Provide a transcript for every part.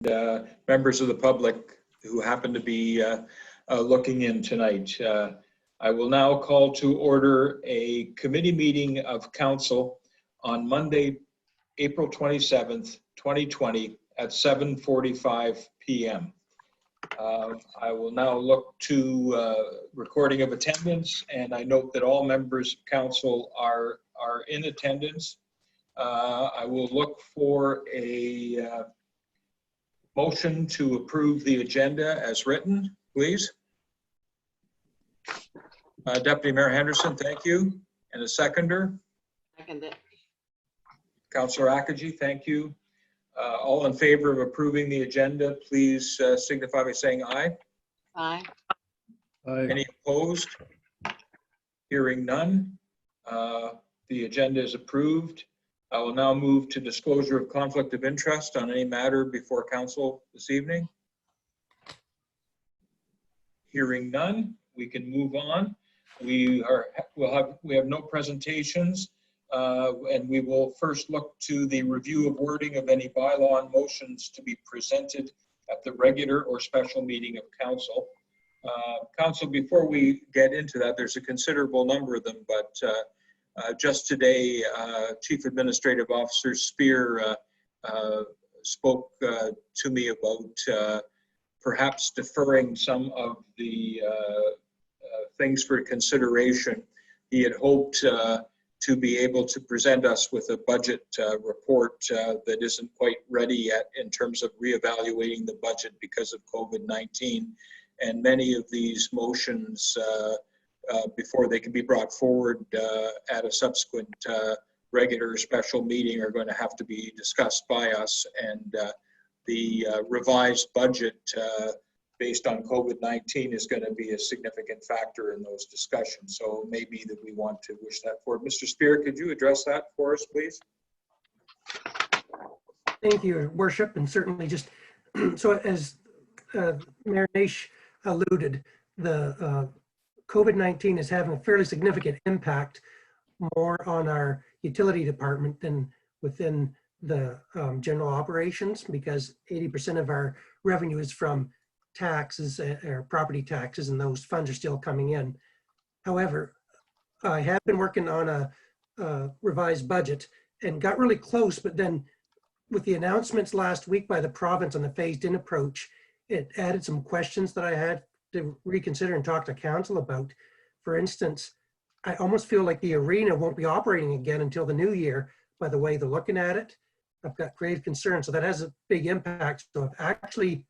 members of the public who happen to be looking in tonight. I will now call to order a committee meeting of council on Monday, April 27th, 2020 at 7:45 p.m. I will now look to recording of attendance, and I note that all members of council are in attendance. I will look for a motion to approve the agenda as written, please. Deputy Mayor Henderson, thank you. And a seconder? Second it. Councillor Akaji, thank you. All in favor of approving the agenda, please signify by saying aye. Aye. Aye. Any opposed? Hearing none. The agenda is approved. I will now move to disclosure of conflict of interest on any matter before council this evening. Hearing none, we can move on. We have no presentations, and we will first look to the review of wording of any bylaw and motions to be presented at the regular or special meeting of council. Council, before we get into that, there's a considerable number of them, but just today, Chief Administrative Officer Spear spoke to me about perhaps deferring some of the things for consideration. He had hoped to be able to present us with a budget report that isn't quite ready yet in terms of reevaluating the budget because of COVID-19. And many of these motions, before they can be brought forward at a subsequent regular special meeting, are going to have to be discussed by us. And the revised budget based on COVID-19 is going to be a significant factor in those discussions. So it may be that we want to wish that forward. Mr. Spear, could you address that for us, please? Thank you, Your Worship, and certainly just so as Mayor Naish alluded, the COVID-19 is having a fairly significant impact more on our utility department than within the general operations, because 80% of our revenue is from taxes or property taxes, and those funds are still coming in. However, I have been working on a revised budget and got really close, but then with the announcements last week by the province on the phased-in approach, it added some questions that I had to reconsider and talk to council about. For instance, I almost feel like the arena won't be operating again until the new year by the way they're looking at it. I've got grave concern, so that has a big impact. So I've actually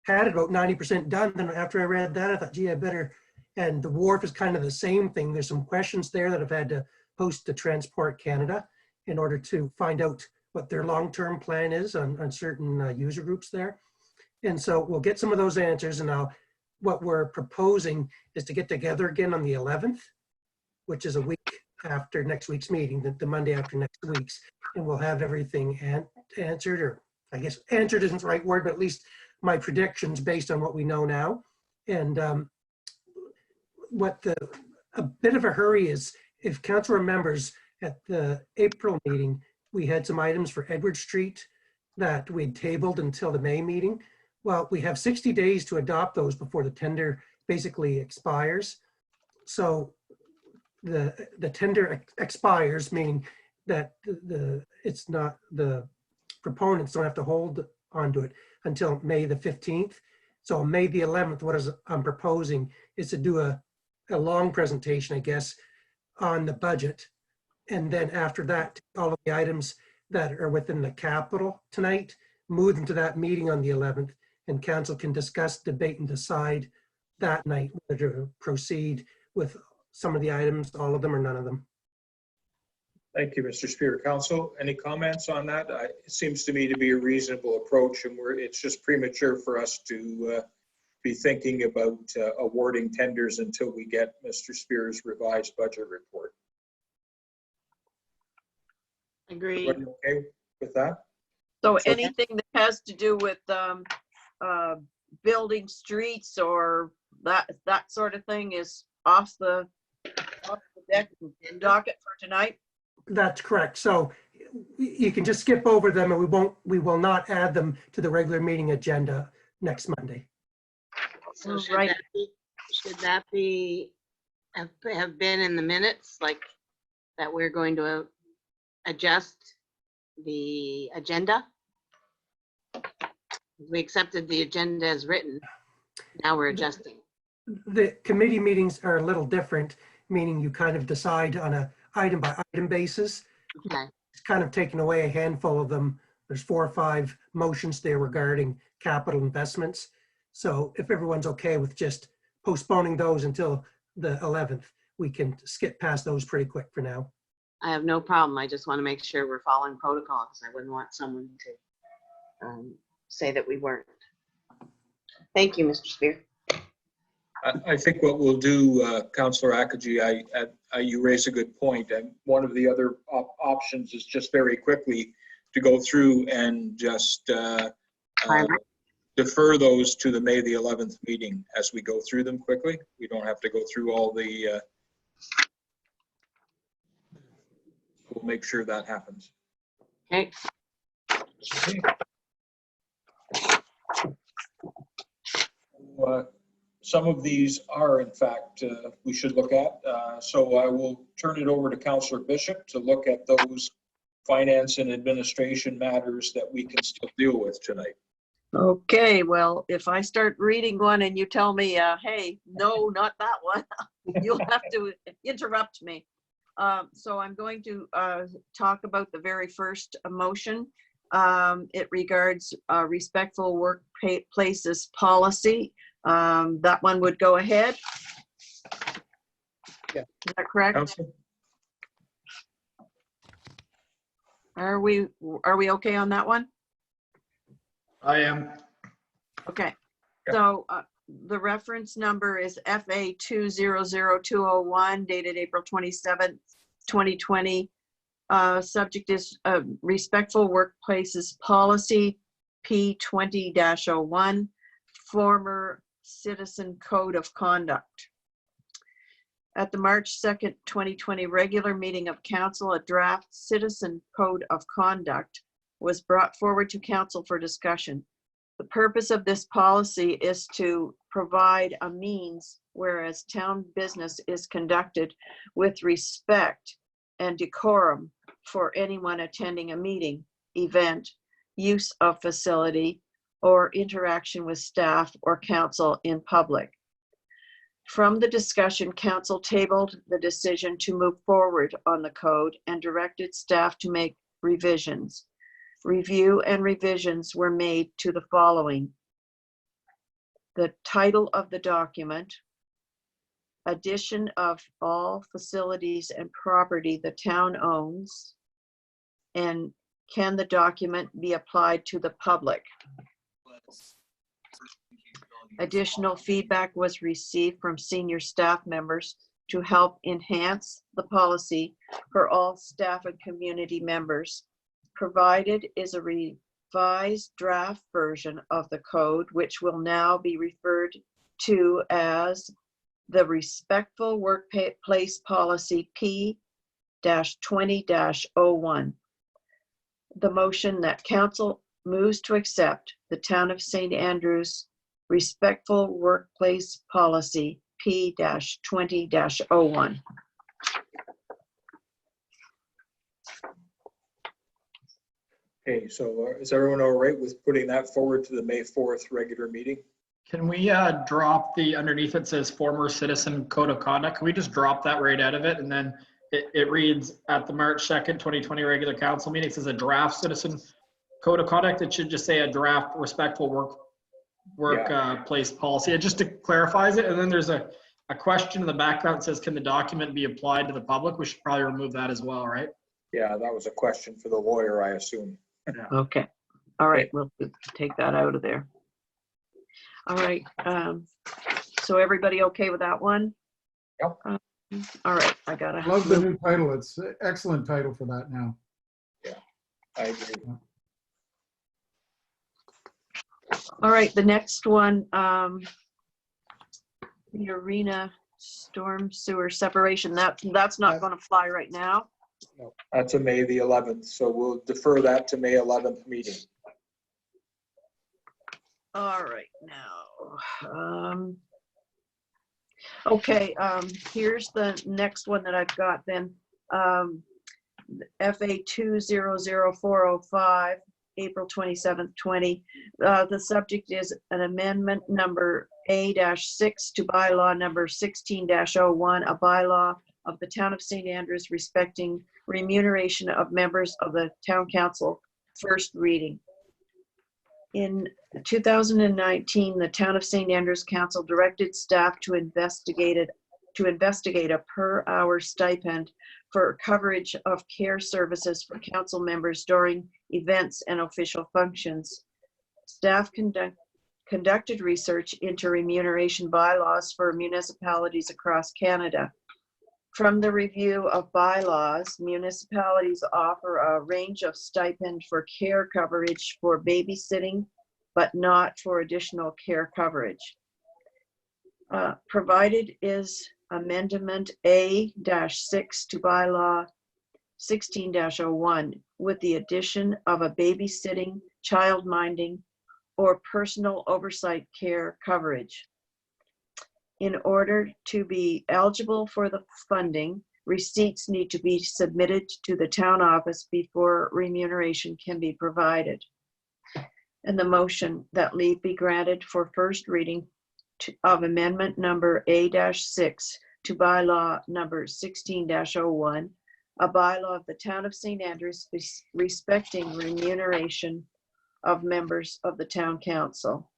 had about 90% done. Then after I read that, I thought, gee, I better, and the wharf is kind of the same thing. There's some questions there that I've had to post to Transport Canada in order to find out what their long-term plan is on certain user groups there. And so we'll get some of those answers, and what we're proposing is to get together again on the 11th, which is a week after next week's meeting, the Monday after next week's, and we'll have everything answered, or I guess answered isn't the right word, but at least my predictions based on what we know now. And a bit of a hurry is, if council remembers at the April meeting, we had some items for Edward Street that we'd tabled until the May meeting. Well, we have 60 days to adopt those before the tender basically expires. So the tender expires, meaning that it's not, the proponents don't have to hold onto it until May the 15th. So on May the 11th, I'm proposing is to do a long presentation, I guess, on the budget. And then after that, all of the items that are within the capital tonight, move them to that meeting on the 11th, and council can discuss, debate, and decide that night whether to proceed with some of the items, all of them or none of them. Thank you, Mr. Spear. Council, any comments on that? It seems to me to be a reasonable approach, and it's just premature for us to be thinking about awarding tenders until we get Mr. Spear's revised budget report. Agree. Everybody okay with that? So anything that has to do with building streets or that sort of thing is off the deck and docket for tonight? That's correct. So you can just skip over them, and we will not add them to the regular meeting agenda next Monday. So Right. should that be, have been in the minutes, like that we're going to adjust the agenda? We accepted the agenda as written. Now we're adjusting. The committee meetings are a little different, meaning you kind of decide on a item by item basis. Okay, It's kind of taken away a handful of them. There's 4 or 5 motions there regarding capital investments. So if everyone's okay with just postponing those until the 11th, we can skip past those pretty quick for now. I have no problem. I just want to make sure we're following protocol because I wouldn't want someone to say that we weren't. Thank you, Mr. Spear. I think what we'll do, Councillor Akaji, you raise a good point. And one of the other options is just very quickly to go through and just defer those to the May the 11th meeting as we go through them quickly. We don't have to go through all the, we'll make sure that happens. Okay, Okay. Some of these are, in fact, we should look at. So I will turn it over to Councillor Bishop to look at those finance and administration matters that we can still deal with tonight. Okay, well, if I start reading one and you tell me, hey, no, not that one, you'll have to interrupt me. So I'm going to talk about the very first motion. It regards respectful workplaces policy. That one would go ahead. Yeah. Is that correct? Councillor? Are we okay on that one? I am. Okay, Yeah. so the reference number is FA 200201 dated April 27th, 2020. Subject is Respectful Workplaces Policy P20-01, former Citizen Code of Conduct. At the March 2nd, 2020 regular meeting of council, a draft Citizen Code of Conduct was brought forward to council for discussion. The purpose of this policy is to provide a means whereas town business is conducted with respect and decorum for anyone attending a meeting, event, use of facility, or interaction with staff or council in public. From the discussion, council tabled the decision to move forward on the code and directed staff to make revisions. Review and revisions were made to the following: the title of the document, addition of all facilities and property the town owns, and can the document be applied to the public? Additional feedback was received from senior staff members to help enhance the policy for all staff and community members. Provided is a revised draft version of the code, which will now be referred to as the Respectful Workplace Policy P-20-01. The motion that council moves to accept the Town of St. Andrews Respectful Workplace Policy P-20-01. Okay, so is everyone all right with putting that forward to the May 4th regular meeting? Can we drop the underneath it says former citizen code of conduct? Can we just drop that right out of it? And then it reads at the March 2nd, 2020 regular council meeting, it says a draft citizen code of conduct. It should just say a draft respectful workplace policy. It just clarifies it. And then there's a question in the background that says, can the document be applied to the public? We should probably remove that as well, right? Yeah, that was a question for the lawyer, I assume. Okay, all right, we'll take that out of there. All right, so everybody okay with that one? Yep. All right, I gotta. Love the new title. It's an excellent title for that now. I agree. All right, the next one, the arena storm sewer separation, that's not gonna fly right now. No, that's a May the 11th, so we'll defer that to May 11th meeting. All right, now. Okay, here's the next one that I've got then. FA 200405, April 27th, 20. The subject is an amendment number A-6 to bylaw number 16-01, a bylaw of the town of St. Andrews respecting remuneration of members of the town council, first reading. In 2019, the town of St. Andrews Council directed staff to investigate a per-hour stipend for coverage of care services for council members during events and official functions. Staff conducted research into remuneration bylaws for municipalities across Canada. From the review of bylaws, municipalities offer a range of stipend for care coverage for babysitting, but not for additional care coverage. Provided is Amendment A-6 to bylaw 16-01 with the addition of a babysitting, child minding, or personal oversight care coverage. In order to be eligible for the funding, receipts need to be submitted to the town office before remuneration can be provided. And the motion that leave be granted for first reading of amendment number A-6 to bylaw number 16-01, a bylaw of the town of St. Andrews respecting remuneration of members of the town council.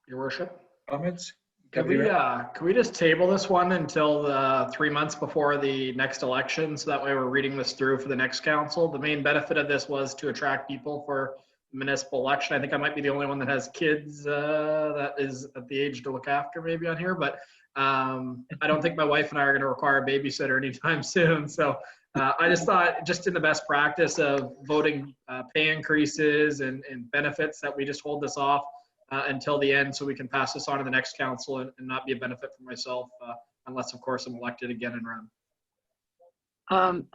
Your worship. Comments? Can we just table this one until the 3 months before the next election? So that way we're reading this through for the next council. The main benefit of this was to attract people for municipal election. I think I might be the only one that has kids that is at the age to look after maybe on here, but I don't think my wife and I are going to require a babysitter anytime soon. So I just thought, just in the best practice of voting pay increases and benefits, that we just hold this off until the end so we can pass this on to the next council and not be a benefit for myself unless, of course, I'm elected again and run.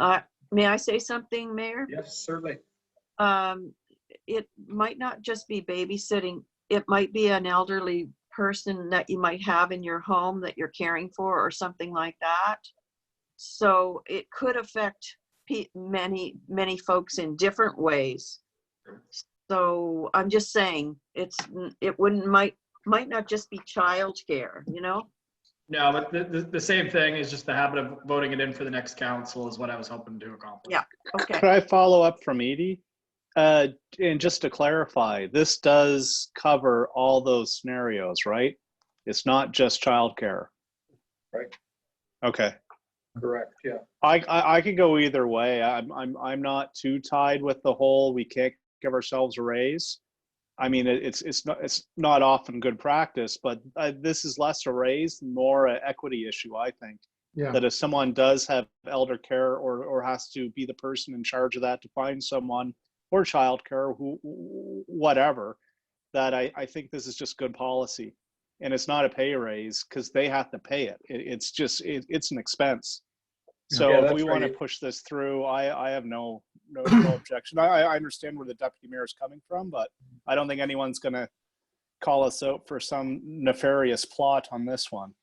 May I say something, Mayor? Yes, certainly. It might not just be babysitting. It might be an elderly person that you might have in your home that you're caring for or something like that. So it could affect many folks in different ways. So I'm just saying it might not just be childcare, you know? No, but the same thing is just the habit of voting it in for the next council is what I was hoping to accomplish. Yeah. Okay. Could I follow up from Edie? And just to clarify, this does cover all those scenarios, right? It's not just childcare. Right. Okay. Correct, yeah. I could go either way. I'm not too tied with the whole we can't give ourselves a raise. I mean, it's not often good practice, but this is less a raise, more an equity issue, I think. Yeah. That if someone does have elder care or has to be the person in charge of that to find someone, or childcare, whatever, that I think this is just good policy. And it's not a pay raise because they have to pay it. It's just, it's an expense. So Yeah, if that's we want to right. push this through, I have no objection. I understand where the deputy mayor is coming from, but I don't think anyone's going to call us out for some nefarious plot on this one.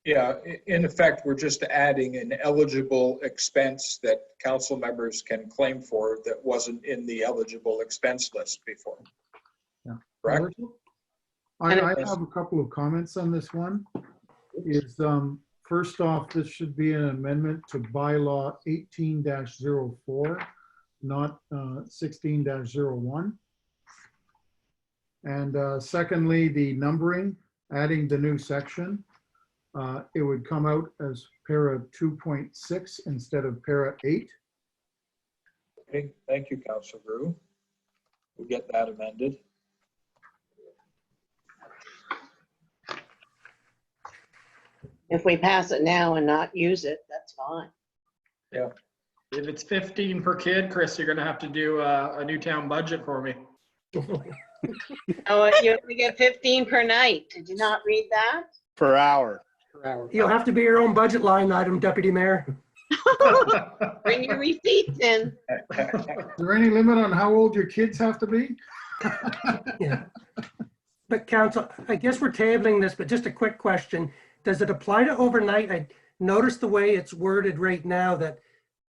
Yeah, in effect, we're just adding an eligible expense that council members can claim for that wasn't in the eligible expense list before. Yeah. Correct? I have a couple of comments on this one. First off, this should be an amendment to bylaw 18-04, not 16-01. And secondly, the numbering, adding the new section, it would come out as para 2.6 instead of para 8. Okay, thank you, Councilor Brew. We'll get that amended. If we pass it now and not use it, that's fine. Yeah, If it's 15 per kid, Chris, you're going to have to do a Newtown budget for me. Oh, you only get 15 per night. Did you not read that? Per hour. per hour. You'll have to be your own budget line item, Deputy Mayor. Bring your receipts in. Is there any limit on how old your kids have to be? Yeah. But council, I guess we're tabling this, but just a quick question. Does it apply to overnight? I noticed the way it's worded right now that,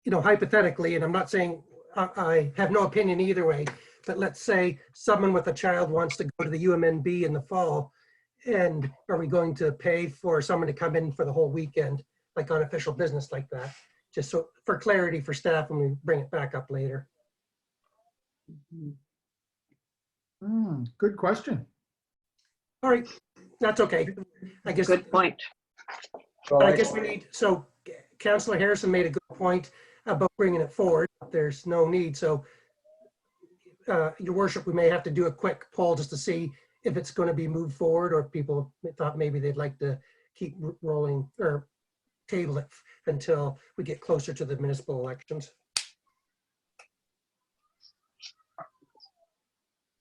you know, hypothetically, and I'm not saying I have no opinion either way, but let's say someone with a child wants to go to the UMNB in the fall, and are we going to pay for someone to come in for the whole weekend, like on official business like that? Just so for clarity for staff when we bring it back up later. Good question. All right, that's okay. I guess. Good point. So I guess we need, so Councillor Harrison made a good point about bringing it forward. There's no need. So Your Worship, we may have to do a quick poll just to see if it's going to be moved forward, or people thought maybe they'd like to keep rolling or table it until we get closer to the municipal elections.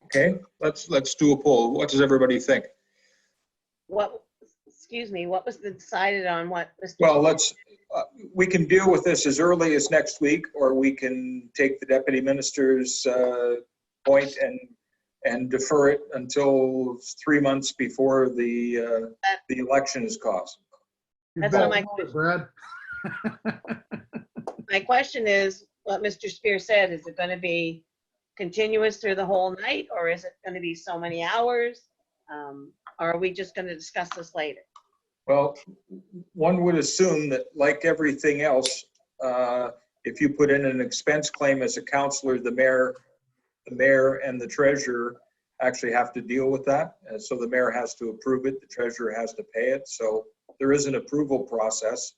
Okay, let's do a poll. What does everybody think? What, excuse me, what was decided on what? Mr. Well, we can deal with this as early as next week, or we can take the deputy minister's point and defer it until 3 months before the election is caused. You That's bet not my on it, Brad. My question is, what Mr. Spear said, is it going to be continuous through the whole night, or is it going to be so many hours? Or are we just going to discuss this later? Well, one would assume that, like everything else, if you put in an expense claim as a councillor, the mayor and the treasurer actually have to deal with that. And so the mayor has to approve it, the treasurer has to pay it. So there is an approval process,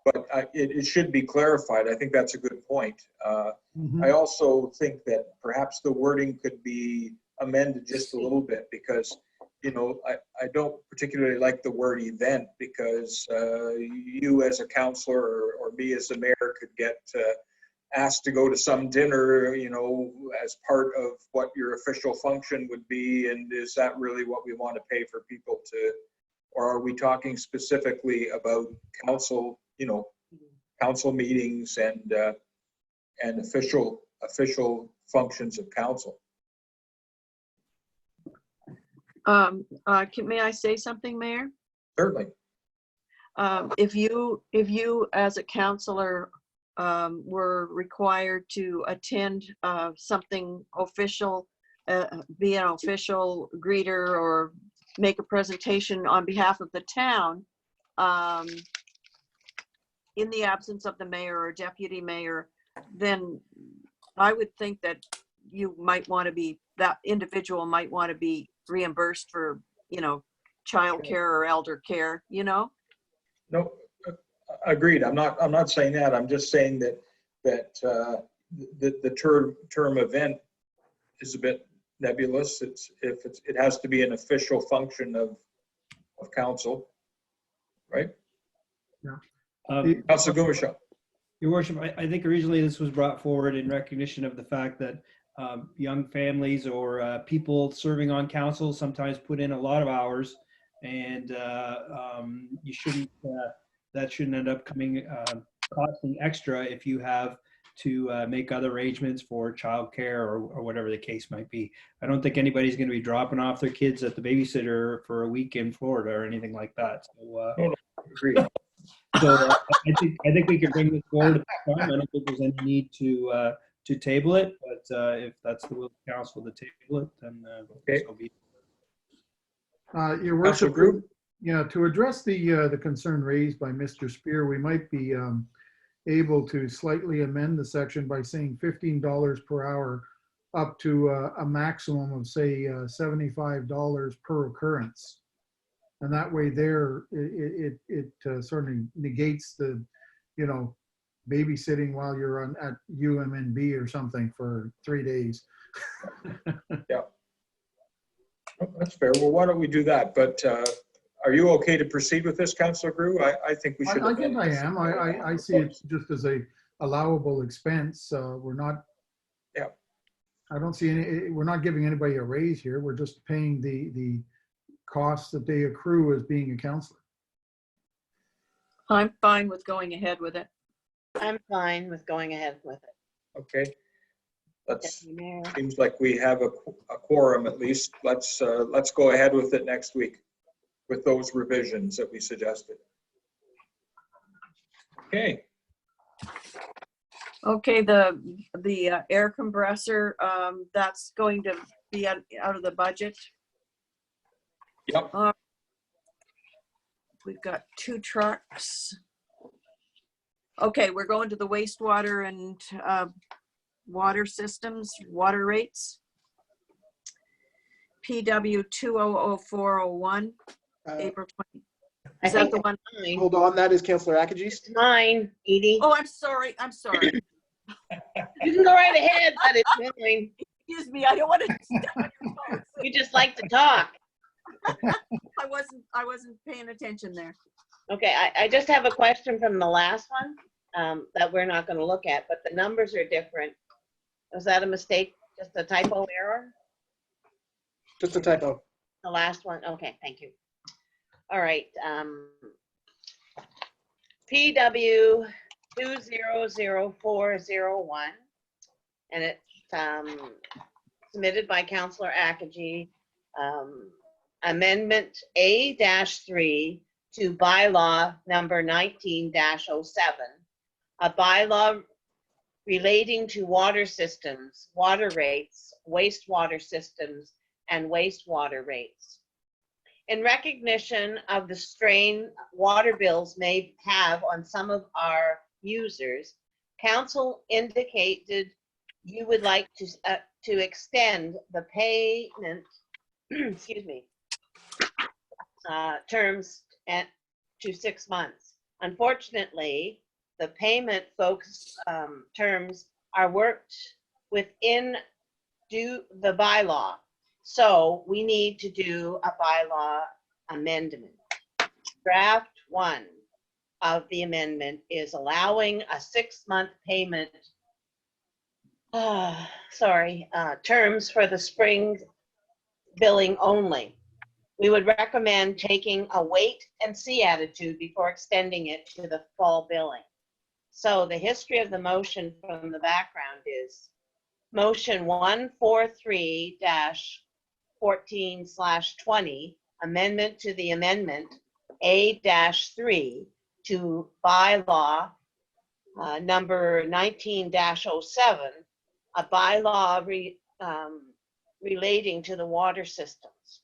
but it should be clarified. I think that's a good point. I also think that perhaps the wording could be amended just a little bit, because, you know, I don't particularly like the word event, because you as a councillor or me as the mayor could get asked to go to some dinner, you know, as part of what your official function would be. And is that really what we want to pay for people to, or are we talking specifically about council, you know, council meetings and official functions of council? May I say something, Mayor? Certainly. If you as a counselor were required to attend something official, be an official greeter or make a presentation on behalf of the town, in the absence of the mayor or deputy mayor, then I would think that you might want to be, that individual might want to be reimbursed for, you know, child care or elder care, you know? No, agreed. I'm not saying that. I'm just saying that the term event is a bit nebulous. It has to be an official function of council, right? Councilor Gumashall. Your Worship, I think originally this was brought forward in recognition of the fact that young families or people serving on council sometimes put in a lot of hours, and you shouldn't. That shouldn't end up costing extra if you have to make other arrangements for childcare or whatever the case might be. I don't think anybody's going to be dropping off their kids at the babysitter for a week in Florida or anything like that. So, Agreed. So I think we can bring this forward at this time. I don't think there's any need to table it, but if that's the will of the council to table it, then Okay. so be it. Your Councilor Worship, Groove? yeah, to address the concern raised by Mr. Spear, we might be able to slightly amend the section by saying $15 per hour up to a maximum of, say, $75 per occurrence. And that way there, it certainly negates the, you know, babysitting while you're at UMNB or something for 3 days. Yeah. Oh, that's fair. Well, why don't we do that? But are you okay to proceed with this, Councilor Grew? I think we should. I think I am. I see it just as a allowable expense. We're not. Yeah. I don't see any. We're not giving anybody a raise here. We're just paying the costs that they accrue as being a counselor. I'm fine with going ahead with it. I'm fine with going ahead with it. Okay. That's, Deputy Mayor. seems like we have a quorum at least. Let's go ahead with it next week with those revisions that we suggested. Okay, Okay, the air compressor, that's going to be out of the budget. yep, We've got 2 trucks. Okay, we're going to the wastewater and water systems, water rates. PW 200401, April 20. I Is that think the one? it's mine. Hold on, that is Councillor Akaji. It's mine, Edie. Oh, I'm sorry. You can go right ahead, but it's mine. Excuse me, I don't want to step on your toes. You just like to talk. I wasn't paying attention there. Okay, I just have a question from the last one that we're not going to look at, but the numbers are different. Was that a mistake? Just a typo error? Just a typo. The last one? Okay, thank you. All right. PW 200401, and it's submitted by Councillor Akaji. Amendment A-3 to bylaw number 19-07, a bylaw relating to water systems, water rates, wastewater systems, and wastewater rates. In recognition of the strain water bills may have on some of our users, Council indicated you would like to extend the payment, excuse me, terms to 6 months. Unfortunately, the payment terms are worked within the bylaw. So we need to do a bylaw amendment. Draft 1 of the amendment is allowing a 6-month payment, terms for the spring billing only. We would recommend taking a wait and see attitude before extending it to the fall billing. So the history of the motion from the background is motion 143-14/20, amendment to the amendment A-3 to bylaw number 19-07, a bylaw relating to the water systems.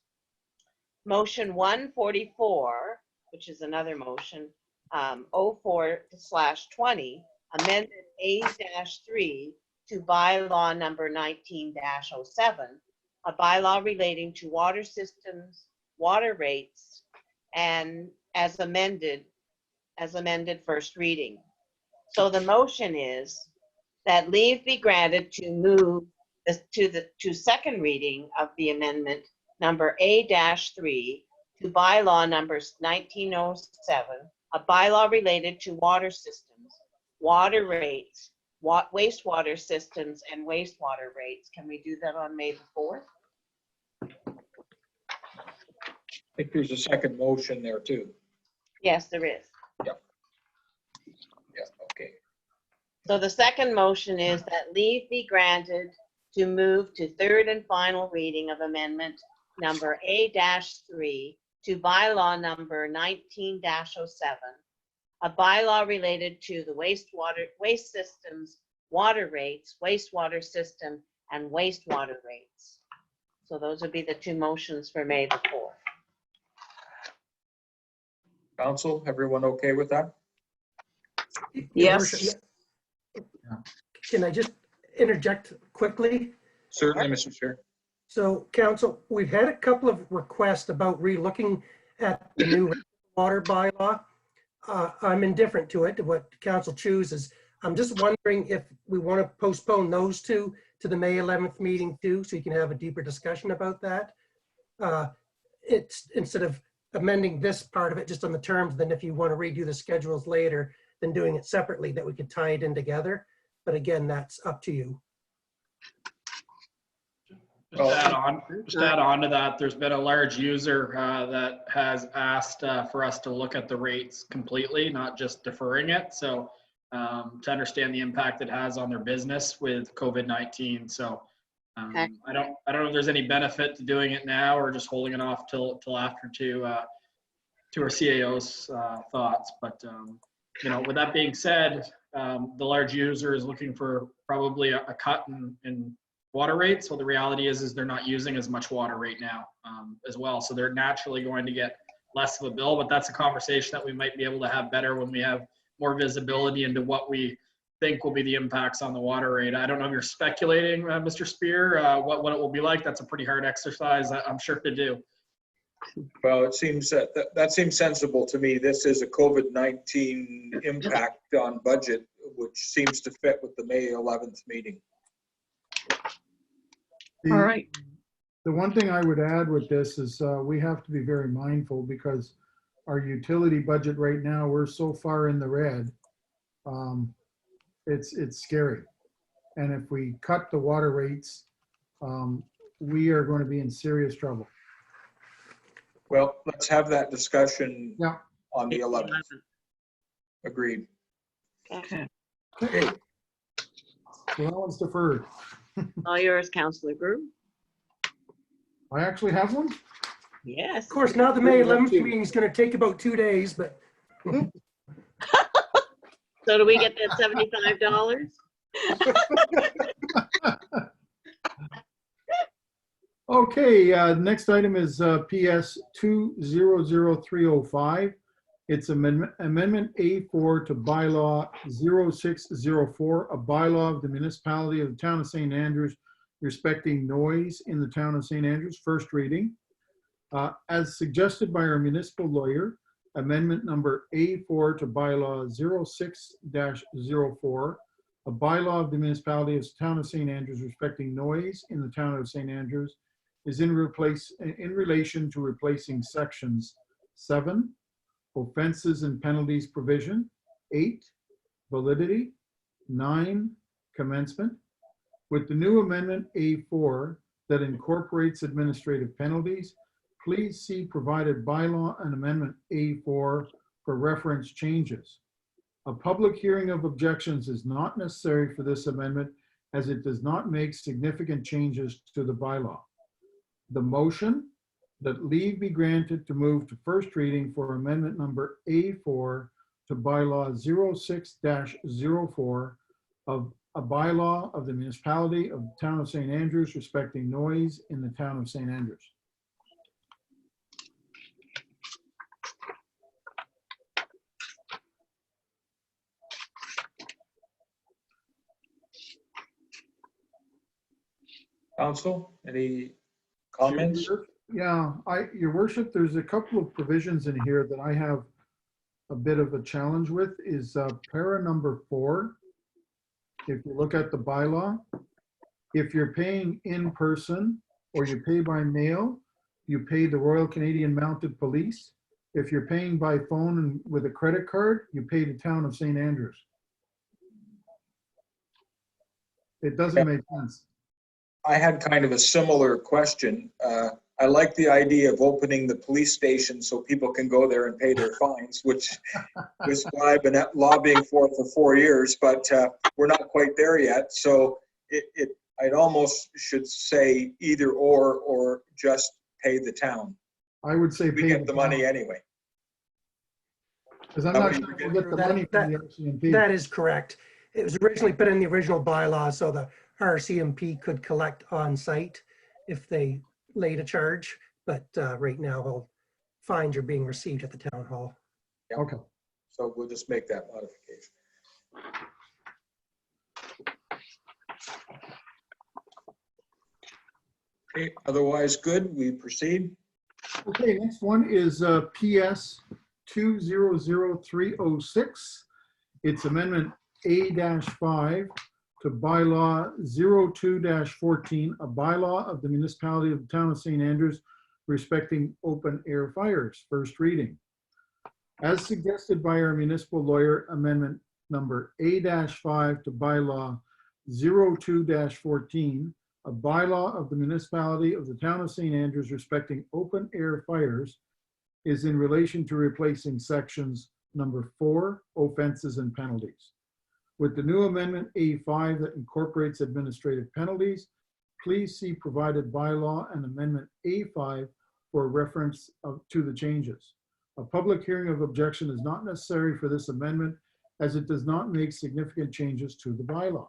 Motion 144, which is another motion, 04/20, amendment A-3 to bylaw number 19-07, a bylaw relating to water systems, water rates, and as amended first reading. So the motion is that leave be granted to move to second reading of the amendment number A-3 to bylaw numbers 1907, a bylaw related to water systems, water rates, wastewater systems, and wastewater rates. Can we do that on May the 4th? I think there's a second motion there too. Yes, there is. Yeah, okay. So the second motion is that leave be granted to move to third and final reading of amendment number A-3 to bylaw number 19-07, a bylaw related to the waste systems, water rates, wastewater system, and wastewater rates. So those would be the 2 motions for May the 4th. Council, everyone okay with that? Your Yes. Worship, can I just interject quickly? Certainly, Mr. Chair. So, Council, we've had a couple of requests about re-looking at the new water bylaw. I'm indifferent to it, to what Council chooses. I'm just wondering if we want to postpone those two to the May 11th meeting too, so you can have a deeper discussion about that. It's instead of amending this part of it just on the terms, then if you want to redo the schedules later, then doing it separately, that we could tie it in together. But again, that's up to you. Just add on to that, there's been a large user that has asked for us to look at the rates completely, not just deferring it. So to understand the impact it has on their business with COVID-19. So Okay. I don't know if there's any benefit to doing it now or just holding it off till after to our CAO's thoughts. But with that being said, the large user is looking for probably a cut in water rates. So the reality is they're not using as much water right now as well. So they're naturally going to get less of a bill, but that's a conversation that we might be able to have better when we have more visibility into what we think will be the impacts on the water rate. I don't know if you're speculating, Mr. Spear, what it will be like. That's a pretty hard exercise, I'm sure, to do. Well, it seems that seems sensible to me. This is a COVID-19 impact on budget, which seems to fit with the May 11th meeting. All right. The one thing I would add with this is we have to be very mindful because our utility budget right now, we're so far in the red. It's scary. And if we cut the water rates, we are going to be in serious trouble. Well, let's have that discussion Yeah. on the 11th. Agreed. Okay. Okay. So that one's deferred. All yours, Councillor Groom. I actually have one. Yes. Of course, now the May 11th meeting is going to take about 2 days, but So do we get that $75? Okay, next item is PS 200305. It's Amendment A4 to Bylaw 0604, a bylaw of the municipality of the town of St. Andrews respecting noise in the town of St. Andrews, first reading. As suggested by our municipal lawyer, amendment number A4 to Bylaw 06-04, a bylaw of the municipality of the town of St. Andrews respecting noise in the town of St. Andrews is in relation to replacing sections 7, offenses and penalties provision, 8, validity, 9, commencement, with the new amendment A4 that incorporates administrative penalties. Please see provided bylaw and amendment A4 for reference changes. A public hearing of objections is not necessary for this amendment as it does not make significant changes to the bylaw. The motion that leave be granted to move to first reading for amendment number A4 to bylaw 06-04 of a bylaw of the municipality of the town of St. Andrews respecting noise in the town of St. Andrews. Council, any comments? Yeah, Your Worship, there's a couple of provisions in here that I have a bit of a challenge with is para number 4. If you look at the bylaw, if you're paying in person or you pay by mail, you pay the Royal Canadian Mounted Police. If you're paying by phone and with a credit card, you pay the town of St. Andrews. It doesn't make sense. I had kind of a similar question. I like the idea of opening the police station so people can go there and pay their fines, which is what I've been lobbying for 4 years, but we're not quite there yet. So I'd almost should say either or just pay the town. I would say We pay get the money town, anyway. because I'm not sure we'll get the money from the RCMP. that is correct. It was originally put in the original bylaw so the RCMP could collect on site if they laid a charge, but right now all fines are being received at the town hall. Okay. So we'll just make that modification. Okay, otherwise good, we proceed. Okay, next one is PS 200306. It's amendment A-5 to bylaw 02-14, a bylaw of the municipality of the town of St. Andrews respecting open air fires, first reading. As suggested by our municipal lawyer, amendment number A-5 to bylaw 02-14, a bylaw of the municipality of the town of St. Andrews respecting open air fires is in relation to replacing sections number 4, offenses and penalties. With the new amendment A5 that incorporates administrative penalties, please see provided bylaw and amendment A5 for reference to the changes. A public hearing of objection is not necessary for this amendment as it does not make significant changes to the bylaw.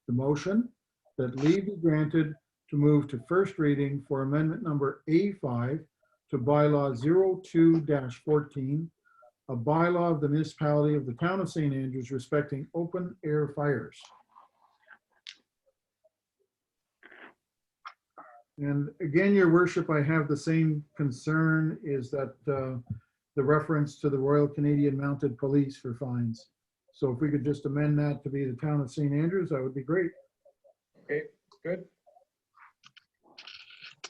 The motion that leave be granted to move to first reading for amendment number A5 to bylaw 02-14, a bylaw of the municipality of the town of St. Andrews respecting open air fires. And again, your worship, I have the same concern, is that the reference to the Royal Canadian Mounted Police for fines. So if we could just amend that to be the town of St. Andrews, that would be great. Okay, good.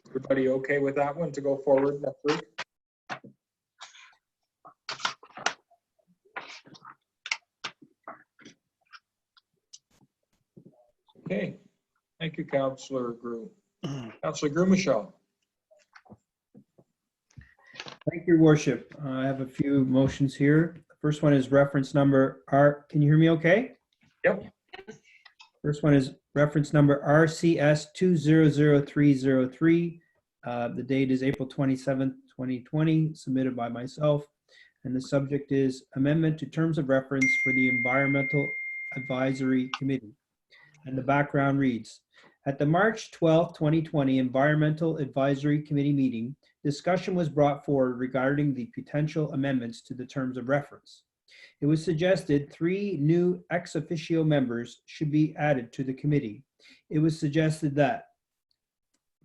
Everybody okay with that one to go forward next week? Okay, thank you, Councillor Grew. Councillor Groumichaud. Thank you, Your Worship. I have a few motions here. The first one is reference number R. Can you hear me okay? Yep. First one is reference number RCS 200303. The date is April 27th, 2020, submitted by myself. And the subject is amendment to terms of reference for the Environmental Advisory Committee. And the background reads, at the March 12th, 2020 Environmental Advisory Committee meeting, discussion was brought forward regarding the potential amendments to the terms of reference. It was suggested 3 new ex officio members should be added to the committee. It was suggested that,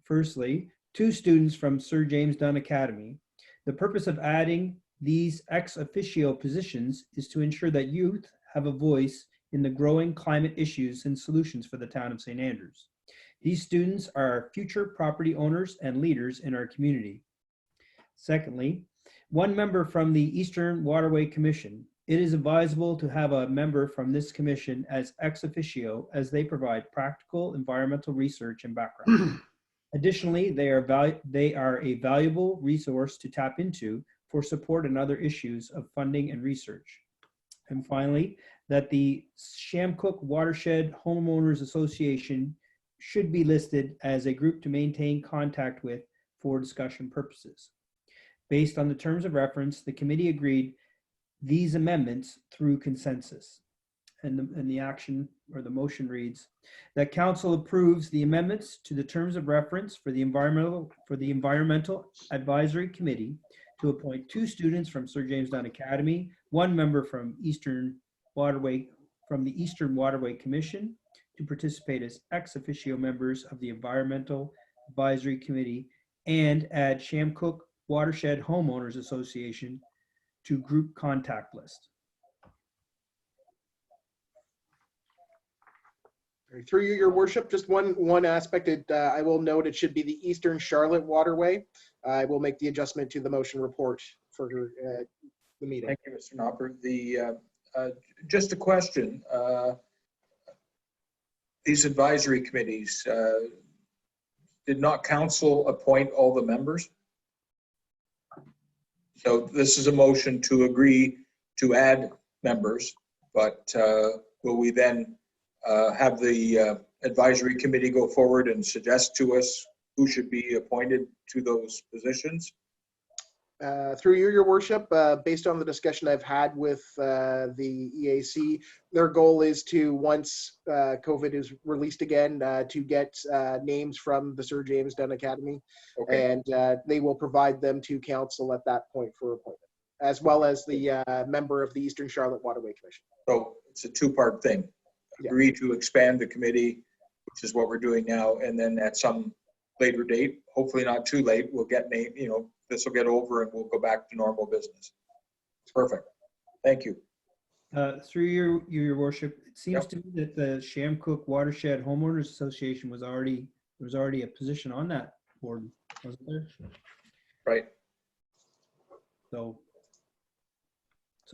firstly, 2 students from Sir James Dunn Academy. The purpose of adding these ex officio positions is to ensure that youth have a voice in the growing climate issues and solutions for the town of St. Andrews. These students are future property owners and leaders in our community. Secondly, 1 member from the Eastern Waterway Commission. It is advisable to have a member from this commission as ex officio as they provide practical environmental research and background. Additionally, they are a valuable resource to tap into for support in other issues of funding and research. And finally, that the Shamcook Watershed Homeowners Association should be listed as a group to maintain contact with for discussion purposes. Based on the terms of reference, the committee agreed these amendments through consensus. And the action or the motion reads that council approves the amendments to the terms of reference for the Environmental Advisory Committee to appoint 2 students from Sir James Dunn Academy, 1 member from the Eastern Waterway Commission to participate as ex officio members of the Environmental Advisory Committee, and add Shamcook Watershed Homeowners Association to group contact list. Through you, Your Worship, just one aspect. I will note it should be the Eastern Charlotte Waterway. I will make the adjustment to the motion report for the meeting. Thank you, Mr. Knopper. Just a question. These advisory committees, did not council appoint all the members? So this is a motion to agree to add members, but will we then have the advisory committee go forward and suggest to us who should be appointed to those positions? Through you, Your Worship, based on the discussion I've had with the EAC, their goal is to, once COVID is released again, to get names from the Sir James Dunn Academy, Okay. and they will provide them to council at that point for appointment, as well as the member of the Eastern Charlotte Waterway Commission. So it's a 2-part thing. Yeah. Agree to expand the committee, which is what we're doing now, and then at some later date, hopefully not too late, we'll get this will get over and we'll go back to normal business. Perfect. Thank you. Through your worship, it seems Yep. to me that the Shamcook Watershed Homeowners Association there was already a position on that board, wasn't there? Right. So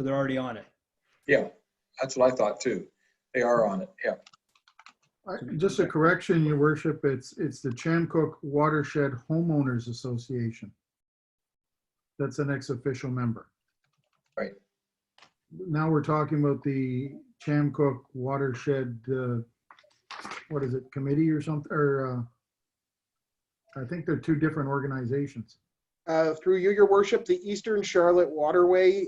they're already on it. Yeah, that's what I thought too. They are on it. Yeah. Just a correction, your worship, it's the Chamcook Watershed Homeowners Association. That's an ex-official member. Right. Now we're talking about the Chamcook Watershed, what is it, committee or something, or I think they're two different organizations. Through you, your worship, the Eastern Charlotte Waterway,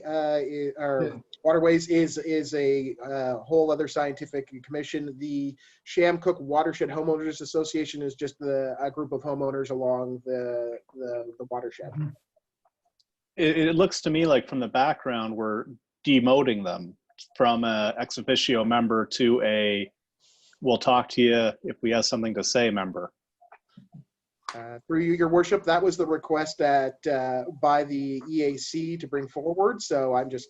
Waterways is a whole other scientific commission. The Chamcook Watershed Homeowners Association is just a group of homeowners along the watershed. It looks to me like from the background, we're demoting them from a ex officio member to a we'll talk to you if we have something to say member. Through you, your worship, that was the request by the EAC to bring forward. So I'm just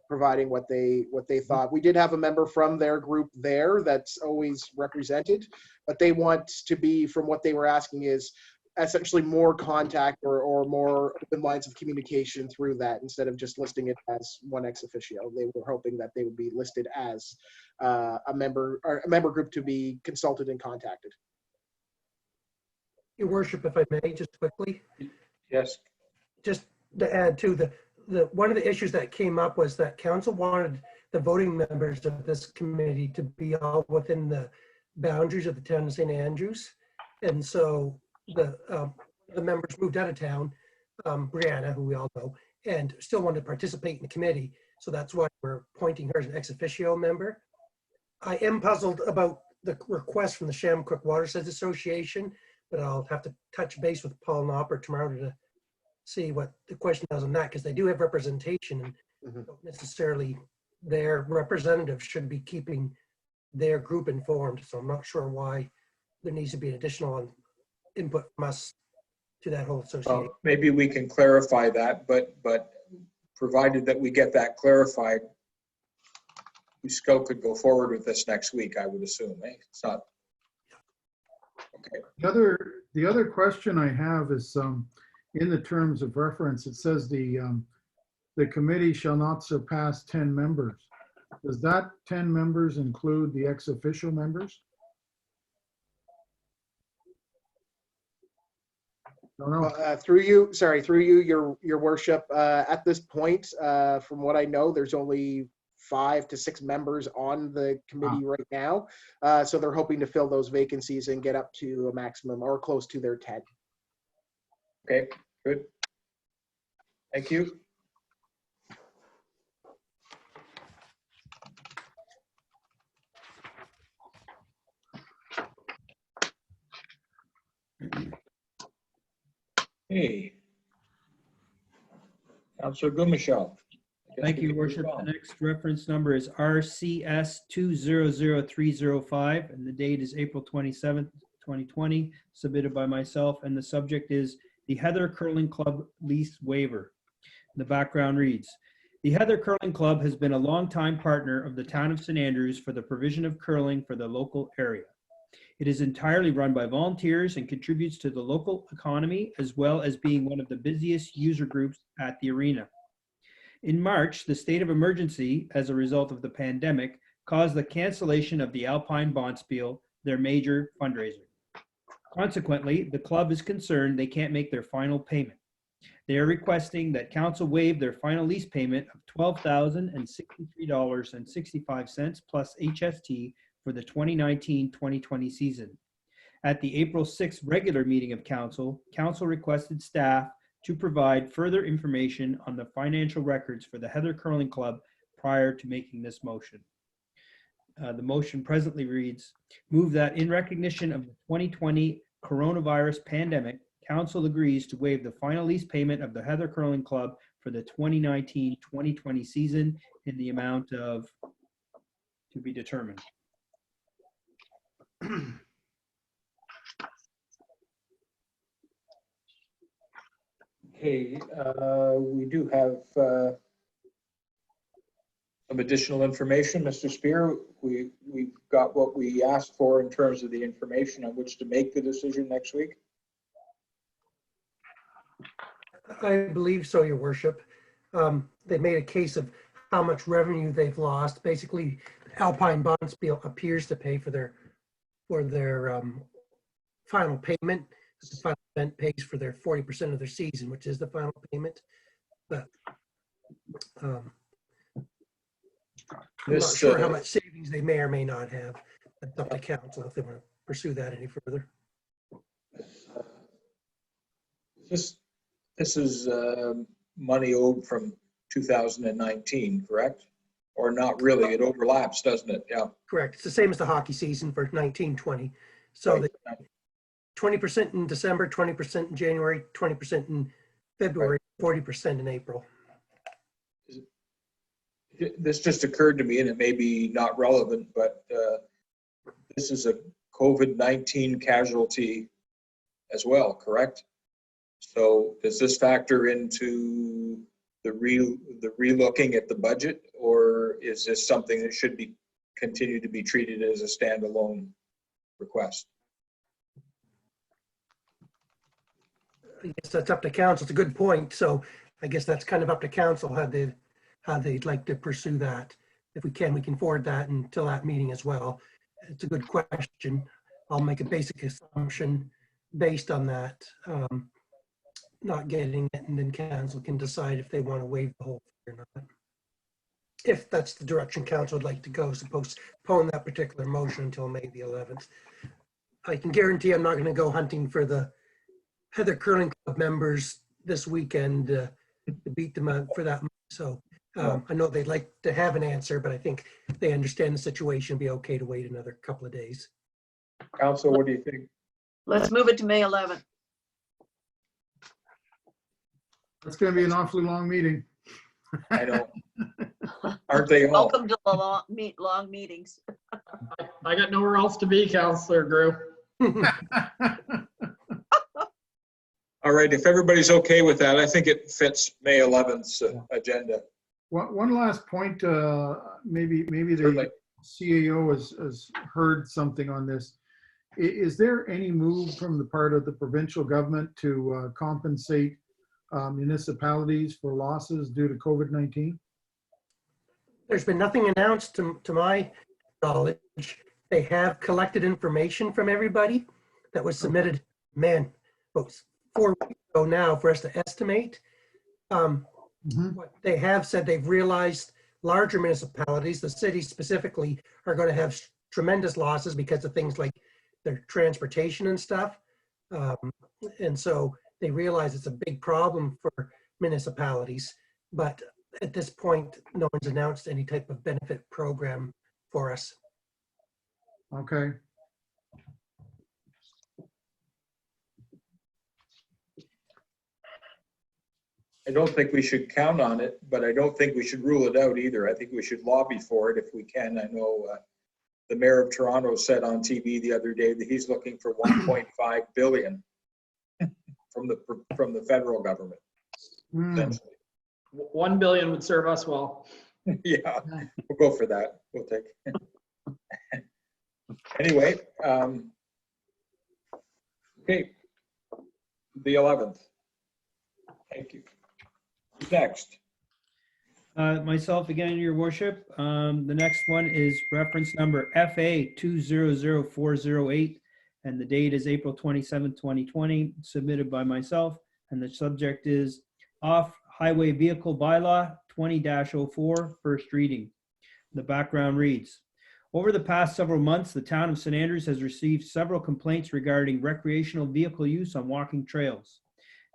providing what they thought. We did have a member from their group there that's always represented, but they want to be, from what they were asking, is essentially more contact or more open lines of communication through that, instead of just listing it as one ex officio. They were hoping that they would be listed as a member group to be consulted and contacted. Your worship, if I may, just quickly, Yes. just to add to the one of the issues that came up was that council wanted the voting members of this committee to be all within the boundaries of the town of St. Andrews. And so the members moved out of town, Brianna, who we all know, and still wanted to participate in the committee. So that's why we're appointing her as an ex officio member. I am puzzled about the request from the Chamcook Watershed Association, but I'll have to touch base with Paul Knopper tomorrow to see what the question is on that, because they do have representation and don't necessarily their representatives should be keeping their group informed. So I'm not sure why there needs to be an additional input from us to that whole association. Well, maybe we can clarify that, but provided that we get that clarified, we still could go forward with this next week, I would assume. It's not. Okay. The other question I have is in the terms of reference, it says the committee shall not surpass 10 members. Does that 10 members include the ex officio members? Through you, your worship, at this point, from what I know, there's only 5 to 6 members on the committee right now. So they're hoping to fill those vacancies and get up to a maximum or close to their 10. Okay, good. Thank you. Hey. Councillor Gumashall. Thank you, Your Worship. The next reference number is RCS 200305, and the date is April 27th, 2020, submitted by myself, and the subject is the Heather Curling Club lease waiver. The background reads, the Heather Curling Club has been a longtime partner of the town of St. Andrews for the provision of curling for the local area. It is entirely run by volunteers and contributes to the local economy, as well as being one of the busiest user groups at the arena. In March, the state of emergency, as a result of the pandemic, caused the cancellation of the Alpine Bonspiel, their major fundraiser. Consequently, the club is concerned they can't make their final payment. They are requesting that council waive their final lease payment of $12,063.65 plus HST for the 2019-2020 season. At the April 6th regular meeting of council, council requested staff to provide further information on the financial records for the Heather Curling Club prior to making this motion. The motion presently reads, move that in recognition of the 2020 coronavirus pandemic, council agrees to waive the final lease payment of the Heather Curling Club for the 2019-2020 season in the amount of, to be determined. Okay, we do have some additional information, Mr. Spear. We've got what we asked for in terms of the information on which to make the decision next week. I believe so, Your Worship. They made a case of how much revenue they've lost. Basically, Alpine Bonspiel appears to pay for their for their final payment. The final event pays for their 40% of their season, which is the final payment. But I'm not This, sure how much savings they may or may not have. It's up to council if they want to pursue that any further. This is money owed from 2019, correct? Or not really? It overlaps, doesn't it? Yeah. Correct. It's the same as the hockey season for 1920. So Right. the 20% in December, 20% in January, 20% in February, 40% in April. This just occurred to me, and it may be not relevant, but this is a COVID-19 casualty as well, correct? So does this factor into the relooking at the budget, or is this something that should be continue to be treated as a standalone request? I guess that's up to council. It's a good point. So I guess that's kind of up to council how they'd like to pursue that. If we can forward that until that meeting as well. It's a good question. I'll make a basic assumption based on that, not getting it, and then council can decide if they want to waive the whole thing or not. If that's the direction council would like to go, so postpone that particular motion until May the 11th. I can guarantee I'm not going to go hunting for the Heather Curling Club members this weekend to beat them out for that. So I know they'd like to have an answer, but I think they understand the situation. It'd be okay to wait another couple of days. Council, what do you think? Let's move it to May 11th. That's going to be an awfully long meeting. I know. Aren't they all? Welcome to the long meetings. I got nowhere else to be, Counselor Grew. All right, if everybody's okay with that, I think it fits May 11th's agenda. One last point, maybe Certainly. the CAO has heard something on this. Is there any move from the part of the provincial government to compensate municipalities for losses due to COVID-19? There's been nothing announced to my knowledge. They have collected information from everybody that was submitted, about 4 weeks ago now for us to estimate. What they have said, they've realized larger municipalities, the cities specifically, are going to have tremendous losses because of things like their transportation and stuff. And so they realize it's a big problem for municipalities. But at this point, no one's announced any type of benefit program for us. Okay. I don't think we should count on it, but I don't think we should rule it out either. I think we should lobby for it if we can. I know the mayor of Toronto said on TV the other day that he's looking for 1.5 billion from the federal government. Essentially. 1 billion would serve us well. Yeah, we'll go for that. We'll take. Anyway, okay, the 11th. Thank you. Next. Myself again, your worship. The next one is reference number FA 200408, and the date is April 27, 2020, submitted by myself, and the subject is Off-Highway Vehicle Bylaw 20-04, first reading. The background reads, over the past several months, the town of St. Andrews has received several complaints regarding recreational vehicle use on walking trails.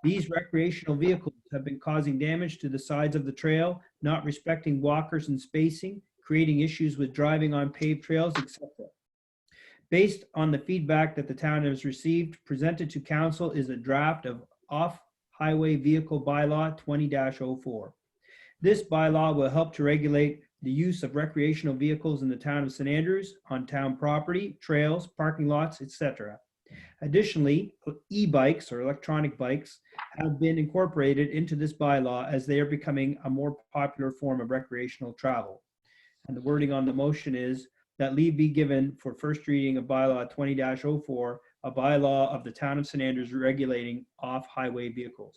These recreational vehicles have been causing damage to the sides of the trail, not respecting walkers and spacing, creating issues with driving on paved trails, etc. Based on the feedback that the town has received, presented to council is a draft of Off-Highway Vehicle Bylaw 20-04. This bylaw will help to regulate the use of recreational vehicles in the town of St. Andrews on town property, trails, parking lots, etc. Additionally, e-bikes or electronic bikes have been incorporated into this bylaw as they are becoming a more popular form of recreational travel. And the wording on the motion is that leave be given for first reading of bylaw 20-04, a bylaw of the town of St. Andrews regulating off-highway vehicles.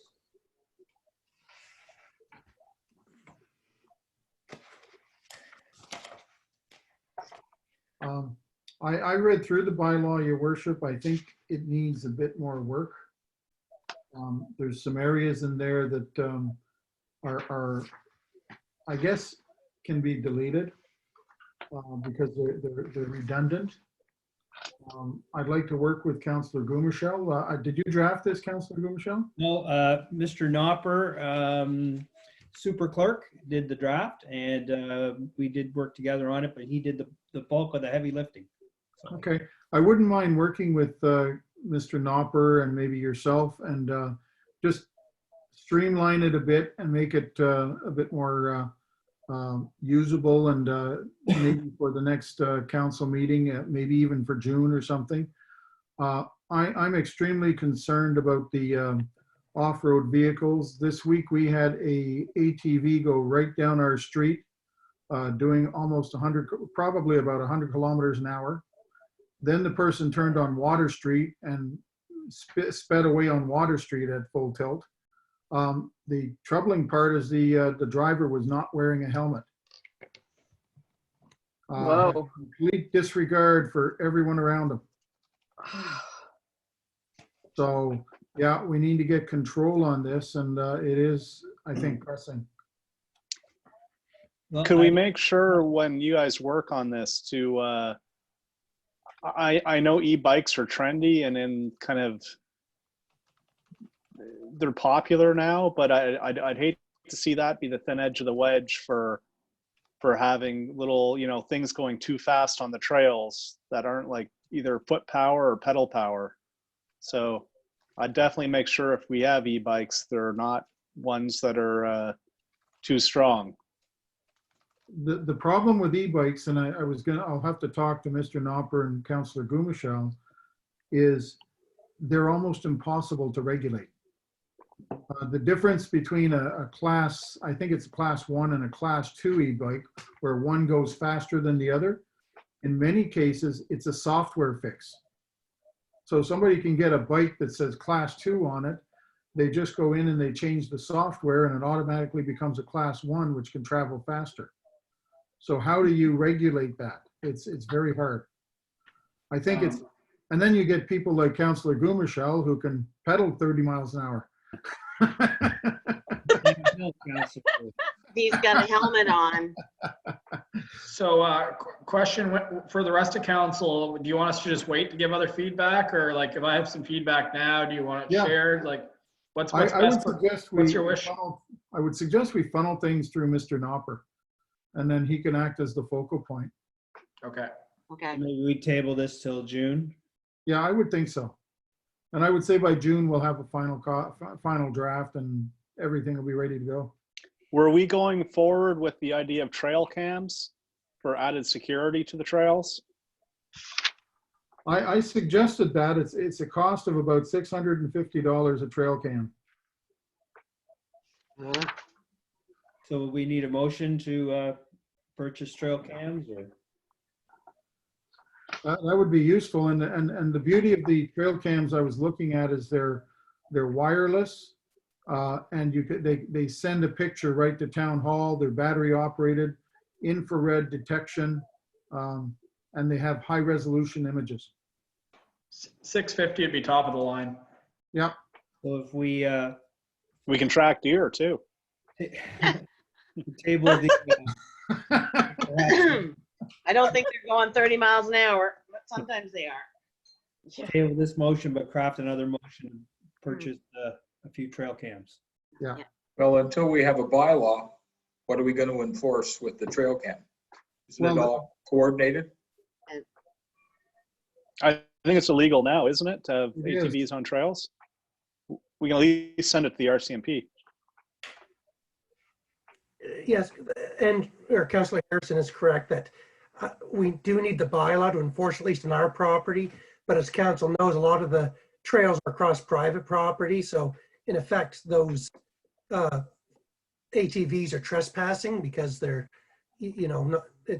I read through the bylaw, your worship. I think it needs a bit more work. There's some areas in there that are, I guess, can be deleted because they're redundant. I'd like to work with Councillor Gumashell. Did you draft this, Councillor Gumashell? No, Mr. Knopper, super clerk, did the draft, and we did work together on it, but he did the bulk of the heavy lifting. So, Okay, I wouldn't mind working with Mr. Knopper and maybe yourself and just streamline it a bit and make it a bit more usable and maybe for the next council meeting, maybe even for June or something. I'm extremely concerned about the off-road vehicles. This week we had a ATV go right down our street doing almost 100, probably about 100 kilometers an hour. Then the person turned on Water Street and sped away on Water Street at full tilt. The troubling part is the driver was not wearing a helmet. Whoa. Complete disregard for everyone around him. So, yeah, we need to get control on this, and it is, I think, pressing. well, Could we make sure when you guys work on this to, I know e-bikes are trendy and in kind of, they're popular now, but I'd hate to see that be the thin edge of the wedge for having little, things going too fast on the trails that aren't like either foot power or pedal power. So I'd definitely make sure if we have e-bikes, they're not ones that are too strong. The problem with e-bikes, and I'll have to talk to Mr. Knopper and Councillor Gumashell, is they're almost impossible to regulate. The difference between a class, I think it's a class 1 and a class 2 e-bike, where one goes faster than the other, in many cases, it's a software fix. So somebody can get a bike that says class 2 on it. They just go in and they change the software and it automatically becomes a class 1, which can travel faster. So how do you regulate that? It's very hard. I think it's, and then you get people like Councillor Gumashell who can pedal 30 miles an hour. He's got a helmet on. So question for the rest of council, do you want us to just wait to give other feedback, or like if I have some feedback now, do you want it Yeah. shared? Like what's I best? would suggest What's your wish? I would suggest we funnel things through Mr. Knopper, and then he can act as the focal point. Okay. Okay. maybe we table this till June. Yeah, I would think so. And I would say by June, we'll have a final draft and everything will be ready to go. Were we going forward with the idea of trail cams for added security to the trails? I suggested that. It's a cost of about $650 a trail cam. So we need a motion to purchase trail cams, or? That would be useful. And the beauty of the trail cams I was looking at is they're wireless. And they send a picture right to town hall. They're battery operated, infrared detection, and they have high resolution images. 650 would be top of the line. Yep. So if we We can track deer too. table the I don't think they're going 30 miles an hour, but sometimes they are. table this motion, but craft another motion to purchase a few trail cams. Well, until we have a bylaw, what are we going to enforce with the trail cam? Isn't it Well, all coordinated? I think it's illegal now, isn't it, to have It is. ATVs on trails? We can at least send it to the RCMP. Yes, and Councillor Harrison is correct that we do need the bylaw to enforce, at least in our property. But as council knows, a lot of the trails are across private property. So in effect, those ATVs are trespassing because they're,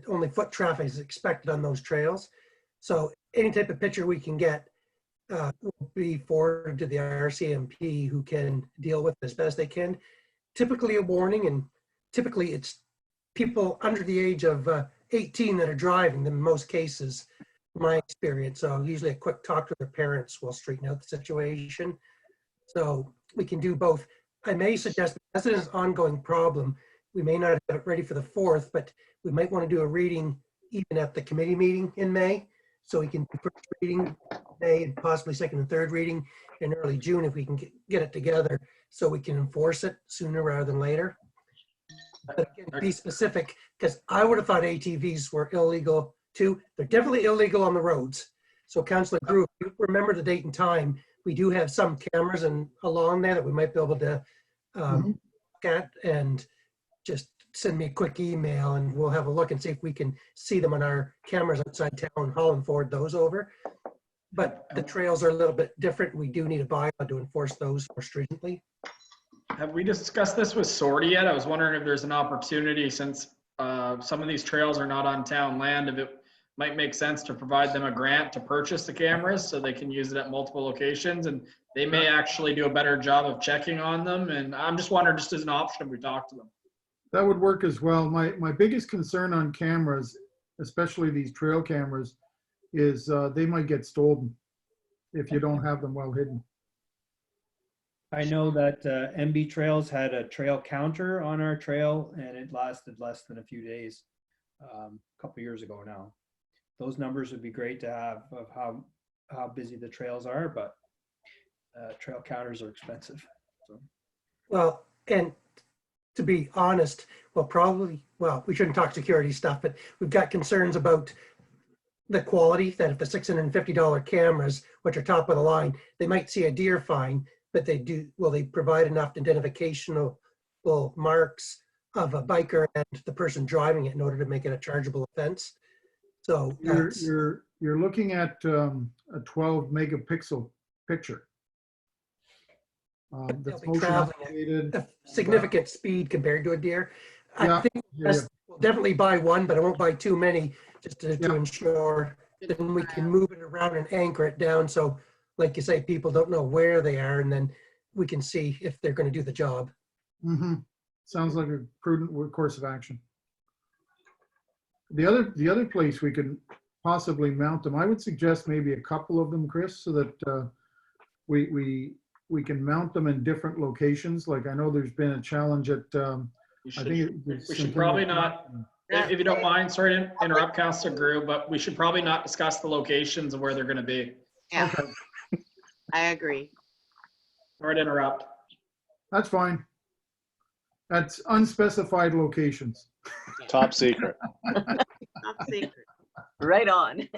only foot traffic is expected on those trails. So any type of picture we can get will be forwarded to the RCMP, who can deal with it as best they can. Typically a warning, and typically it's people under the age of 18 that are driving in most cases. my experience. So usually a quick talk to their parents will straighten out the situation. So we can do both. I may suggest, as it is an ongoing problem, we may not have it ready for the 4th, but we might want to do a reading even at the committee meeting in May. So we can do first reading in May and possibly second and third reading in early June if we can get it together so we can enforce it sooner rather than later. But again, be specific, because I would have thought ATVs were illegal too. They're definitely illegal on the roads. So Councillor Drew, if you remember the date and time, we do have some cameras and along there that we might be able to look at, and just send me a quick email and we'll have a look and see if we can see them on our cameras outside town hall and forward those over. But the trails are a little bit different. We do need a bylaw to enforce those more stringently. Have we discussed this with Sortie yet? I was wondering if there's an opportunity, since some of these trails are not on town land, if it might make sense to provide them a grant to purchase the cameras so they can use it at multiple locations, and they may actually do a better job of checking on them. And I'm just wondering, just as an option, if we talk to them. That would work as well. My biggest concern on cameras, especially these trail cameras, is they might get stolen if you don't have them well hidden. I know that MB Trails had a trail counter on our trail and it lasted less than a few days, a couple years ago now. Those numbers would be great to have of how busy the trails are, but trail counters are expensive. So. Well, and to be honest, we shouldn't talk security stuff, but we've got concerns about the quality, that if the $650 cameras, which are top of the line, they might see a deer fine, but will they provide enough identificational marks of a biker and the person driving it in order to make it a chargeable offense? So You're looking at a 12 megapixel picture. they'll That's be motion traveling activated. at a significant speed compared to a deer. Yeah, I think we'll definitely buy one, but I won't buy too many just to ensure. Then we can move it around and anchor it down. So like you say, people don't know where they are, and then we can see if they're going to do the job. Sounds like a prudent course of action. The other place we could possibly mount them, I would suggest maybe a couple of them, Chris, so that we can mount them in different locations. Like I know there's been a challenge at We I should, think we should probably not, if you don't mind, sorry to interrupt, Councilor Grew, but we should probably not discuss the locations of where they're going to be. Yeah, I agree. Sorry to interrupt. That's fine. That's unspecified locations. Top secret. Top secret. Right on.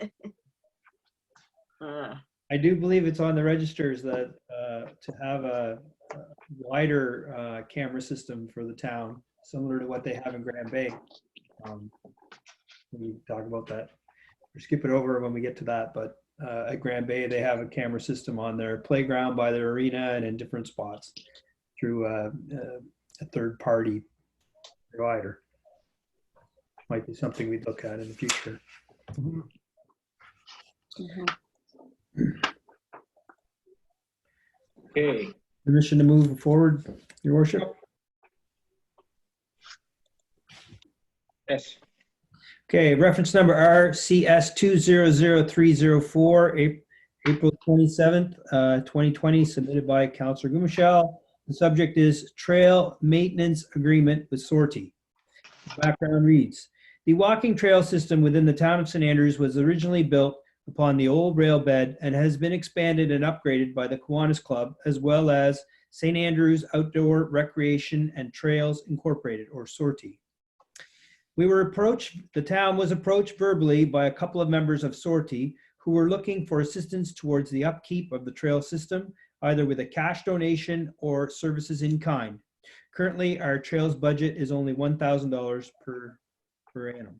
I do believe it's on the registers that to have a wider camera system for the town, similar to what they have in Grand Bay. We talk about that. Or skip it over when we get to that, but at Grand Bay, they have a camera system on their playground by their arena and in different spots through a third-party provider. Might be something we'd look at in the future. Okay, Permission to move forward, Your Worship? yes, Okay, reference number RCS 200304, April 27th, 2020, submitted by Councillor Gumashal. The subject is Trail Maintenance Agreement with Sortie. Background reads, the walking trail system within the town of St. Andrews was originally built upon the old rail bed and has been expanded and upgraded by the Kiwanis Club, as well as St. Andrews Outdoor Recreation and Trails Incorporated, or Sortie. The town was approached verbally by a couple of members of Sortie who were looking for assistance towards the upkeep of the trail system, either with a cash donation or services in kind. Currently, our trails budget is only $1,000 per annum.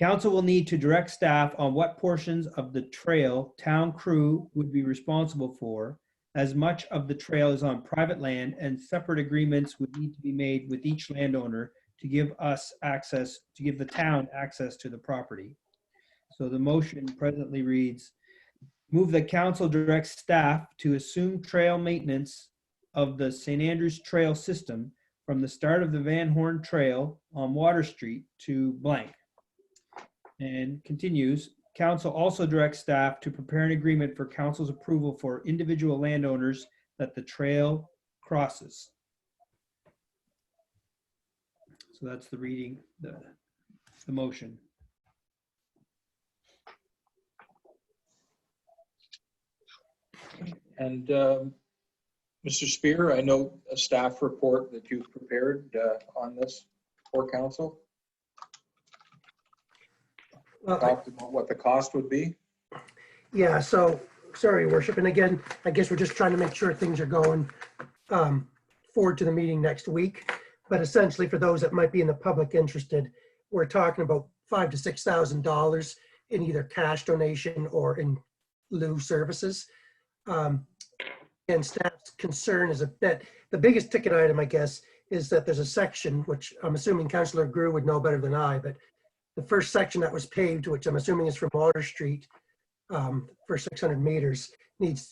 Council will need to direct staff on what portions of the trail town crew would be responsible for, as much of the trail is on private land and separate agreements would need to be made with each landowner to give the town access to the property. So the motion presently reads, move that council directs staff to assume trail maintenance of the St. Andrews Trail system from the start of the Van Horn Trail on Water Street to blank. And continues, council also directs staff to prepare an agreement for council's approval for individual landowners that the trail crosses. So that's the reading, the motion. And Mr. Spear, I know a staff report that you've prepared on this for council. Well, Talked about what the cost would be. yeah, so, sorry, Your Worship. And again, I guess we're just trying to make sure things are going forward to the meeting next week. But essentially, for those that might be in the public interested, we're talking about $5,000 to $6,000 in either cash donation or in lieu services. And staff's concern is that the biggest ticket item, I guess, is that there's a section, which I'm assuming Councillor Grew would know better than I, but the first section that was paved, which I'm assuming is from Water Street for 600 meters,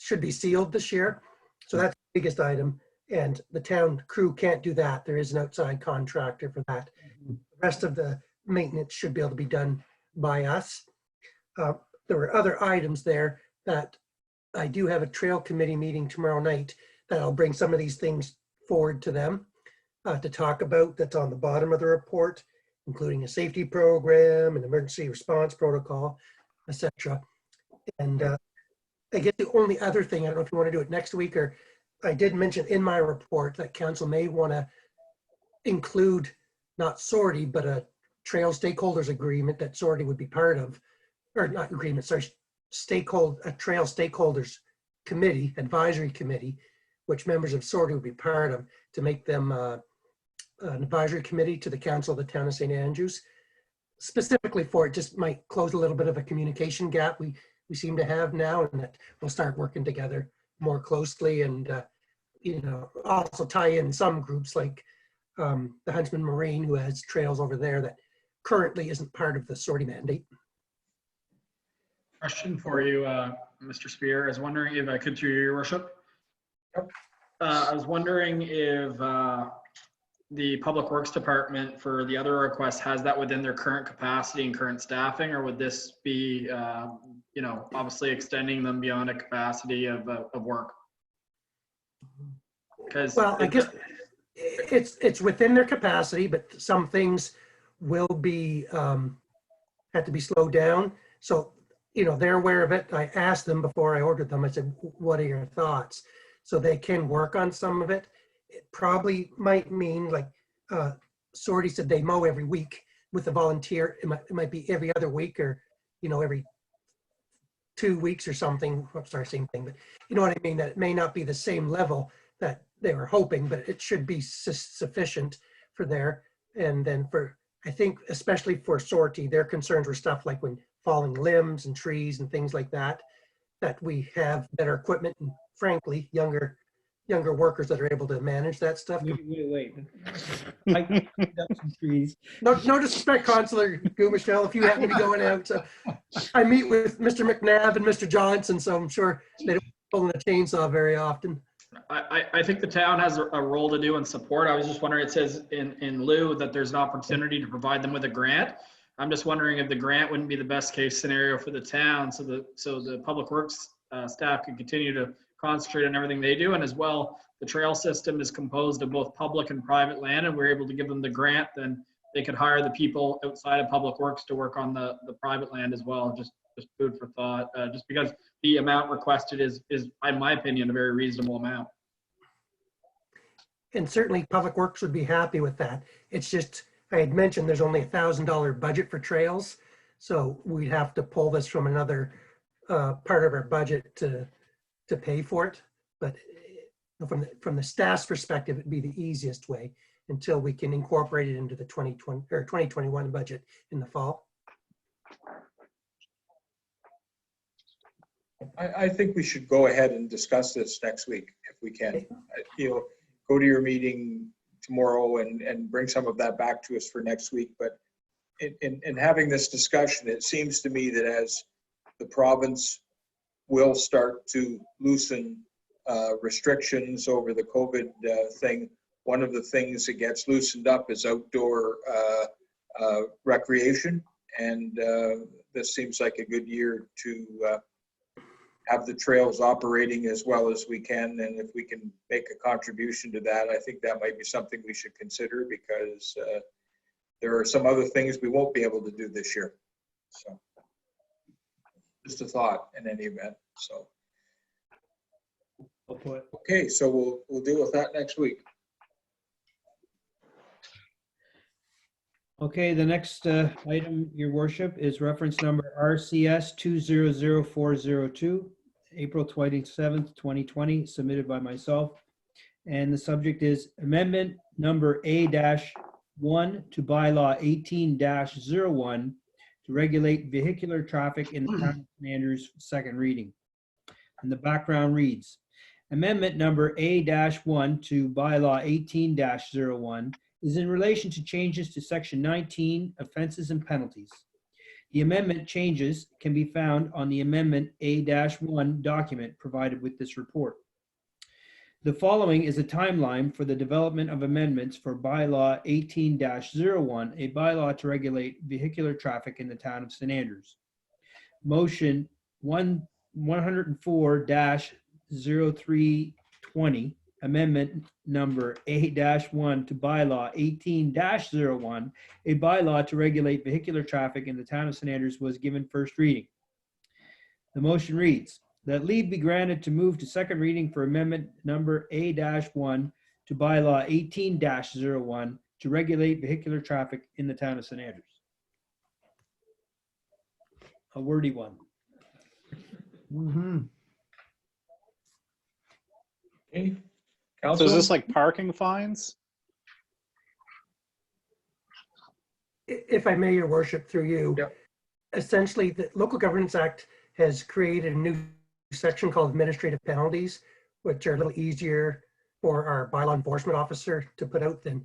should be sealed this year. So that's the biggest item. And the town crew can't do that. There is an outside contractor for that. The rest of the maintenance should be able to be done by us. There were other items there that I do have a trail committee meeting tomorrow night that I'll bring some of these things forward to them to talk about. That's on the bottom of the report, including a safety program, an emergency response protocol, etc. And I guess the only other thing, I don't know if you want to do it next week, or I did mention in my report that council may want to include not SORTI, but a trail stakeholders agreement that SORTI would be part of, or not agreement, sorry, a trail stakeholders committee, advisory committee, which members of SORTI would be part of, to make them an advisory committee to the council of the town of St. Andrews. Specifically for it, just might close a little bit of a communication gap we seem to have now, and that we'll start working together more closely, and also tie in some groups like the Huntsman Marine, who has trails over there that currently isn't part of the SORTI mandate. Question for you, Mr. Spear. I was wondering if I could, through your worship. Yep. I was wondering if the Public Works Department for the other requests has that within their current capacity and current staffing, or would this be, obviously extending them beyond a capacity of work? Because Well, I guess it's within their capacity, but some things will be have to be slowed down. So, they're aware of it. I asked them before I ordered them. I said, "What are your thoughts?" So they can work on some of it. It probably might mean, like SORTI said, they mow every week with a volunteer. It might be every other week, or every 2 weeks or something. I'm sorry, same thing, but you know what I mean. That it may not be the same level that they were hoping, but it should be sufficient for there. And then I think especially for SORTI, their concerns were stuff like when falling limbs and trees and things like that, that we have better equipment and frankly, younger workers that are able to manage that stuff. Wait. I can pick up some trees. No disrespect, Councillor Gumichelle, if you happen to be going out. So I meet with Mr. McNabb and Mr. Johnson, so I'm sure they don't pull in a chainsaw very often. I think the town has a role to do and support. I was just wondering, it says in lieu that there's an opportunity to provide them with a grant. I'm just wondering if the grant wouldn't be the best case scenario for the town, so the Public Works staff can continue to concentrate on everything they do. And as well, the trail system is composed of both public and private land, and we're able to give them the grant, then they could hire the people outside of Public Works to work on the private land as well. Just food for thought, just because the amount requested is, in my opinion, a very reasonable amount. And certainly Public Works would be happy with that. It's just, I had mentioned there's only $1,000 budget for trails. So we'd have to pull this from another part of our budget to pay for it. But from the staff's perspective, it'd be the easiest way until we can incorporate it into the 2020 or 2021 budget in the fall. I think we should go ahead and discuss this next week if we can. Go to your meeting tomorrow and bring some of that back to us for next week. But in having this discussion, it seems to me that as the province will start to loosen restrictions over the COVID thing, one of the things that gets loosened up is outdoor recreation. And this seems like a good year to have the trails operating as well as we can. And if we can make a contribution to that, I think that might be something we should consider, because there are some other things we won't be able to do this year. So just a thought in any event. So, Well put. okay, so we'll deal with that next week. Okay, the next item, Your Worship, is reference number RCS 200402, April 27th, 2020, submitted by myself. And the subject is amendment number A-1 to bylaw 18-01 to regulate vehicular traffic in the town of St. Andrews, second reading. And the background reads, amendment number A-1 to bylaw 18-01 is in relation to changes to section 19, offenses and penalties. The amendment changes can be found on the amendment A-1 document provided with this report. The following is a timeline for the development of amendments for bylaw 18-01, a bylaw to regulate vehicular traffic in the town of St. Andrews. Motion 104-0320, amendment number A-1 to bylaw 18-01, a bylaw to regulate vehicular traffic in the town of St. Andrews, was given first reading. The motion reads, that leave be granted to move to second reading for amendment number A-1 to bylaw 18-01 to regulate vehicular traffic in the town of St. Andrews. A wordy one. Mhm. Okay. So Council? is this like parking fines? If I may, Your Worship, through you. Yep. Essentially, the Local Governance Act has created a new section called administrative penalties, which are a little easier for our bylaw enforcement officer to put out than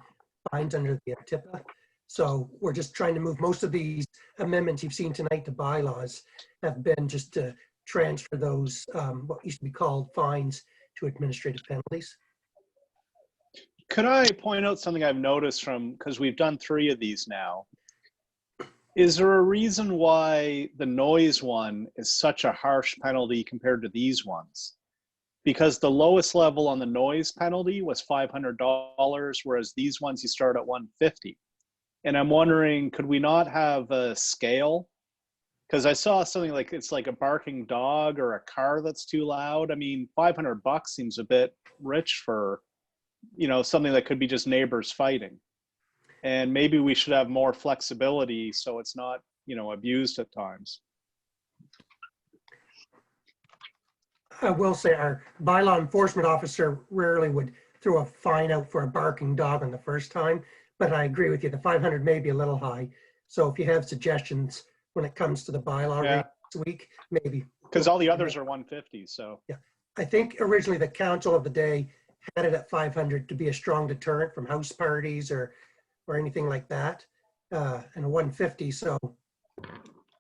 fines under the TIPA. So we're just trying to move most of these amendments you've seen tonight to bylaws have been just to transfer those, what used to be called fines, to administrative penalties. Could I point out something I've noticed from, because we've done 3 of these now. Is there a reason why the noise one is such a harsh penalty compared to these ones? Because the lowest level on the noise penalty was $500, whereas these ones you start at $150. And I'm wondering, could we not have a scale? Because I saw something like it's like a barking dog or a car that's too loud. I mean, $500 seems a bit rich for, you know, something that could be just neighbors fighting. And maybe we should have more flexibility so it's not, you know, abused at times. I will say our bylaw enforcement officer rarely would throw a fine out for a barking dog on the first time, but I agree with you, the 500 may be a little high. So if you have suggestions when it comes to the bylaw Yeah. read this week, maybe. Because all the others are 150, so. I think originally the council of the day had it at 500 to be a strong deterrent from house parties or anything like that. And a 150, so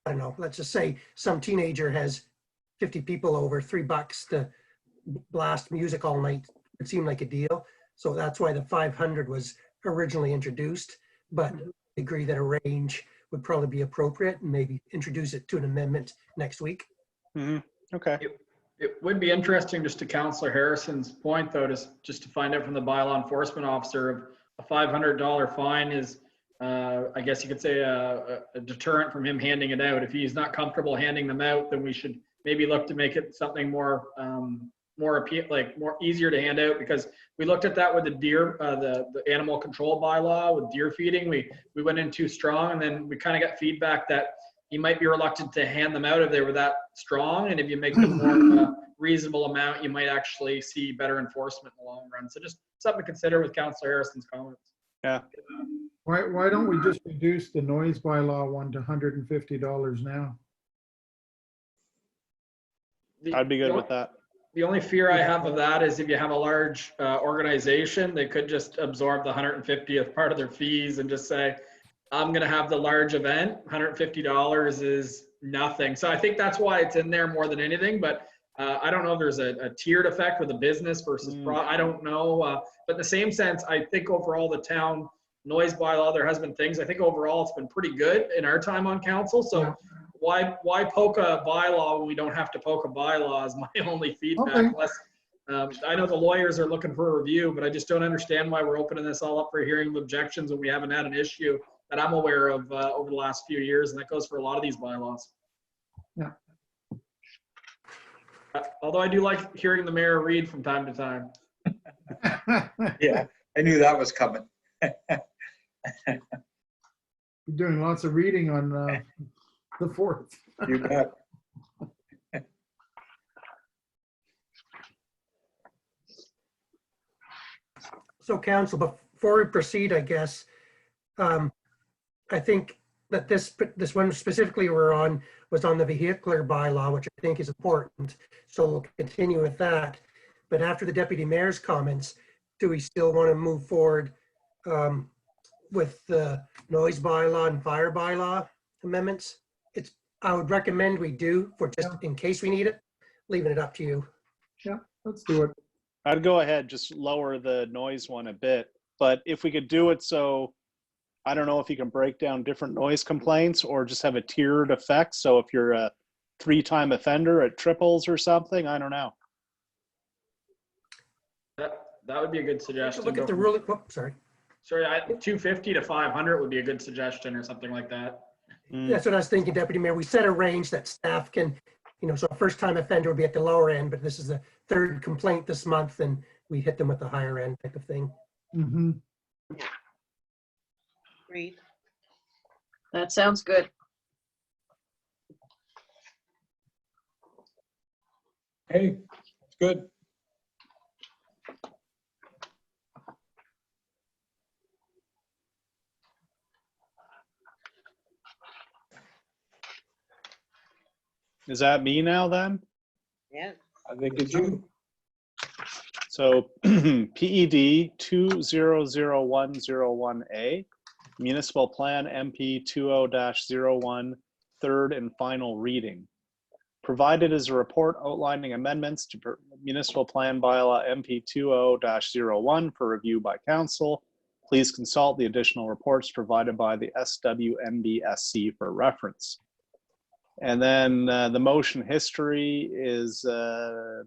I don't know, let's just say some teenager has 50 people over, $3 to blast music all night. It seemed like a deal. So that's why the 500 was originally introduced, but I agree that a range would probably be appropriate and maybe introduce it to an amendment next week. Okay. It would be interesting, just to Councillor Harrison's point though, just to find out from the bylaw enforcement officer, if a $500 fine is, I guess you could say a deterrent from him handing it out. If he's not comfortable handing them out, then we should maybe look to make it something more more easier to hand out, because we looked at that with the deer, the animal control bylaw with deer feeding. We went in too strong, and then we kind of got feedback that you might be reluctant to hand them out if they were that strong. And if you make them more reasonable amount, you might actually see better enforcement in the long run. So just something to consider with Councillor Harrison's comments. Yeah. Why don't we just reduce the noise bylaw one to $150 now? I'd be good with that. The only fear I have of that is if you have a large organization, they could just absorb the 150th part of their fees and just say, I'm going to have the large event. $150 is nothing. So I think that's why it's in there more than anything. But I don't know if there's a tiered effect with a business versus I don't know. But in the same sense, I think overall the town noise bylaw, there has been things. I think overall it's been pretty good in our time on council. So why poke a bylaw when we don't have to poke a bylaw is my only feedback. Okay. Unless, I know the lawyers are looking for a review, but I just don't understand why we're opening this all up for hearing of objections when we haven't had an issue that I'm aware of over the last few years, and that goes for a lot of these bylaws. Yeah. Although I do like hearing the mayor read from time to time. Yeah, I knew that was coming. Doing lots of reading on the 4th. You bet. So council, before we proceed, I guess, I think that this one specifically we're on was on the vehicular bylaw, which I think is important. So we'll continue with that. But after the deputy mayor's comments, do we still want to move forward with the noise bylaw and fire bylaw amendments? I would recommend we do, for just in case we need it, leaving it up to you. Yeah, let's do it. I'd go ahead, just lower the noise one a bit. But if we could do it so, I don't know if you can break down different noise complaints or just have a tiered effect. So if you're a 3-time offender, it triples or something. I don't know. That would be a good suggestion. Look at the ruling. Oh, sorry. Sorry, 250 to 500 would be a good suggestion or something like that. That's what I was thinking, Deputy Mayor. We set a range that staff can, so a first-time offender would be at the lower end, but this is the 3rd complaint this month, and we hit them with the higher end type of thing. Mm-hmm. Agreed. That sounds good. Hey, it's good. Is that me now then? Yeah. I think it's you. So PED 200101A, Municipal Plan MP 20-01, 3rd and final reading. Provided is a report outlining amendments to Municipal Plan Bylaw MP 20-01 for review by council. Please consult the additional reports provided by the SWMBSC for reference. And then the motion history is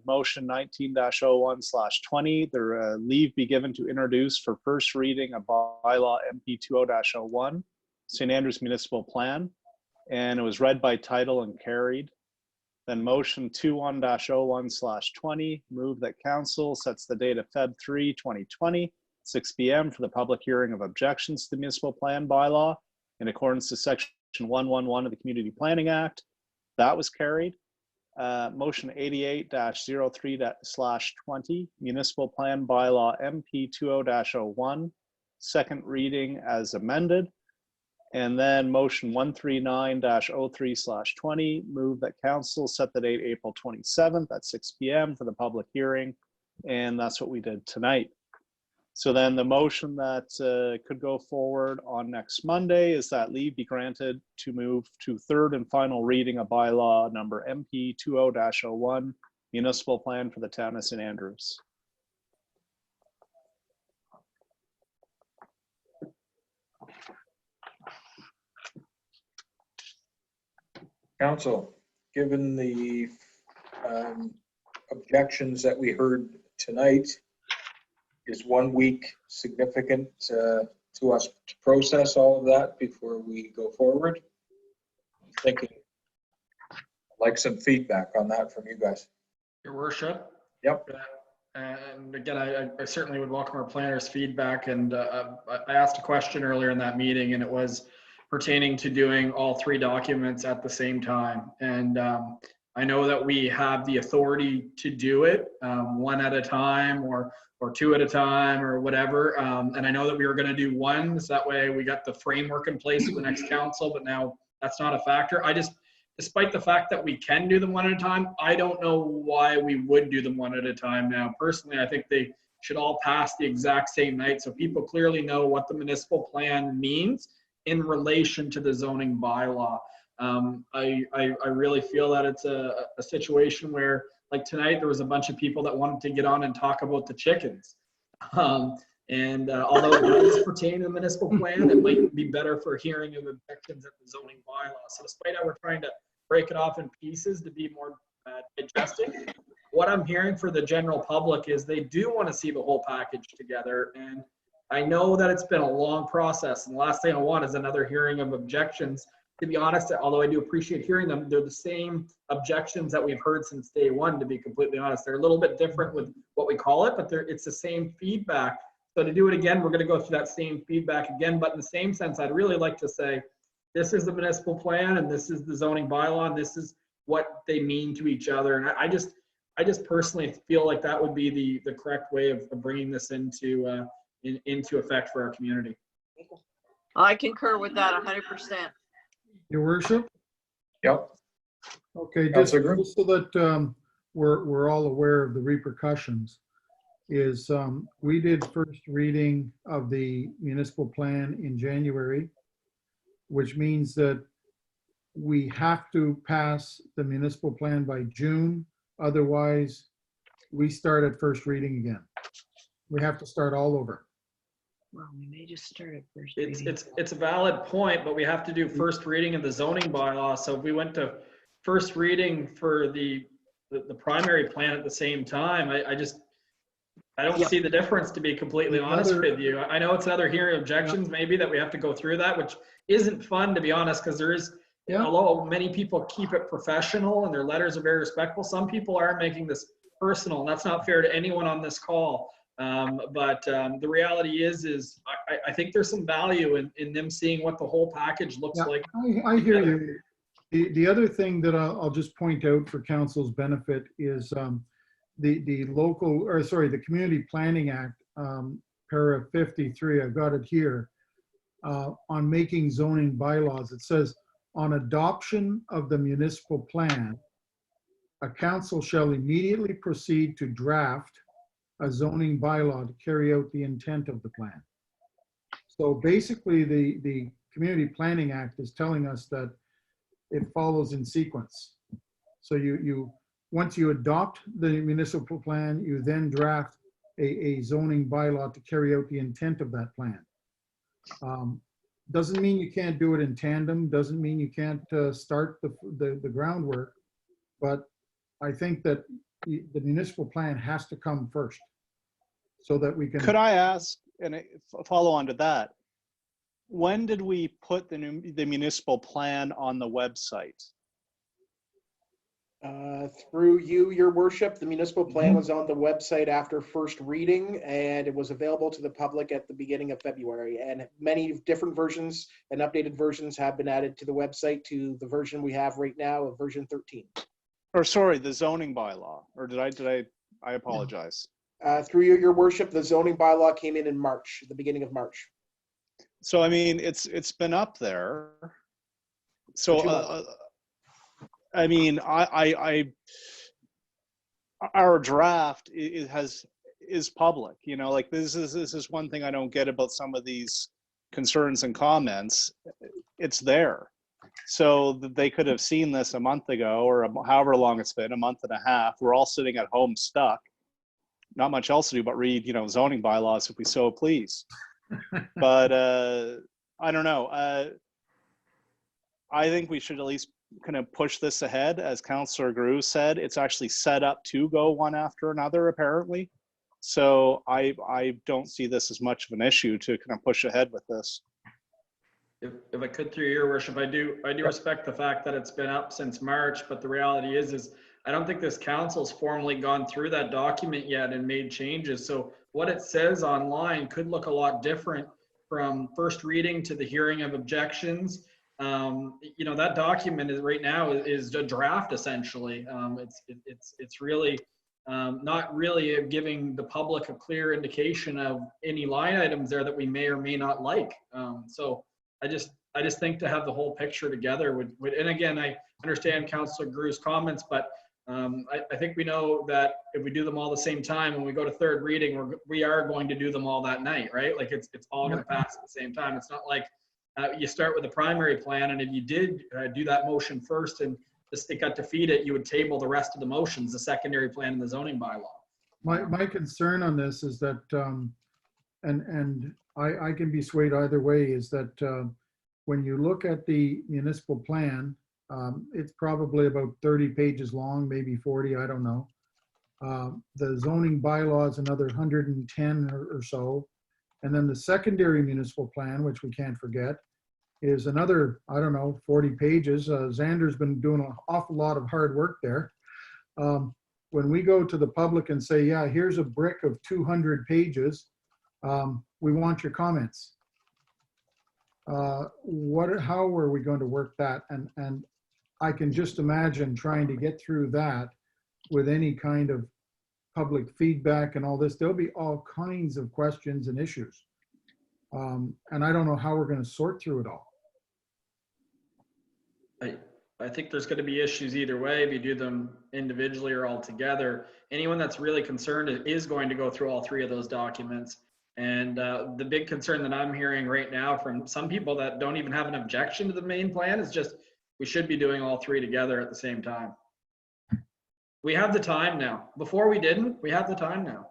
motion 19-01/20. The leave be given to introduce for first reading a bylaw MP 20-01, St. Andrews Municipal Plan, and it was read by title and carried. Then motion 21-01/20, move that council sets the date of Feb 3, 2020, 6 p.m. for the public hearing of objections to the municipal plan bylaw in accordance to section 111 of the Community Planning Act. That was carried. Motion 88-03/20, Municipal Plan Bylaw MP 20-01, second reading as amended. And then motion 139-03/20, move that council set the date April 27th at 6 p.m. for the public hearing. And that's what we did tonight. So then the motion that could go forward on next Monday is that leave be granted to move to 3rd and final reading of bylaw number MP 20-01, municipal plan for the town of St. Andrews. Council, given the objections that we heard tonight, is 1 week significant to us to process all of that before we go forward? I'm thinking, I'd like some feedback on that from you guys. Your worship. Yep. And again, I certainly would welcome our planners' feedback. And I asked a question earlier in that meeting, and it was pertaining to doing all 3 documents at the same time. And I know that we have the authority to do it 1 at a time or 2 at a time or whatever. And I know that we were going to do 1, so that way we got the framework in place for the next council, but now that's not a factor. Despite the fact that we can do them 1 at a time, I don't know why we would do them 1 at a time now. Personally, I think they should all pass the exact same night so people clearly know what the municipal plan means in relation to the zoning bylaw. I really feel that it's a situation where, like tonight, there was a bunch of people that wanted to get on and talk about the chickens. Although it does pertain to the municipal plan, it might be better for hearing of objections at the zoning bylaw. So despite how we're trying to break it off in pieces to be more digested. What I'm hearing for the general public is they do want to see the whole package together. And I know that it's been a long process, and the last thing I want is another hearing of objections. To be honest, although I do appreciate hearing them, they're the same objections that we've heard since day one, to be completely honest. They're a little bit different with what we call it, but it's the same feedback. So to do it again, we're going to go through that same feedback again. But in the same sense, I'd really like to say, this is the municipal plan, and this is the zoning bylaw, and this is what they mean to each other. And I just personally feel like that would be the correct way of bringing this into effect for our community. I concur with that 100%. Your worship? Yep. Okay, just Councillor Groom? so that we're all aware of the repercussions, is we did first reading of the municipal plan in January, which means that we have to pass the municipal plan by June. Otherwise, we start at first reading again. We have to start all over. Well, we may just start at first It's reading. it's a valid point, but we have to do first reading of the zoning bylaw. So if we went to first reading for the primary plan at the same time, I don't Yep. see the difference, to be completely honest Another- with you. I know it's another hearing objections maybe that we have to go through that, which isn't fun, to be honest, because there is, Yeah. although many people keep it professional and their letters are very respectful, some people are making this personal, and that's not fair to anyone on this call. But the reality is I think there's some value in them seeing what the whole package looks Yeah. like. I hear you. The other thing that I'll just point out for council's benefit is the local, or sorry, the Community Planning Act, para 53, I've got it here, on making zoning bylaws. It says, on adoption of the municipal plan, a council shall immediately proceed to draft a zoning bylaw to carry out the intent of the plan. So basically, the Community Planning Act is telling us that it follows in sequence. So once you adopt the municipal plan, you then draft a zoning bylaw to carry out the intent of that plan. Doesn't mean you can't do it in tandem, doesn't mean you can't start the groundwork, but I think that the municipal plan has to come first so that we can. Could I ask, and follow on to that, when did we put the municipal plan on the website? Through you, your worship, the municipal plan was on the website after first reading, and it was available to the public at the beginning of February. And many different versions and updated versions have been added to the website, to the version we have right now of version 13. Or sorry, the zoning bylaw, or did I apologize. Through you, your worship, the zoning bylaw came in March, the beginning of March. So, I mean, it's been up there. So, For 2 months. I mean, our draft is public, you know, like this is one thing I don't get about some of these concerns and comments. It's there. So they could have seen this a month ago, or however long it's been, a month and a half. We're all sitting at home stuck. Not much else to do but read, you know, zoning bylaws if we so please. But I don't know. I think we should at least kind of push this ahead. As Councillor Grew said, it's actually set up to go one after another, apparently. So I don't see this as much of an issue to kind of push ahead with this. If I could, through your worship, I do respect the fact that it's been up since March, but the reality is I don't think this council's formally gone through that document yet and made changes. So what it says online could look a lot different from first reading to the hearing of objections. You know, that document is right now is a draft essentially. It's really not really giving the public a clear indication of any line items there that we may or may not like. So I just think to have the whole picture together would, and again, I understand Councillor Grew's comments, but I think we know that if we do them all the same time, when we go to third reading, we are going to do them all that night, right? Like it's all going to pass at the same time. It's not like you start with the primary plan, and if you did do that motion first and it got defeated, you would table the rest of the motions, the secondary plan and the zoning bylaw. My concern on this is that, and I can be swayed either way, is that when you look at the municipal plan, It's probably about 30 pages long, maybe 40, I don't know. The zoning bylaws, another 110 or so. And then the secondary municipal plan, which we can't forget, is another, I don't know, 40 pages. Xander's been doing an awful lot of hard work there. When we go to the public and say, yeah, here's a brick of 200 pages, we want your comments. How are we going to work that? And I can just imagine trying to get through that with any kind of public feedback and all this. There'll be all kinds of questions and issues. And I don't know how we're going to sort through it all. I think there's going to be issues either way, if you do them individually or all together. Anyone that's really concerned is going to go through all three of those documents. And the big concern that I'm hearing right now from some people that don't even have an objection to the main plan is just, we should be doing all three together at the same time. We have the time now. Before we didn't, we have the time now.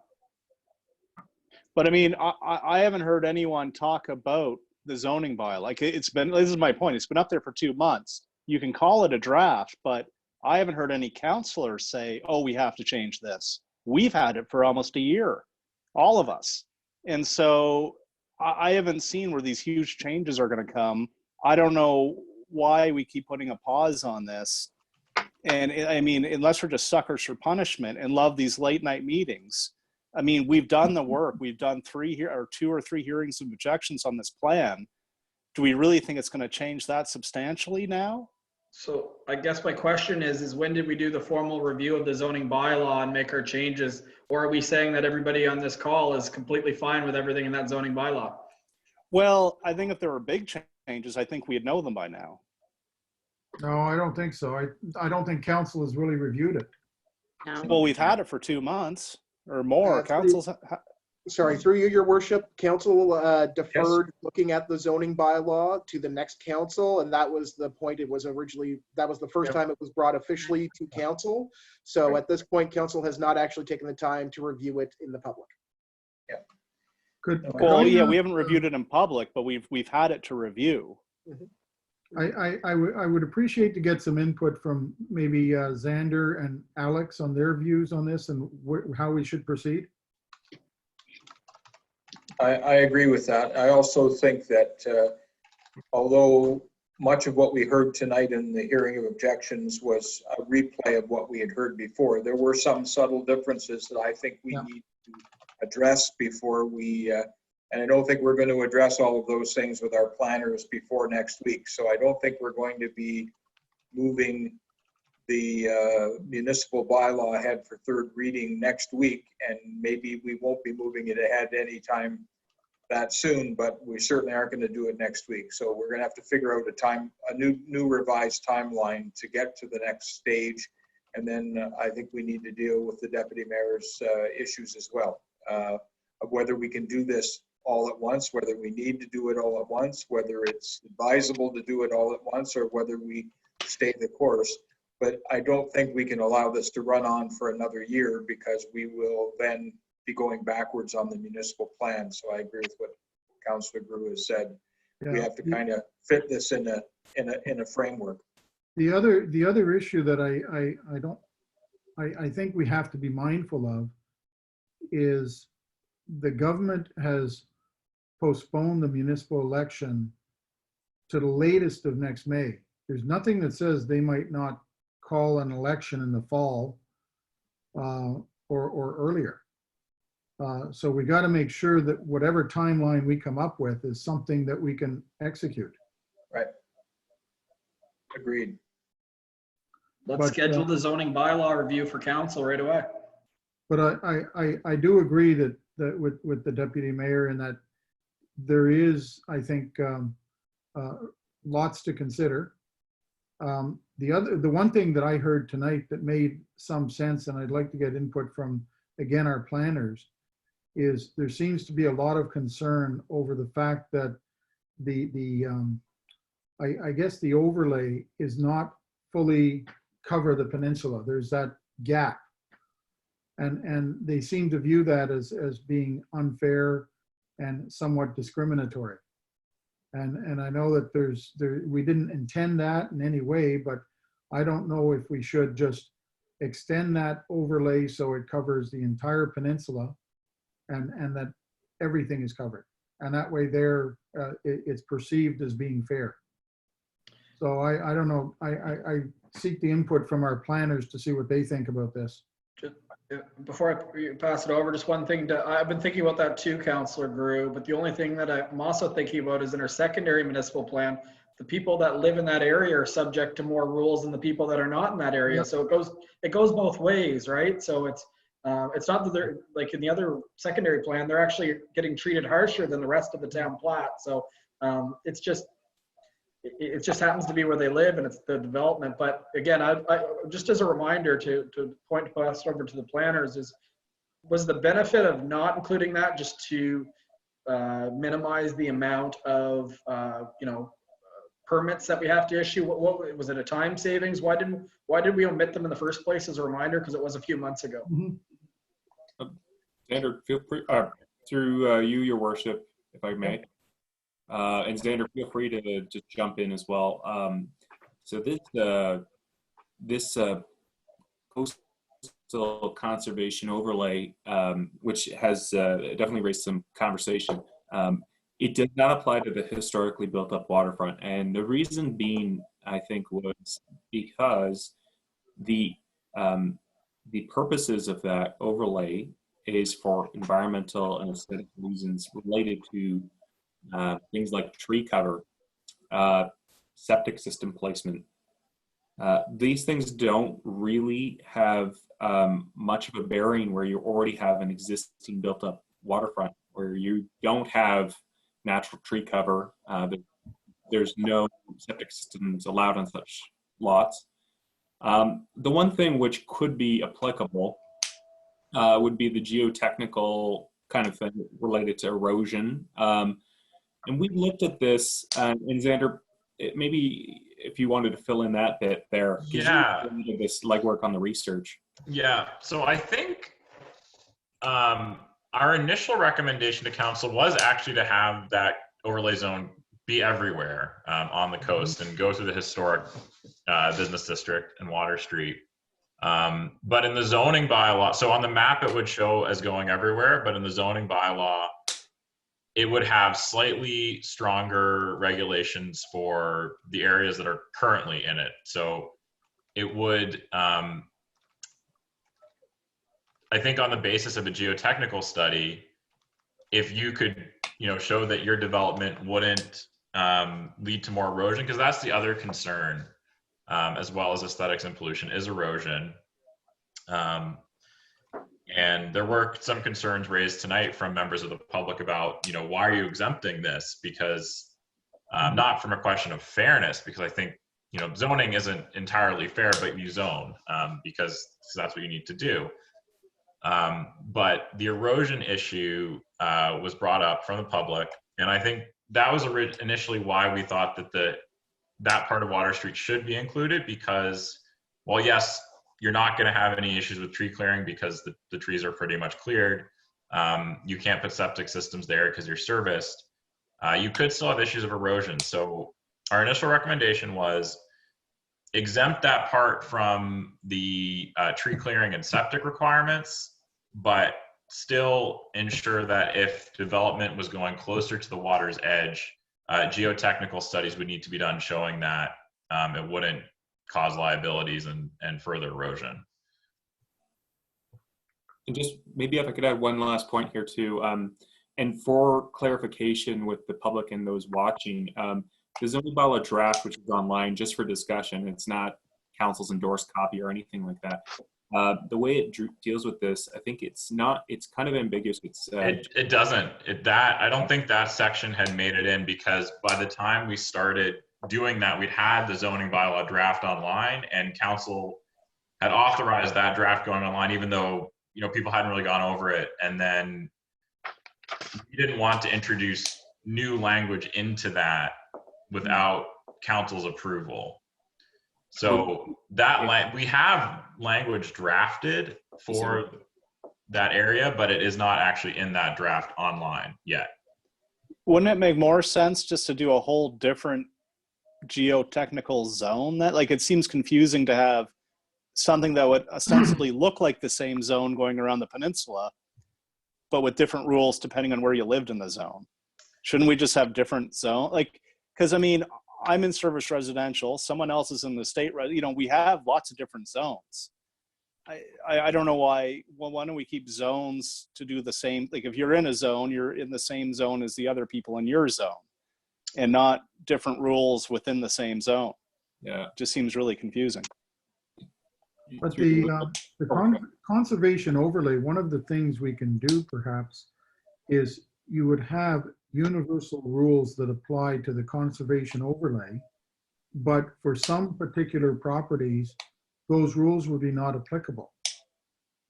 But I mean, I haven't heard anyone talk about the zoning bylaw. Like, this is my point. It's been up there for 2 months. You can call it a draft, but I haven't heard any councillors say, oh, we have to change this. We've had it for almost a year, all of us. And so I haven't seen where these huge changes are going to come. I don't know why we keep putting a pause on this. And I mean, unless we're just suckers for punishment and love these late night meetings. I mean, we've done the work. We've done 2 or 3 hearings of objections on this plan. Do we really think it's going to change that substantially now? So I guess my question is when did we do the formal review of the zoning bylaw and make our changes? Or are we saying that everybody on this call is completely fine with everything in that zoning bylaw? Well, I think if there were big changes, I think we'd know them by now. No, I don't think so. I don't think council has really reviewed it. No. Well, we've had it for 2 months or more. Council's Sorry, through you, your worship, council deferred looking at the zoning bylaw to the next council, and that was the point. It was originally, that was the first time it was brought officially to council. So at this point, council has not actually taken the time to review it in the public. Well, yeah, we haven't reviewed it in public, but we've had it to review. I would appreciate to get some input from maybe Xander and Alex on their views on this and how we should proceed. I agree with that. I also think that although much of what we heard tonight in the hearing of objections was a replay of what we had heard before, there were some subtle differences that I think we need to address before we, and I don't think we're going to address all of those things with our planners before next week. So I don't think we're going to be moving the municipal bylaw ahead for third reading next week, and maybe we won't be moving it ahead anytime that soon, but we certainly aren't going to do it next week. So we're going to have to figure out a new revised timeline to get to the next stage. And then I think we need to deal with the deputy mayor's issues as well, of whether we can do this all at once, whether we need to do it all at once, whether it's advisable to do it all at once, or whether we stay the course. But I don't think we can allow this to run on for another year, because we will then be going backwards on the municipal plan. So I agree with what Councillor Grew has said. We have to kind of fit this in a framework. The other issue that I think we have to be mindful of is the government has postponed the municipal election to the latest of next May. There's nothing that says they might not call an election in the fall or earlier. So we got to make sure that whatever timeline we come up with is something that we can execute. Right. Agreed. Let's schedule the zoning bylaw review for council right away. But I do agree that with the deputy mayor, and that there is, I think, lots to consider. The one thing that I heard tonight that made some sense, and I'd like to get input from, again, our planners, is there seems to be a lot of concern over the fact that I guess the overlay is not fully cover the peninsula. There's that gap. And they seem to view that as being unfair and somewhat discriminatory. And I know that we didn't intend that in any way, but I don't know if we should just extend that overlay so it covers the entire peninsula and that everything is covered. And that way there, it's perceived as being fair. So I don't know, I seek the input from our planners to see what they think about this. Before I pass it over, just one thing I've been thinking about that too, Councillor Grew, but the only thing that I'm also thinking about is in our secondary municipal plan, the people that live in that area are subject to more rules than the people that are not in that area. Yep. So it goes both ways, right? So it's not that they're like in the other secondary plan, they're actually getting treated harsher than the rest of the town plat. So it just happens to be where they live and it's the development. But again, I just as a reminder to point us over to the planners was the benefit of not including that just to minimize the amount of permits that we have to issue? What was it, a time savings? Why did we omit them in the first place as a reminder? Because it was a few months ago. Xander, feel free, through you, your worship, if I may. And Xander, feel free to just jump in as well. So this coastal conservation overlay, which has definitely raised some conversation, it did not apply to the historically built up waterfront. And the reason being, I think, was because the purposes of that overlay is for environmental and aesthetic reasons related to things like tree cover, septic system placement. These things don't really have much of a bearing where you already have an existing built up waterfront, where you don't have natural tree cover. There's no septic systems allowed on such lots. The one thing which could be applicable would be the geotechnical kind of thing related to erosion. And we looked at this, and Xander, maybe if you wanted to fill in that bit there. Yeah. You did this legwork on the research. Yeah. So I think our initial recommendation to council was actually to have that overlay zone be everywhere on the coast and go through the historic business district and Water Street. But in the zoning bylaw, so on the map it would show as going everywhere, but in the zoning bylaw, it would have slightly stronger regulations for the areas that are currently in it. So it would, I think on the basis of a geotechnical study, if you could, show that your development wouldn't lead to more erosion, because that's the other concern, as well as aesthetics and pollution, is erosion. And there were some concerns raised tonight from members of the public about, why are you exempting this? Because not from a question of fairness, because I think, zoning isn't entirely fair, but you zone because that's what you need to do. But the erosion issue was brought up from the public, and I think that was initially why we thought that that part of Water Street should be included, because, well, yes, you're not going to have any issues with tree clearing because the trees are pretty much cleared. You can't put septic systems there because you're serviced. You could still have issues of erosion. So our initial recommendation was exempt that part from the tree clearing and septic requirements, but still ensure that if development was going closer to the water's edge, geotechnical studies would need to be done showing that it wouldn't cause liabilities and further erosion. And just maybe if I could add one last point here too, and for clarification with the public and those watching, the zoning bylaw draft, which is online just for discussion, it's not council's endorsed copy or anything like that. The way it deals with this, I think it's kind of ambiguous. It doesn't. I don't think that section had made it in, because by the time we started doing that, we'd had the zoning bylaw draft online, and council had authorized that draft going online, even though people hadn't really gone over it. And then we didn't want to introduce new language into that without council's approval. So that we have language drafted for that area, but it is not actually in that draft online yet. Wouldn't it make more sense just to do a whole different geotechnical zone that, like, it seems confusing to have something that would ostensibly look like the same zone going around the peninsula, but with different rules depending on where you lived in the zone. Shouldn't we just have different zone? Like, because I mean, I'm in service residential, someone else is in the state, we have lots of different zones. I don't know why don't we keep zones to do the same? Like, if you're in a zone, you're in the same zone as the other people in your zone, and not different rules within the same zone. Yeah. Just seems really confusing. But the conservation overlay, one of the things we can do perhaps is you would have universal rules that apply to the conservation overlay, but for some particular properties, those rules would be not applicable.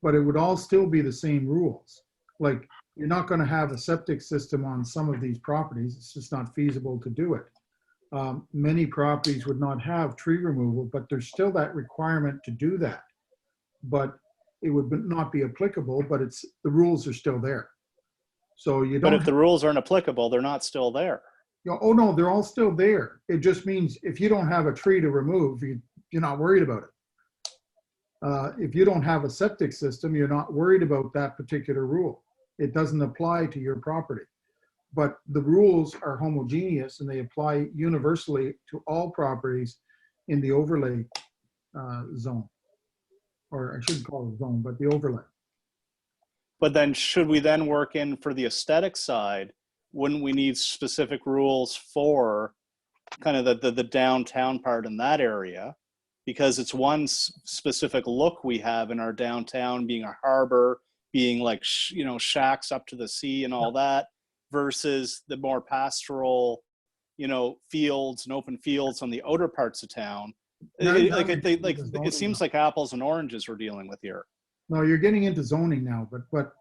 But it would all still be the same rules. Like, you're not going to have a septic system on some of these properties. It's just not feasible to do it. Many properties would not have tree removal, but there's still that requirement to do that. But it would not be applicable, but the rules are still there. So you don't. But if the rules aren't applicable, they're not still there. Oh no, they're all still there. It just means if you don't have a tree to remove, you're not worried about it. If you don't have a septic system, you're not worried about that particular rule. It doesn't apply to your property. But the rules are homogeneous and they apply universally to all properties in the overlay zone. Or I shouldn't call it zone, but the overlay. But then should we then work in for the aesthetic side? Wouldn't we need specific rules for kind of the downtown part in that area? Because it's one specific look we have in our downtown, being a harbor, being like, shacks up to the sea and all that, versus the more pastoral, fields and open fields on the outer parts of town. It seems like apples and oranges we're dealing with here. No, you're getting into zoning now, but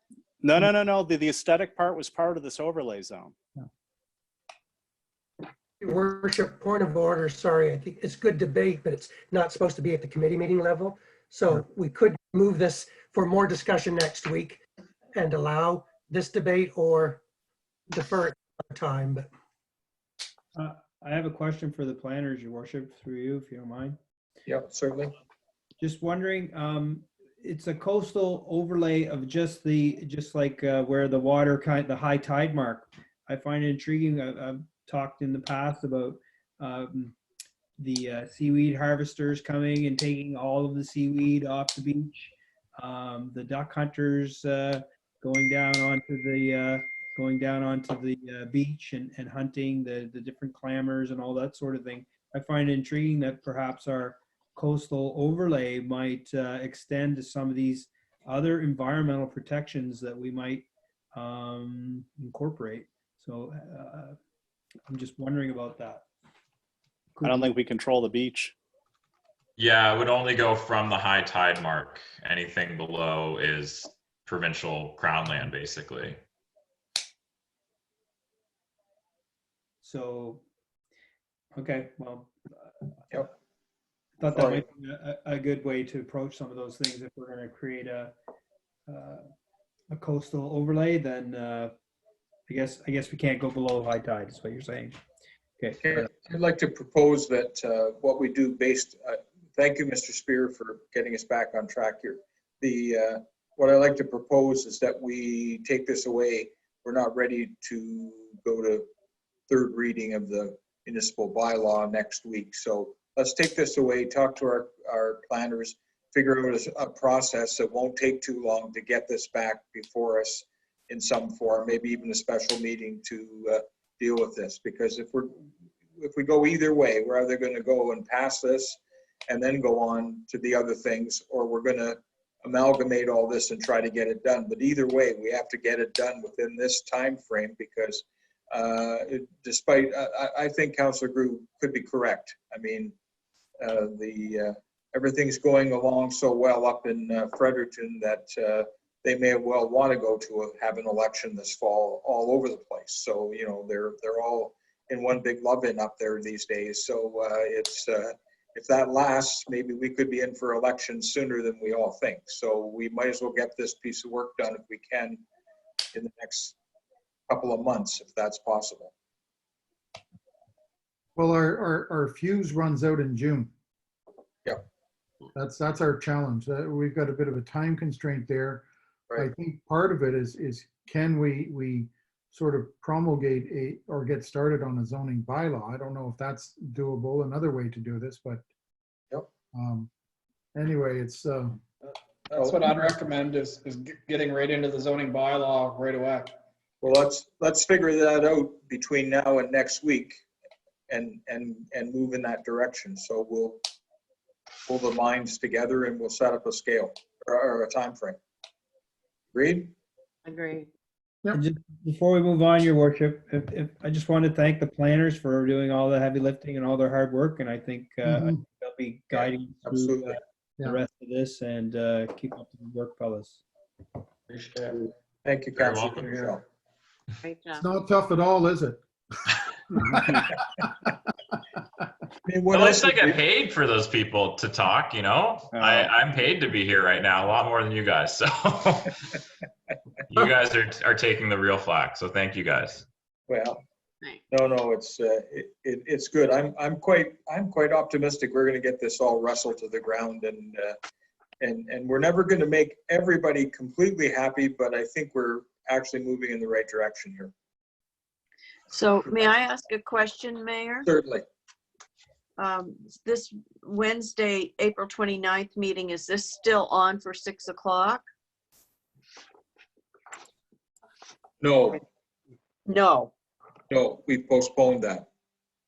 No. The aesthetic part was part of this overlay zone. Your Worship, point of order, sorry, I think it's good debate, but it's not supposed to be at the committee meeting level. So we could move this for more discussion next week and allow this debate or defer it another time, but. I have a question for the planners, Your Worship, through you, if you don't mind. Yep, certainly. Just wondering, it's a coastal overlay of just like where the water the high tide mark. I find it intriguing. I've talked in the past about the seaweed harvesters coming and taking all of the seaweed off the beach. The duck hunters going down onto the beach and hunting the different clammers and all that sort of thing. I find it intriguing that perhaps our coastal overlay might extend to some of these other environmental protections that we might incorporate. So I'm just wondering about that. I don't think we control the beach. Yeah, it would only go from the high tide mark. Anything below is provincial crown land, basically. So, okay, well, Yep. thought that might be a good way to approach some of those things. If we're going to create a coastal overlay, then I guess we can't go below high tide. Is what you're saying? Okay. I'd like to propose that what we do thank you, Mr. Spear, for getting us back on track here. What I'd like to propose is that we take this away. We're not ready to go to third reading of the municipal bylaw next week. So let's take this away, talk to our planners, figure out a process that won't take too long to get this back before us in some form, maybe even a special meeting to deal with this. Because if we go either way, we're either going to go and pass this and then go on to the other things, or we're going to amalgamate all this and try to get it done. But either way, we have to get it done within this time frame, because I think Councillor Groulx could be correct. I mean, everything's going along so well up in Fredericton that they may well want to have an election this fall all over the place. So, they're all in one big love-in up there these days. So if that lasts, maybe we could be in for elections sooner than we all think. So we might as well get this piece of work done if we can in the next couple of months, if that's possible. Well, our fuse runs out in June. Yeah. That's our challenge. We've got a bit of a time constraint there. Right. I think part of it is can we sort of promulgate or get started on a zoning bylaw? I don't know if that's doable, another way to do this, but Yep. Anyway, it's That's what I'd recommend is getting right into the zoning bylaw right away. Well, let's figure that out between now and next week and move in that direction. So we'll pull the minds together and we'll set up a scale or a time frame. Agreed? Agreed. And just before we move on, Your Worship, if I just want to thank the planners for doing all the heavy lifting and all their hard work, and I think they'll be guiding through Absolutely. the rest of this, and keep up the good work, fellas. Appreciate it. Thank you, Very Councilor welcome. Michelle. Great job. it's not tough at all, is it? I mean, what At else least I would get we- paid for those people to talk, you know? I'm paid to be here right now, a lot more than you guys, so. You guys are taking the real flack, so thank you guys. Well, Right. no, it's good. I'm quite optimistic we're going to get this all wrestled to the ground, and we're never going to make everybody completely happy, but I think we're actually moving in the right direction here. So may I ask a question, Mayor? Certainly. This Wednesday, April 29th meeting, is this still on for 6 o'clock? No, No. we postponed that.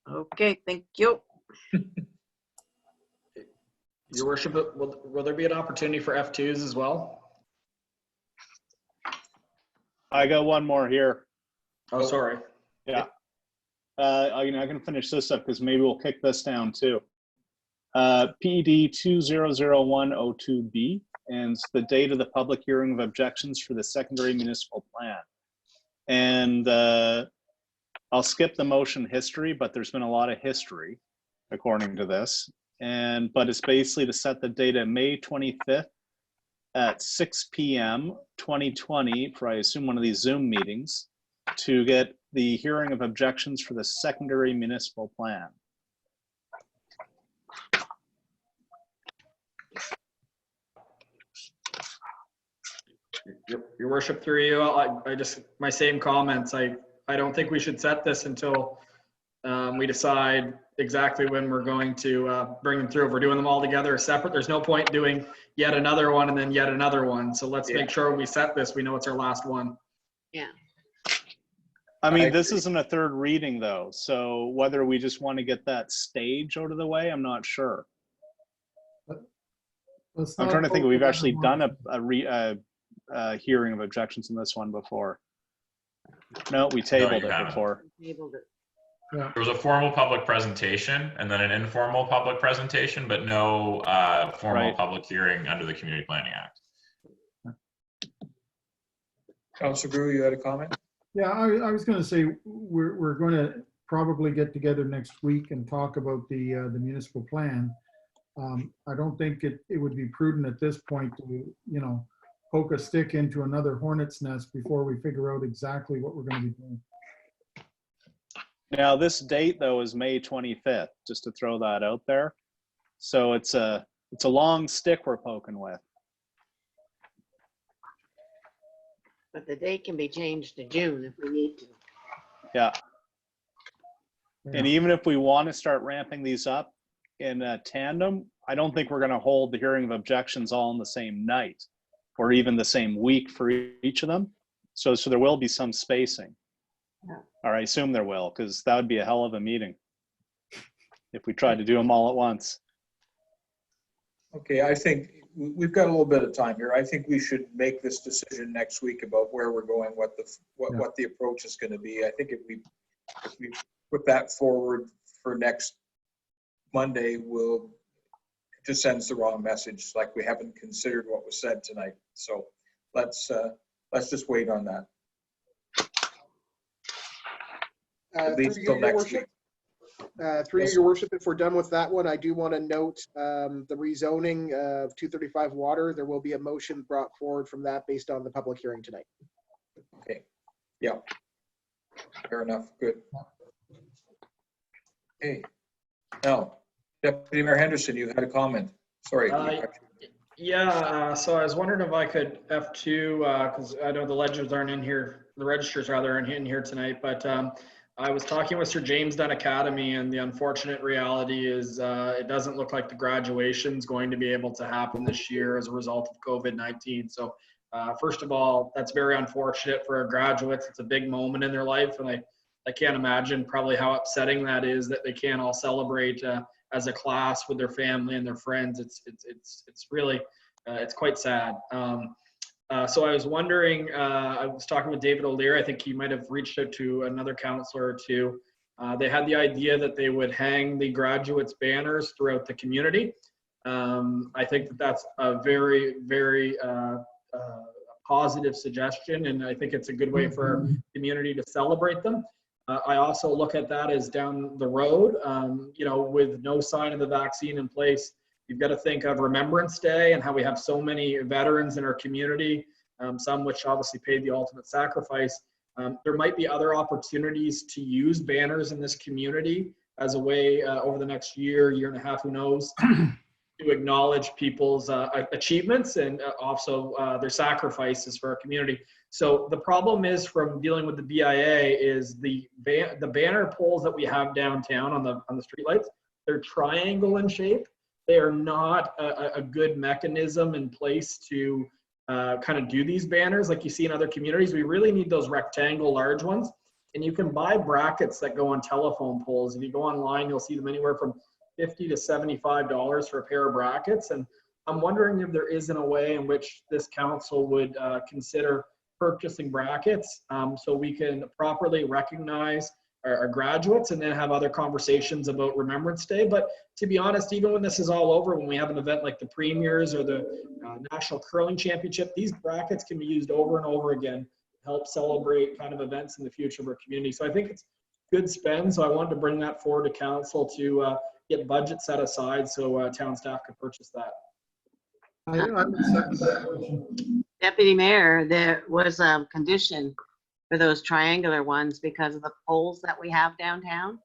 Okay, thank you. Your worship, will there be an opportunity for F2s as well? I got one more here. Oh, sorry. Yeah. I can finish this up because maybe we'll kick this down too. PD 200102B, and it's the date of the public hearing of objections for the secondary municipal plan. And I'll skip the motion history, but there's been a lot of history according to this. But it's basically to set the date of May 25th at 6 p.m. 2020 for, I assume, one of these Zoom meetings to get the hearing of objections for the secondary municipal plan. Your worship, through you, I just, my same comments. I don't think we should set this until we decide exactly when we're going to bring them through. If we're doing them all together separate, there's no point doing yet another one and then yet another one. So let's make sure when we set this, we know it's our last one. Yeah. I mean, this isn't a third reading though, so whether we just want to get that stage out of the way, I'm not sure. I'm trying to think, we've actually done a hearing of objections in this one before. No, we tabled you it haven't. before. Tabled it. Yeah. There was a formal public presentation and then an informal public presentation, but no formal Right. public hearing under the Community Planning Act. Councilor Brewer, you had a comment? Yeah, I was going to say, we're going to probably get together next week and talk about the municipal plan. I don't think it would be prudent at this point to, poke a stick into another hornet's nest before we figure out exactly what we're going to be doing. Now, this date though is May 25th, just to throw that out there. So it's a long stick we're poking with. But the date can be changed to June if we need to. Yeah. And even if we want to start ramping these up in a tandem, I don't think we're going to hold the hearing of objections all in the same night or even the same week for each of them. So there will be some spacing. Yeah. Or I assume there will, because that would be a hell of a meeting if we tried to do them all at once. Okay, I think we've got a little bit of time here. I think we should make this decision next week about where we're going, what the approach is going to be. I think if we put that forward for next Monday, it just sends the wrong message, like we haven't considered what was said tonight. So let's just wait on that. At least till next week. Through Yes. your worship, if we're done with that one, I do want to note the rezoning of 235 water. There will be a motion brought forward from that based on the public hearing tonight. Okay, yeah. Fair enough, good. Okay. Now, Deputy Mayor Henderson, you had a comment. Sorry. Yeah, so I was wondering if I could F2, because I know the ledgers aren't in here, the registers rather aren't in here tonight, but I was talking with Sir James Dunn Academy, and the unfortunate reality is it doesn't look like the graduation is going to be able to happen this year as a result of COVID-19. So first of all, that's very unfortunate for our graduates. It's a big moment in their life, and I can't imagine probably how upsetting that is that they can't all celebrate as a class with their family and their friends. It's really, it's quite sad. So I was wondering, I was talking with David O'Leary, I think he might have reached out to another counselor or two. They had the idea that they would hang the graduates' banners throughout the community. I think that that's a very, very positive suggestion, and I think it's a good way for our community to celebrate them. I also look at that as down the road, you know, with no sign of the vaccine in place, you've got to think of Remembrance Day and how we have so many veterans in our community, some which obviously paid the ultimate sacrifice. There might be other opportunities to use banners in this community as a way over the next year and a half, who knows, to acknowledge people's achievements and also their sacrifices for our community. So the problem is, from dealing with the BIA, is the banner poles that we have downtown on the streetlights, they're triangle in shape. They are not a good mechanism in place to kind of do these banners like you see in other communities. We really need those rectangle large ones. And you can buy brackets that go on telephone poles. If you go online, you'll see them anywhere from $50 to $75 for a pair of brackets. And I'm wondering if there isn't a way in which this council would consider purchasing brackets so we can properly recognize our graduates and then have other conversations about Remembrance Day. But to be honest, even when this is all over, when we have an event like the Premiers or the National Curling Championship, these brackets can be used over and over again to help celebrate kind of events in the future of our community. So I think it's good spend. So I wanted to bring that forward to council to get budget set aside so town staff could purchase that. I would second that motion. Deputy Mayor, there was a condition for those triangular ones because of the poles that we have downtown.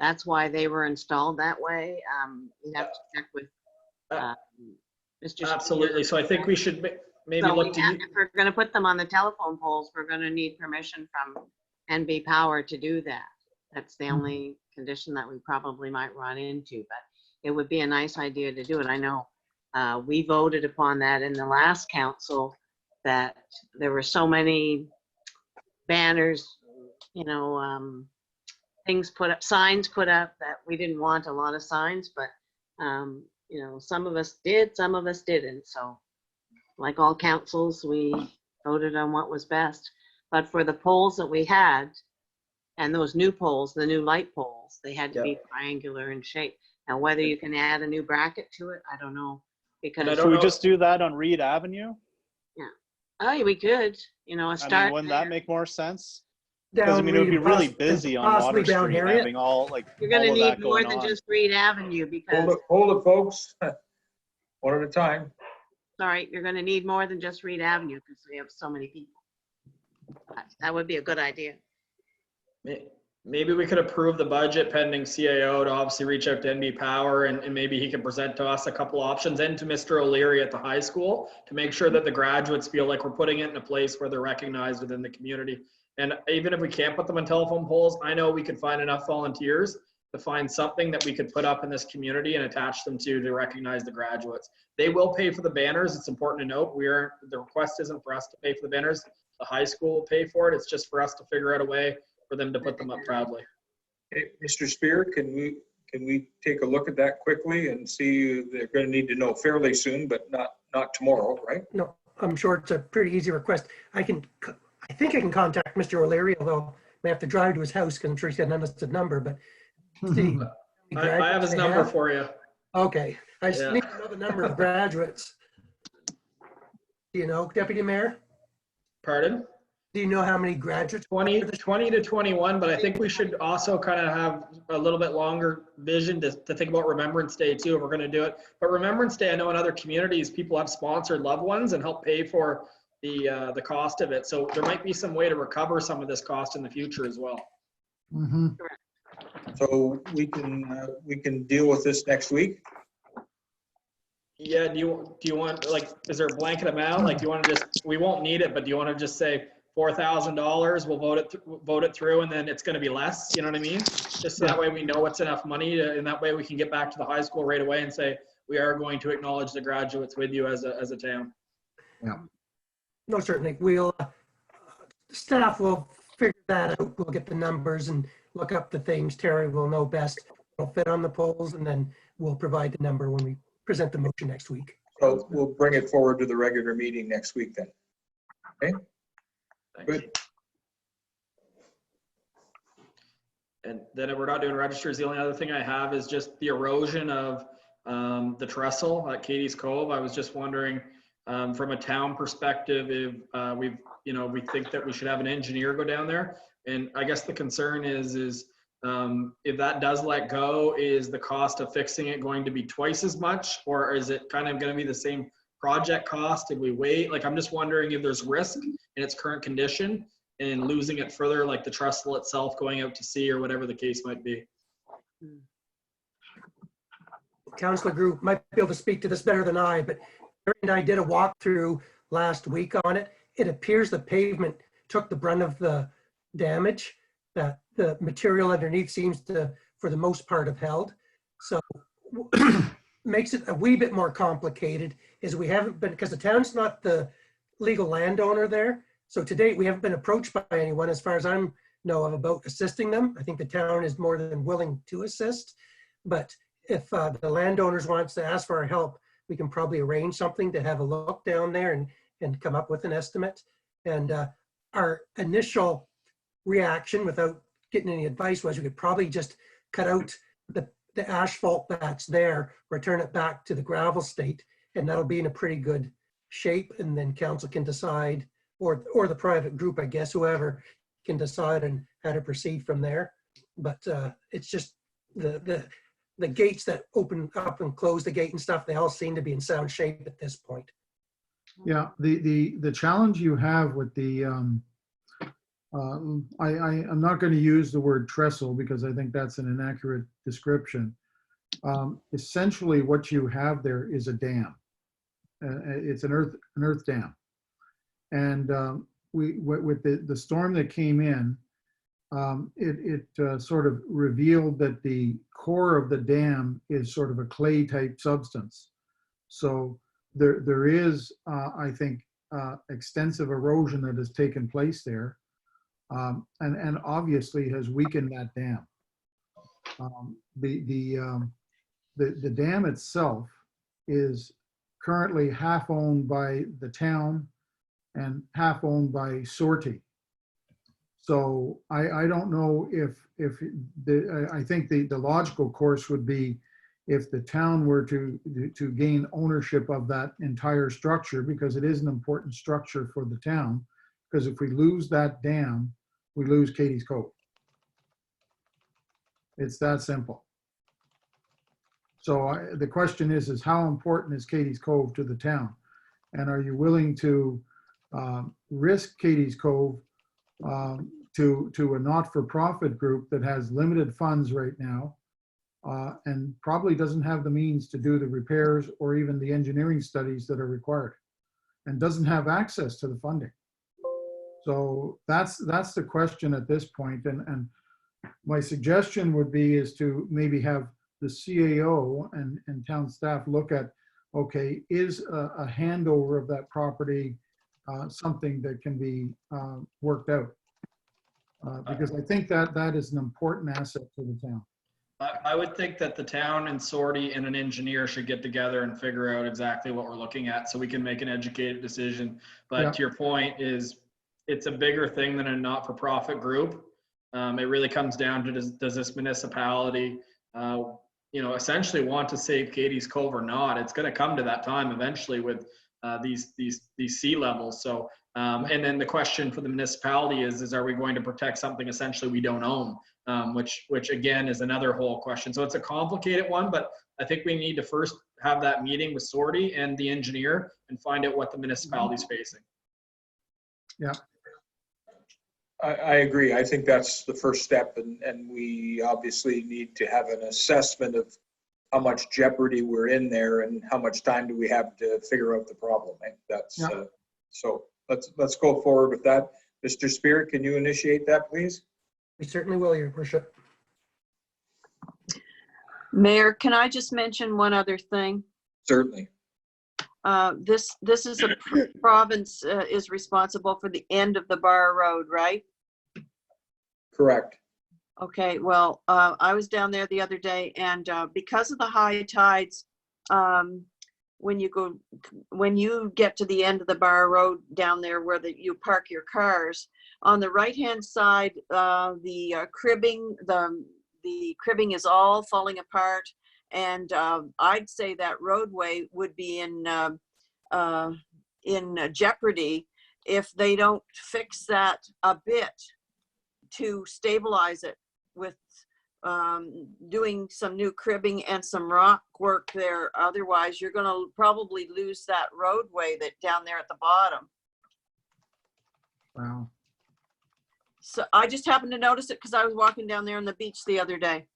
That's why they were installed that way. You have to check with Mr. Absolutely. So I think we should maybe So look to if we're going to put them on the telephone poles, we're going to need permission from NB Power to do that. That's the only condition that we probably might run into, but it would be a nice idea to do it. I know we voted upon that in the last council, that there were so many banners, you know, things put up, signs put up, that we didn't want a lot of signs, but you know, some of us did, some of us didn't. So like all councils, we voted on what was best. But for the poles that we had, and those new poles, the new light poles, they had to be triangular in shape. Now, whether you can add a new bracket to it, I don't know. Because Should we just do that on Reed Avenue? oh, we could, you know, I start. mean, wouldn't there. that make more sense? Because I mean, it would be Reed, really possibly busy on Water possibly down Street, Harriet. having all like You're going to all of that need more going than on. just Reed Avenue because, Hold it, folks. One at a time. sorry, you're going to need more than just Reed Avenue because we have so many people. That would be a good idea. maybe we could approve the budget pending CAO to obviously reach out to NB Power and maybe he can present to us a couple options and to Mr. O'Leary at the high school to make sure that the graduates feel like we're putting it in a place where they're recognized within the community. And even if we can't put them on telephone poles, I know we could find enough volunteers to find something that we could put up in this community and attach them to recognize the graduates. They will pay for the banners. It's important to note the request isn't for us to pay for the banners. The high school will pay for it. It's just for us to figure out a way for them to put them up proudly. Okay, Mr. Spear, can we take a look at that quickly and see? They're going to need to know fairly soon, but not tomorrow, right? No, I'm sure it's a pretty easy request. I think I can contact Mr. O'Leary, although I may have to drive to his house because I'm sure he's got an unlisted number, but see. I have his number for you. Okay, I just Yeah. need to know the number of graduates. Do you know, Deputy Mayor? Pardon? Do you know how many graduates? 20 to 21, but I think we should also kind of have a little bit longer vision to think about Remembrance Day too, if we're going to do it. But Remembrance Day, I know in other communities, people have sponsored loved ones and help pay for the cost of it. So there might be some way to recover some of this cost in the future as well. Mhm. So we can deal with this next week. Yeah, do you want, like, is there a blanket amount? Like, do you want to just, we won't need it, but do you want to just say $4,000, we'll vote it through, and then it's going to be less, you know what I mean? Just so that way we know it's enough money, and that way we can get back to the high school right away and say, we are going to acknowledge the graduates with you as a town. No, certainly. We'll, staff will figure that out. We'll get the numbers and look up the things. Terry will know best. It'll fit on the polls, and then we'll provide the number when we present the motion next week. So we'll bring it forward to the regular meeting next week then. Okay, good. And then if we're not doing registers, the only other thing I have is just the erosion of the trestle at Katie's Cove. I was just wondering, from a town perspective, if we think that we should have an engineer go down there. And I guess the concern is if that does let go, is the cost of fixing it going to be twice as much, or is it kind of going to be the same project cost if we wait? Like, I'm just wondering if there's risk in its current condition and losing it further, like the trestle itself going out to sea or whatever the case might be. Councillor Group might be able to speak to this better than I, but Terry and I did a walkthrough last week on it. It appears the pavement took the brunt of the damage, that the material underneath seems to, for the most part, have held. So makes it a wee bit more complicated is we haven't been, because the town's not the legal landowner there. So to date, we haven't been approached by anyone, as far as I know of, about assisting them. I think the town is more than willing to assist. But if the landowners wants to ask for our help, we can probably arrange something to have a look down there and come up with an estimate. And our initial reaction, without getting any advice, was we could probably just cut out the asphalt that's there, return it back to the gravel state, and that'll be in a pretty good shape. And then council can decide, or the private group, I guess, whoever can decide on how to proceed from there. But it's just the gates that open up and close the gate and stuff, they all seem to be in sound shape at this point. Yeah, the challenge you have with the, I'm not going to use the word trestle because I think that's an inaccurate description. Essentially, what you have there is a dam. It's an earth dam, and with the storm that came in, it sort of revealed that the core of the dam is sort of a clay type substance. So there is, I think, extensive erosion that has taken place there, and obviously has weakened that dam. The dam itself is currently half owned by the town and half owned by Sortie. So I don't know if I think the logical course would be if the town were to gain ownership of that entire structure, because it is an important structure for the town, because if we lose that dam, we lose Katie's Cove. It's that simple. So the question is how important is Katie's Cove to the town? And are you willing to risk Katie's Cove to a not-for-profit group that has limited funds right now and probably doesn't have the means to do the repairs or even the engineering studies that are required, and doesn't have access to the funding? So that's the question at this point. And my suggestion would be is to maybe have the CAO and town staff look at, okay, is a handover of that property something that can be worked out? Because I think that is an important asset to the town. I would think that the town and Sortie and an engineer should get together and figure out exactly what we're looking at so we can make an educated decision. But Yeah. to your point is, it's a bigger thing than a not-for-profit group. It really comes down to does this municipality, essentially want to save Katie's Cove or not? It's going to come to that time eventually with these sea levels. So, and then the question for the municipality is are we going to protect something essentially we don't own? Which again is another whole question. So it's a complicated one, but I think we need to first have that meeting with Sortie and the engineer and find out what the municipality is facing. Yeah. I agree. I think that's the first step, and we obviously need to have an assessment of how much jeopardy we're in there and how much time do we have to figure out the problem. I think that's, Yeah. so let's go forward with that. Mr. Spear, can you initiate that, please? We certainly will, Your Worship. Mayor, can I just mention one other thing? Certainly. This is a province is responsible for the end of the Bar Road, right? Correct. Okay, well, I was down there the other day, and because of the high tides, when you get to the end of the Bar Road down there where you park your cars, on the right-hand side, the cribbing is all falling apart, and I'd say that roadway would be in jeopardy if they don't fix that a bit to stabilize it with doing some new cribbing and some rock work there. Otherwise, you're going to probably lose that roadway that down there at the bottom. Wow. So I just happened to notice it because I was walking down there on the beach the other day.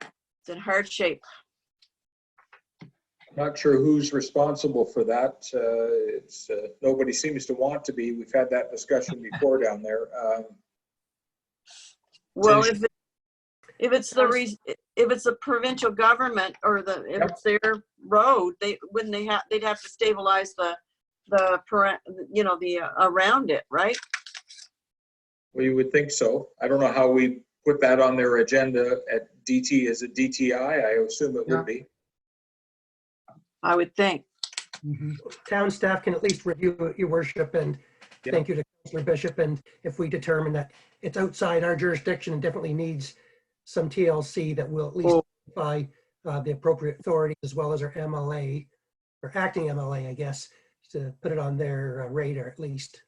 It's in hard shape. Not sure who's responsible for that. It's nobody seems to want to be. We've had that discussion before down there. Well, if it's the provincial government or if it's their road, they'd have to stabilize the around it, right? We would think so. I don't know how we put that on their agenda at DT. Is it DTI? I assume it would be. I would think. Mhm. Town staff can at least review it, Your Worship, and Yeah. thank you to Councillor Bishop. And if we determine that it's outside our jurisdiction and definitely needs some TLC, that will at least notify the appropriate authorities as well as our MLA, or acting MLA, I guess, to put it on their radar at least.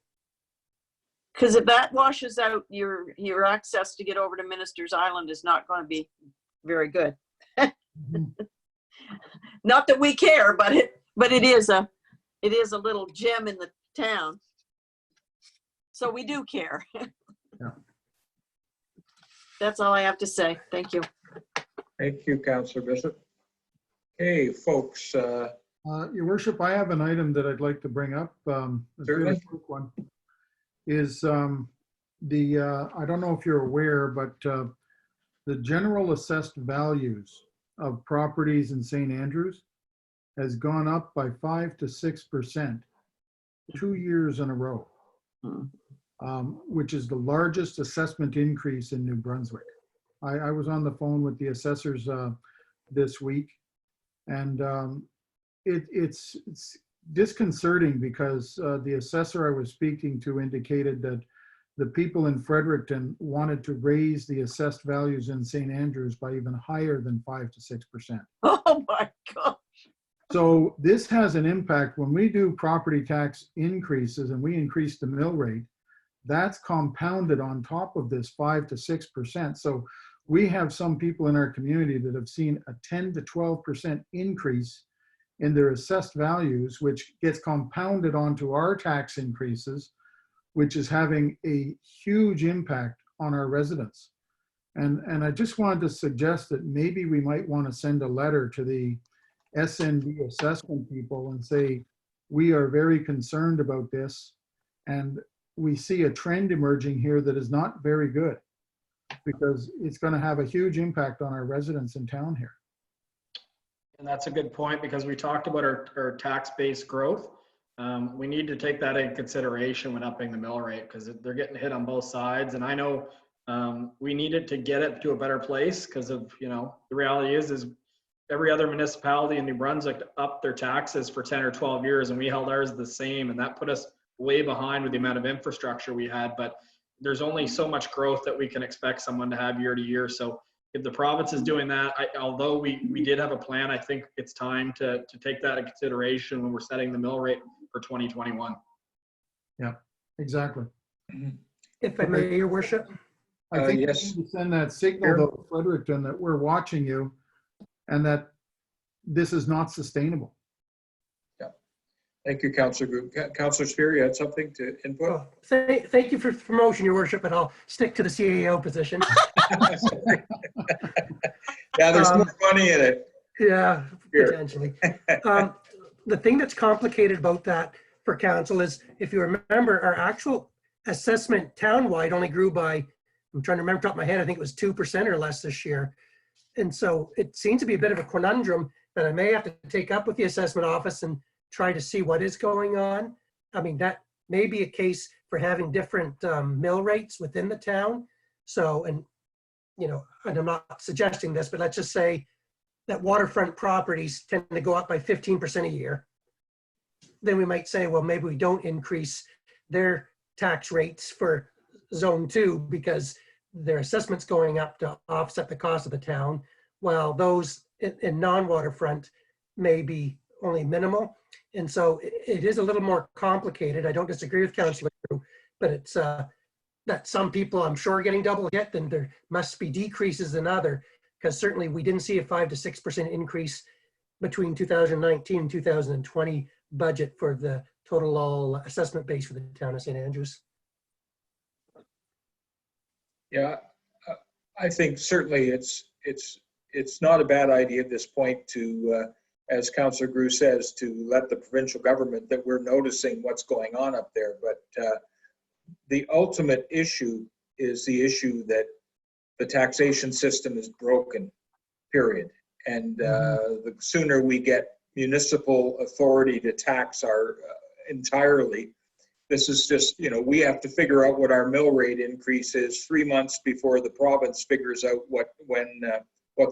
Because if that washes out, your access to get over to Minister's Island is not going to be very good. Mhm. Not that we care, but it is a little gem in the town. So we do care. Yeah. That's all I have to say. Thank you. Thank you, Councillor Bishop. Hey, folks. Your Worship, I have an item that I'd like to bring up. It's a really Certainly. quick one. Is I don't know if you're aware, but the general assessed values of properties in St. Andrews has gone up by 5 to 6% 2 years in a row, which is the largest assessment increase in New Brunswick. I was on the phone with the assessors this week, and it's disconcerting because the assessor I was speaking to indicated that the people in Fredericton wanted to raise the assessed values in St. Andrews by even higher than 5 to 6%. Oh my God. So this has an impact when we do property tax increases and we increase the mill rate, that's compounded on top of this 5 to 6%. So we have some people in our community that have seen a 10 to 12% increase in their assessed values, which gets compounded onto our tax increases, which is having a huge impact on our residents. And I just wanted to suggest that maybe we might want to send a letter to the SND assessment people and say, we are very concerned about this, and we see a trend emerging here that is not very good, because it's going to have a huge impact on our residents in town here. And that's a good point, because we talked about our tax-based growth. We need to take that into consideration when upping the mill rate, because they're getting hit on both sides. And I know we needed to get it to a better place because of, the reality is every other municipality in New Brunswick upped their taxes for 10 or 12 years, and we held ours the same. And that put us way behind with the amount of infrastructure we had. But there's only so much growth that we can expect someone to have year to year. So if the province is doing that, although we did have a plan, I think it's time to take that into consideration when we're setting the mill rate for 2021. Yeah, exactly. If I may, Your Worship. I think yes. we need to send that signal though, to Fredericton, that we're watching you and that this is not sustainable. Thank you, Councillor Group. Councillor Spear, you had something to input? Oh, thank you for the promotion, Your Worship, but I'll stick to the CAO position. Yeah, there's more money in it. Yeah, Sure. potentially. The thing that's complicated about that for council is, if you remember, our actual assessment townwide only grew by, I'm trying to remember top of my head, I think it was 2% or less this year. And so it seems to be a bit of a conundrum that I may have to take up with the assessment office and try to see what is going on. I mean, that may be a case for having different mill rates within the town. So, and, you know, and I'm not suggesting this, but let's just say that waterfront properties tend to go up by 15% a year. Then we might say, well, maybe we don't increase their tax rates for zone 2 because their assessment's going up to offset the cost of the town, while those in non-waterfront may be only minimal. And so it is a little more complicated. I don't disagree with Councillor Crew, but it's that some people I'm sure are getting double hit, then there must be decreases in other, because certainly we didn't see a 5 to 6% increase between 2019 and 2020 budget for the total all assessment base for the town of St. Andrews. Yeah, I think certainly it's not a bad idea at this point to, as Councillor Grew says, to let the provincial government that we're noticing what's going on up there. But the ultimate issue is the issue that the taxation system is broken, period. And the sooner we get municipal authority to tax our entirely, this is just, you know, we have to figure out what our mill rate increase is 3 months before the province figures out what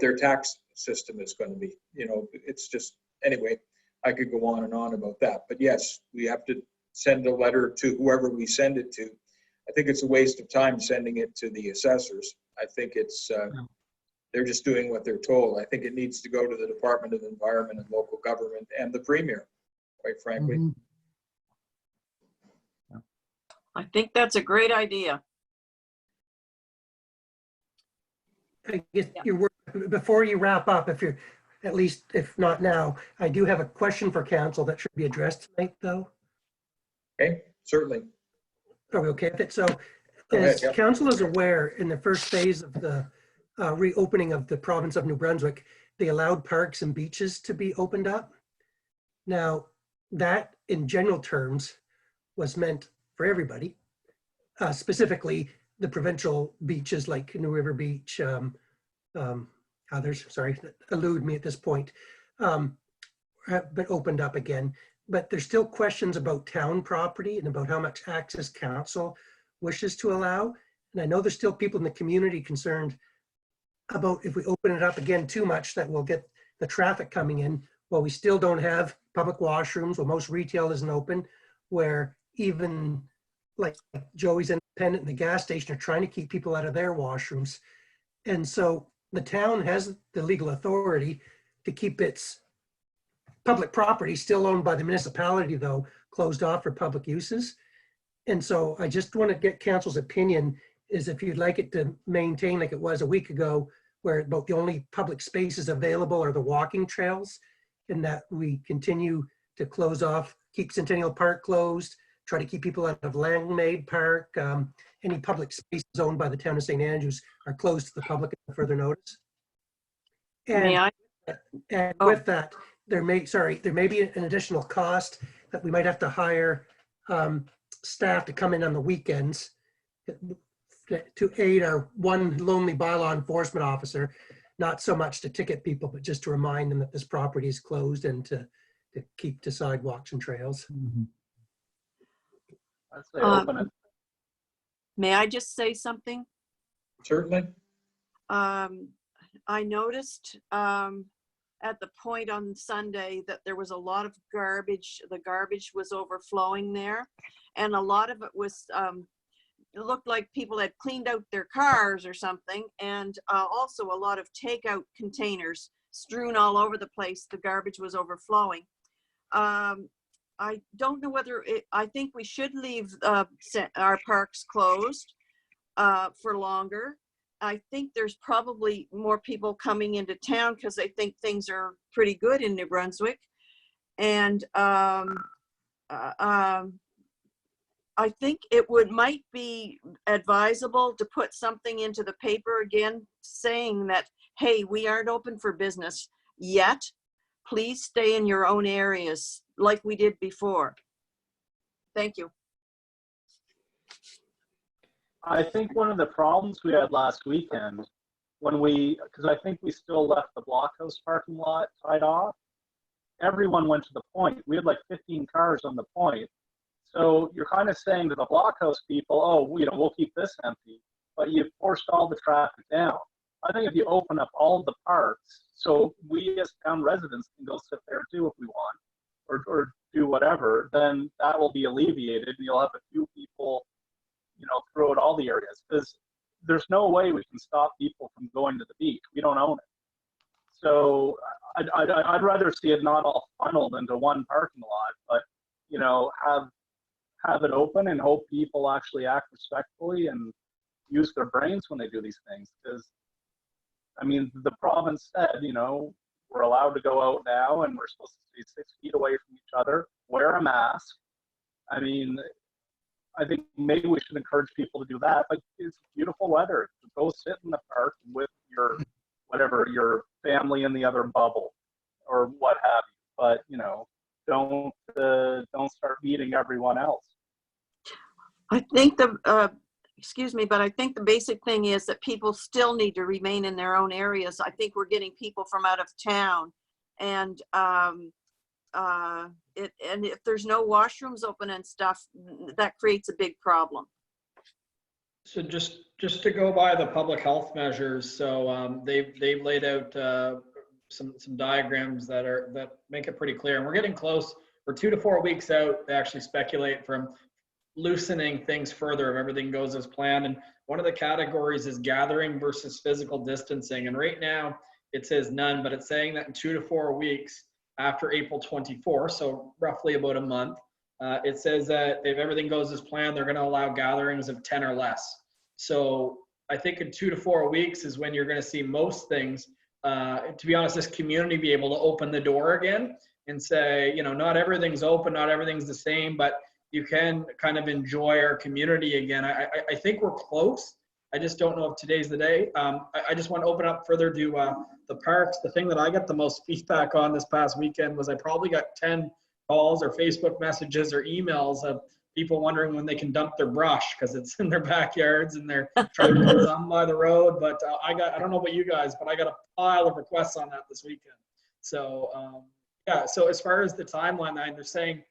their tax system is going to be. You know, it's just, anyway, I could go on and on about that. But yes, we have to send a letter to whoever we send it to. I think it's a waste of time sending it to the assessors. I think it's, they're just doing what they're told. I think it needs to go to the Department of Environment and Local Government and the Premier, quite frankly. Mhm. I think that's a great idea. I guess your work, before you wrap up, if you're, at least if not now, I do have a question for council that should be addressed tonight, though. Okay, certainly. Are we okay with it? So, Go ahead, as yeah. council is aware, in the first phase of the reopening of the province of New Brunswick, they allowed parks and beaches to be opened up. Now, that in general terms was meant for everybody, specifically the provincial beaches like New River Beach, others, sorry, elude me at this point, have been opened up again. But there's still questions about town property and about how much access council wishes to allow. And I know there's still people in the community concerned about if we open it up again too much, that we'll get the traffic coming in. Well, we still don't have public washrooms, well, most retail isn't open, where even like Joey's Independent and the gas station are trying to keep people out of their washrooms. And so the town has the legal authority to keep its public property, still owned by the municipality though, closed off for public uses. And so I just want to get council's opinion is if you'd like it to maintain like it was a week ago, where about the only public spaces available are the walking trails, and that we continue to close off, keep Centennial Park closed, try to keep people out of Langmaid Park. Any public spaces owned by the town of St. Andrews are closed to the public until further notice. May I? And Oh. with that, there may be an additional cost that we might have to hire staff to come in on the weekends to aid our one lonely bylaw enforcement officer, not so much to ticket people, but just to remind them that this property is closed and to keep to sidewalks and trails. Mhm. I'd say open it. May I just say something? Certainly. I noticed at the point on Sunday that there was a lot of garbage. The garbage was overflowing there. And a lot of it was, it looked like people had cleaned out their cars or something. And also a lot of takeout containers strewn all over the place. The garbage was overflowing. I don't know whether I think we should leave our parks closed for longer. I think there's probably more people coming into town because they think things are pretty good in New Brunswick. And I think might be advisable to put something into the paper again saying that, hey, we aren't open for business yet. Please stay in your own areas like we did before. Thank you. I think one of the problems we had last weekend because I think we still left the Blockhouse parking lot tied off, everyone went to the point. We had like 15 cars on the point. So you're kind of saying to the Blockhouse people, oh, we'll keep this empty, but you've forced all the traffic down. I think if you open up all the parks, so we as town residents can go sit there too if we want, or do whatever, then that will be alleviated. You'll have a few people, throughout all the areas, because there's no way we can stop people from going to the beach. We don't own it. So I'd rather see it not all funneled into one parking lot, but have it open and hope people actually act respectfully and use their brains when they do these things. Because, the province said, we're allowed to go out now and we're supposed to be 6 feet away from each other, wear a mask. I think maybe we should encourage people to do that. But it's beautiful weather. Go sit in the park with your family in the other bubble or what have you. But, don't start beating everyone else. I think excuse me, but I think the basic thing is that people still need to remain in their own areas. I think we're getting people from out of town, and if there's no washrooms open and stuff, that creates a big problem. So just to go by the public health measures, so they've laid out some diagrams that make it pretty clear, and we're getting close. We're 2 to 4 weeks out. They actually speculate from loosening things further if everything goes as planned. And one of the categories is gathering versus physical distancing. And right now it says none, but it's saying that in 2 to 4 weeks after April 24, so roughly about a month, it says that if everything goes as planned, they're going to allow gatherings of 10 or less. So I think in 2 to 4 weeks is when you're going to see most things, to be honest, this community be able to open the door again and say, not everything's open, not everything's the same, but you can kind of enjoy our community again. I think we're close. I just don't know if today's the day. I just want to open up further to the parks. The thing that I got the most feedback on this past weekend was I probably got 10 calls or Facebook messages or emails of people wondering when they can dump their brush because it's in their backyards and they're trying to put some by the road. But I don't know about you guys, but I got a pile of requests on that this weekend. So so as far as the timeline, they're saying,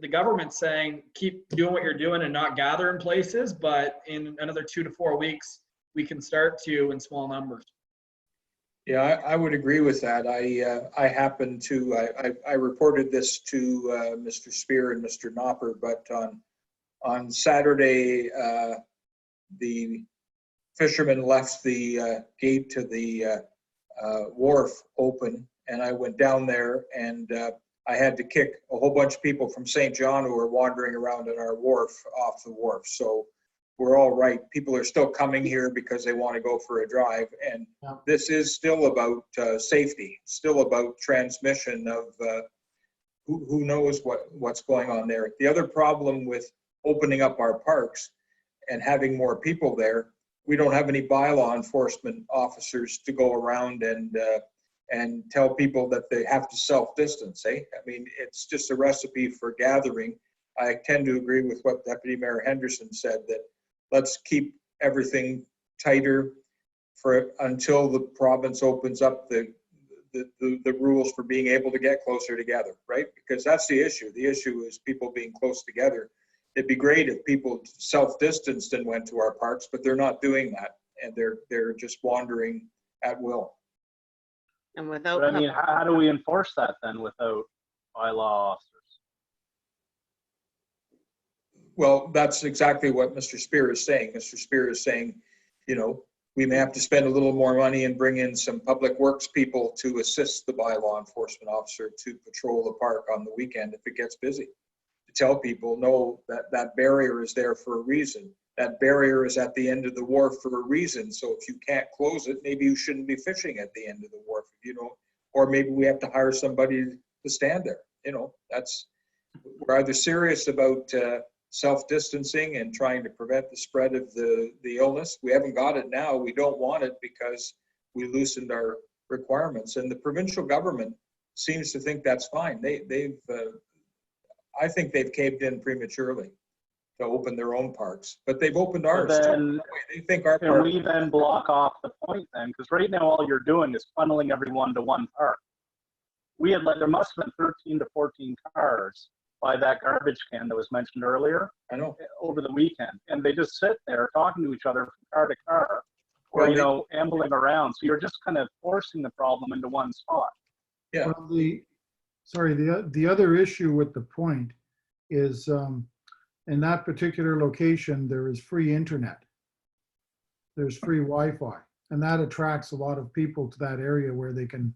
the government's saying keep doing what you're doing and not gather in places, but in another 2 to 4 weeks we can start to in small numbers. Yeah, I would agree with that. I happened to, I reported this to Mr. Spear and Mr. Knopper, but on Saturday, the fishermen left the gate to the wharf open, and I went down there, and I had to kick a whole bunch of people from St. John who were wandering around on our wharf off the wharf. So we're all right. People are still coming here because they want to go for a drive. And this is still about safety, still about transmission of who knows what's going on there. The other problem with opening up our parks and having more people there, we don't have any bylaw enforcement officers to go around and tell people that they have to self-distance, eh? I mean, it's just a recipe for gathering. I tend to agree with what Deputy Mayor Henderson said, that let's keep everything tighter until the province opens up the rules for being able to get closer together, right? Because that's the issue. The issue is people being close together. It'd be great if people self-distanced and went to our parks, but they're not doing that, and they're just wandering at will. And without, But how do we enforce that then without bylaw officers? Well, that's exactly what Mr. Spear is saying. Mr. Spear is saying, we may have to spend a little more money and bring in some public works people to assist the bylaw enforcement officer to patrol the park on the weekend if it gets busy. To tell people, no, that barrier is there for a reason. That barrier is at the end of the wharf for a reason. So if you can't close it, maybe you shouldn't be fishing at the end of the wharf, or maybe we have to hire somebody to stand there. we're either serious about self-distancing and trying to prevent the spread of the illness. We haven't got it now. We don't want it because we loosened our requirements. And the provincial government seems to think that's fine. I think they've caved in prematurely to open their own parks, but they've opened ours. Then, They think our can park. we then block off the point then? Because right now all you're doing is funneling everyone to one park. There must have been 13 to 14 cars by that garbage can that was mentioned earlier I know. over the weekend. And they just sit there talking to each other from car to car or, Well, ambling around. So you're just kind of forcing the problem into one spot. Yeah. Well, the other issue with the point is in that particular location, there is free internet. There's free Wi-Fi, and that attracts a lot of people to that area where they can,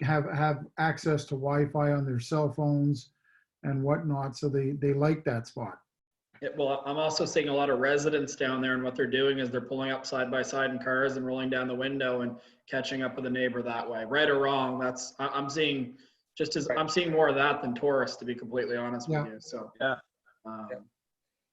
have access to Wi-Fi on their cell phones and whatnot. So they like that spot. Yeah, well, I'm also seeing a lot of residents down there, and what they're doing is they're pulling up side by side in cars and rolling down the window and catching up with a neighbor that way. Right or wrong, I'm seeing I'm seeing more of that than tourists, to be completely honest with you. So Yeah.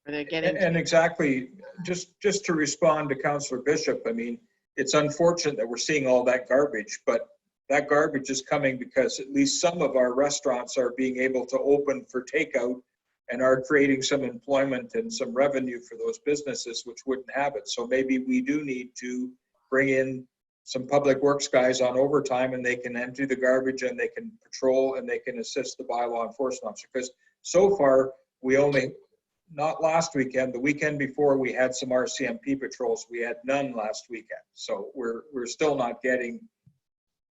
They're getting. And exactly, just to respond to Councillor Bishop, I mean, it's unfortunate that we're seeing all that garbage, but that garbage is coming because at least some of our restaurants are being able to open for takeout and are creating some employment and some revenue for those businesses which wouldn't have it. So maybe we do need to bring in some public works guys on overtime, and they can empty the garbage and they can patrol and they can assist the bylaw enforcement officer. Because so far, we only, not last weekend, the weekend before, we had some RCMP patrols. We had none last weekend. So we're still not getting,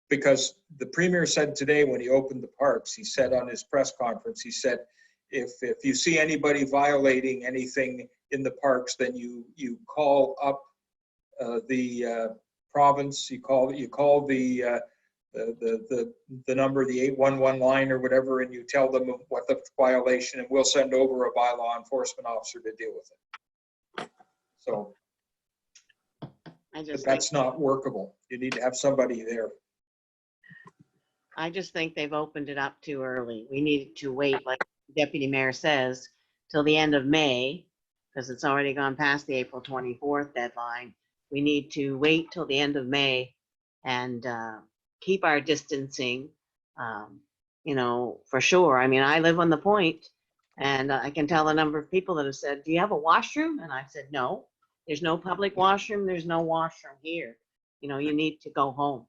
because the Premier said today when he opened the parks, he said on his press conference, he said, if you see anybody violating anything in the parks, then you call up the province, you call the number, the 811 line or whatever, and you tell them what the violation, and we'll send over a bylaw enforcement officer to deal with it. So but that's not workable. You need to have somebody there. I just think they've opened it up too early. We needed to wait, like Deputy Mayor says, till the end of May, because it's already gone past the April 24th deadline. We need to wait till the end of May and keep our distancing, for sure. I mean, I live on the point, and I can tell the number of people that have said, do you have a washroom? And I've said, no, there's no public washroom. There's no washroom here. You need to go home.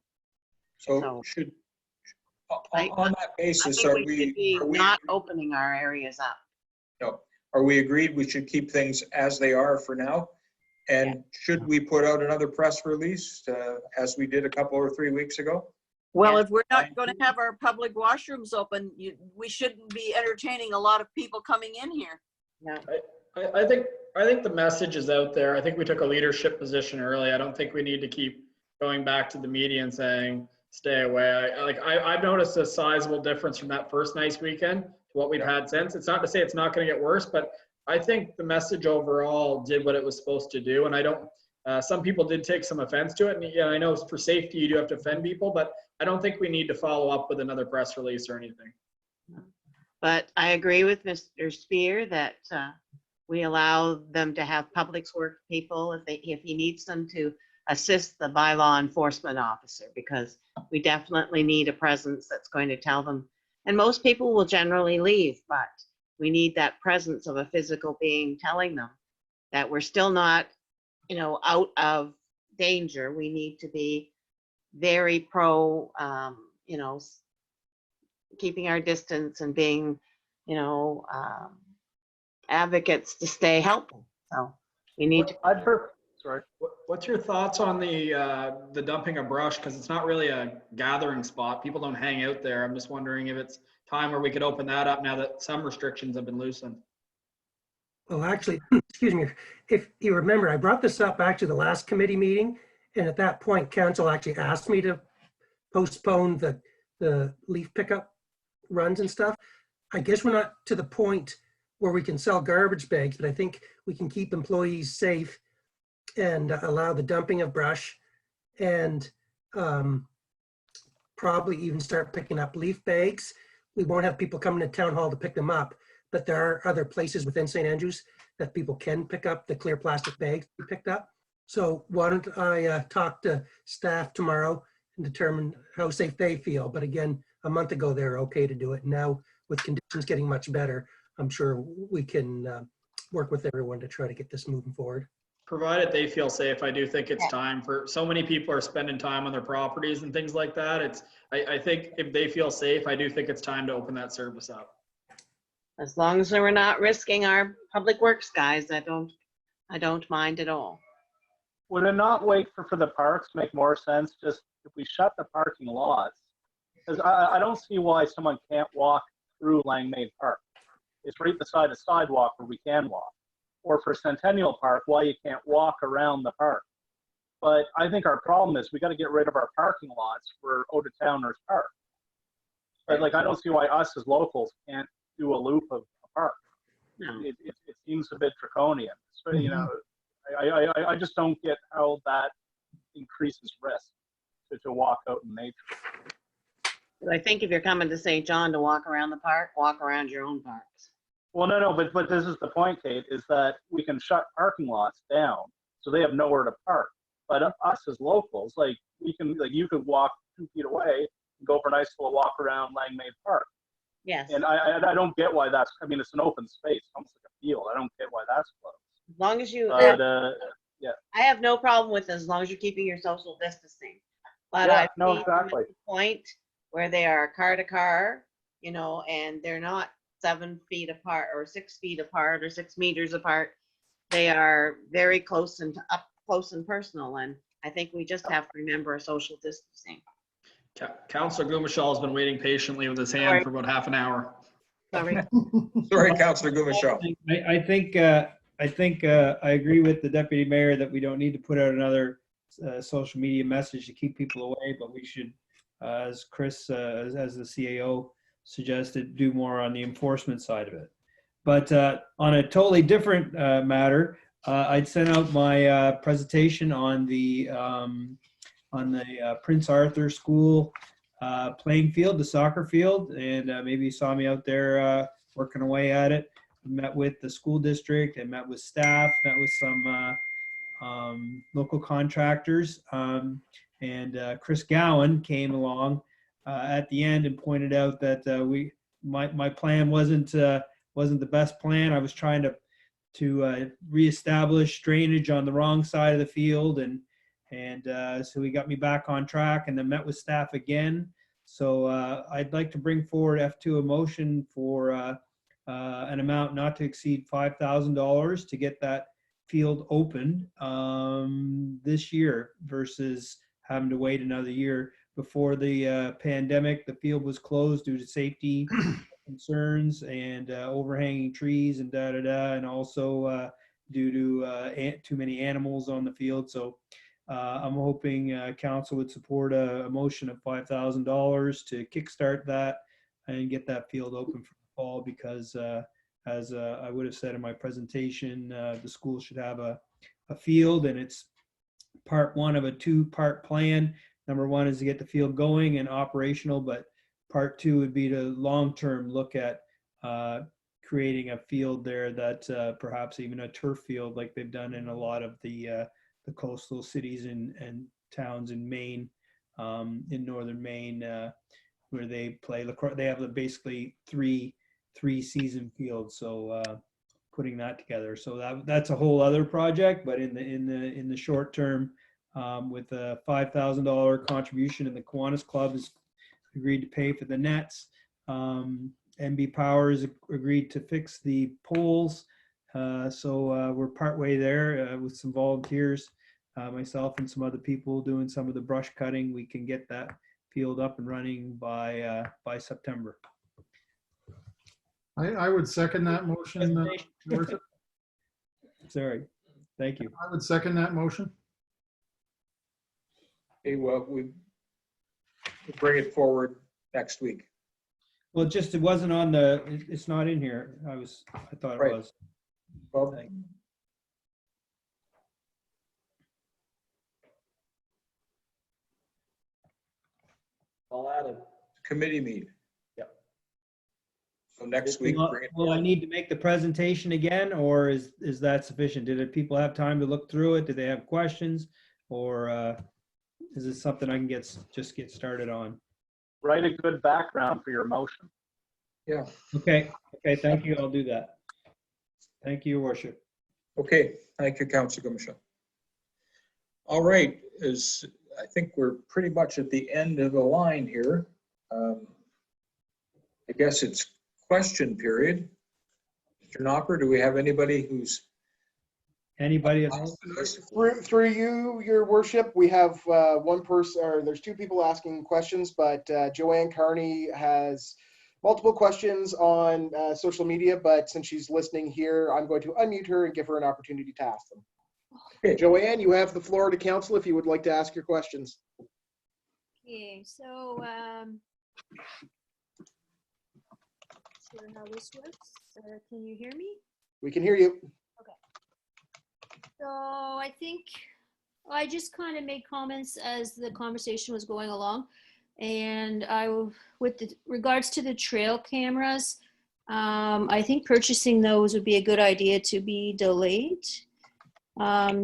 So should, on that basis, I are think we should be we not opening our areas up. no, are we agreed we should keep things as they are for now? And should we put out another press release as we did a couple or 3 weeks ago? Well, Yeah. if we're not going to have our public washrooms open, we shouldn't be entertaining a lot of people coming in here. No. I think the message is out there. I think we took a leadership position early. I don't think we need to keep going back to the media and saying, stay away. I've noticed a sizable difference from that first nice weekend to what we've had since. It's not to say it's not going to get worse, but I think the message overall did what it was supposed to do. And I don't, some people did take some offense to it. And yeah, I know for safety, you do have to offend people, but I don't think we need to follow up with another press release or anything. But I agree with Mr. Spear that we allow them to have public works people if he needs them to assist the bylaw enforcement officer, because we definitely need a presence that's going to tell them. And most people will generally leave, but we need that presence of a physical being telling them that we're still not, out of danger. We need to be very pro, keeping our distance and being, advocates to stay healthy. So we need to. Sorry. What's your thoughts on the dumping of brush? Because it's not really a gathering spot. People don't hang out there. I'm just wondering if it's time where we could open that up now that some restrictions have been loosened. Well, actually, excuse me, if you remember, I brought this up actually the last committee meeting, and at that point, council actually asked me to postpone the leaf pickup runs and stuff. I guess we're not to the point where we can sell garbage bags, but I think we can keep employees safe and allow the dumping of brush, and probably even start picking up leaf bags. we won't have people coming to town hall to pick them up, but there are other places within St. Andrews that people can pick up the clear plastic bags we picked up. So why don't I talk to staff tomorrow and determine how safe they feel. But again, a month ago, they were okay to do it. Now with conditions getting much better, I'm sure we can work with everyone to try to get this moving forward. Provided they feel safe, I do think it's time for, so many people are spending time on their properties and things like that. I think if they feel safe, I do think it's time to open that service up. As long as we're not risking our public works guys, I don't mind at all. Would it not wait for the parks make more sense? Just if we shut the parking lots, because I don't see why someone can't walk through Langmaid Park. It's right beside a sidewalk where we can walk. Or for Centennial Park, why you can't walk around the park. But I think our problem is we got to get rid of our parking lots for Out-of-Towners Park. But like, I don't see why us as locals can't do a loop of a park. No. It seems a bit draconian. So, you know, I just don't get how that increases risk to walk out in nature. I think if you're coming to St. John to walk around the park, walk around your own parks. Well, no, but this is the point, Kate, is that we can shut parking lots down so they have nowhere to park. But us as locals, like we can, like you could walk 2 feet away and go for a nice little walk around Langmaid Park. Yes. And I don't get why that's, I mean, it's an open space, almost like a field. I don't get why that's closed. As long as you, But, yeah. I have no problem with it as long as you're keeping your social distancing. But Yeah, I've no, seen them at exactly. the point where they are car to car, you know, and they're not 7 feet apart or 6 feet apart or 6 meters apart. They are very close and up close and personal. And I think we just have to remember our social distancing. Councillor Gumashall has been waiting patiently with his hand Sorry. for about half an hour. Sorry. Sorry, Councillor Gumashall. I think I agree with the deputy mayor that we don't need to put out another social media message to keep people away, but we should, as Chris, as the CAO suggested, do more on the enforcement side of it. But on a totally different matter, I'd sent out my presentation on the Prince Arthur School playing field, the soccer field, and maybe you saw me out there working away at it. Met with the school district and met with staff, met with some local contractors, and Chris Gowan came along at the end and pointed out that my plan wasn't the best plan. I was trying to reestablish drainage on the wrong side of the field, and so he got me back on track, and then met with staff again. So I'd like to bring forward F2 a motion for an amount not to exceed $5,000 to get that field opened this year versus having to wait another year. Before the pandemic, the field was closed due to safety concerns and overhanging trees and and also due to too many animals on the field. So I'm hoping council would support a motion of $5,000 to kickstart that and get that field open for the fall, because as I would have said in my presentation, the school should have a field, and it's part one of a 2-part plan. Number one is to get the field going and operational, but part 2 would be to long-term look at creating a field there that perhaps even a turf field like they've done in a lot of the coastal cities and towns in Maine, in northern Maine, where they play lacrosse. They have basically three season fields. So putting that together, so that's a whole other project. But in the short term, with a $5,000 contribution, and the Kiwanis Club has agreed to pay for the nets. MB Power has agreed to fix the poles. So we're partway there with some volunteers, myself and some other people doing some of the brush cutting. We can get that field up and running by September. I would second that motion. Martha. Sorry, thank you. I would second that motion. Okay, well, we'll bring it forward next week. Well, it wasn't on it's not in here. I thought it Right. was. Well, Thank you. I'll add a committee meeting. So next week, bring it Will I forward. need to make the presentation again, or is that sufficient? Did people have time to look through it? Did they have questions? Or is this something I can just get started on? Write a good background for your motion. Yeah. Okay, thank you. I'll do that. Thank you, Your Worship. Okay, thank you, Councilor Gumshoe. All right, I think we're pretty much at the end of the line here. I guess it's question period. Mr. Knopper, do we have anybody who's? Anybody at all? Through you, your worship, we have one person, or there's two people asking questions, but Joanne Carney has multiple questions on social media, but since she's listening here, I'm going to unmute her and give her an opportunity to ask them. Okay. Joanne, you have the floor to council if you would like to ask your questions. Okay, so sure how this works. Can you hear me? We can hear you. So I think I just kind of made comments as the conversation was going along, and with regards to the trail cameras, I think purchasing those would be a good idea to be delayed.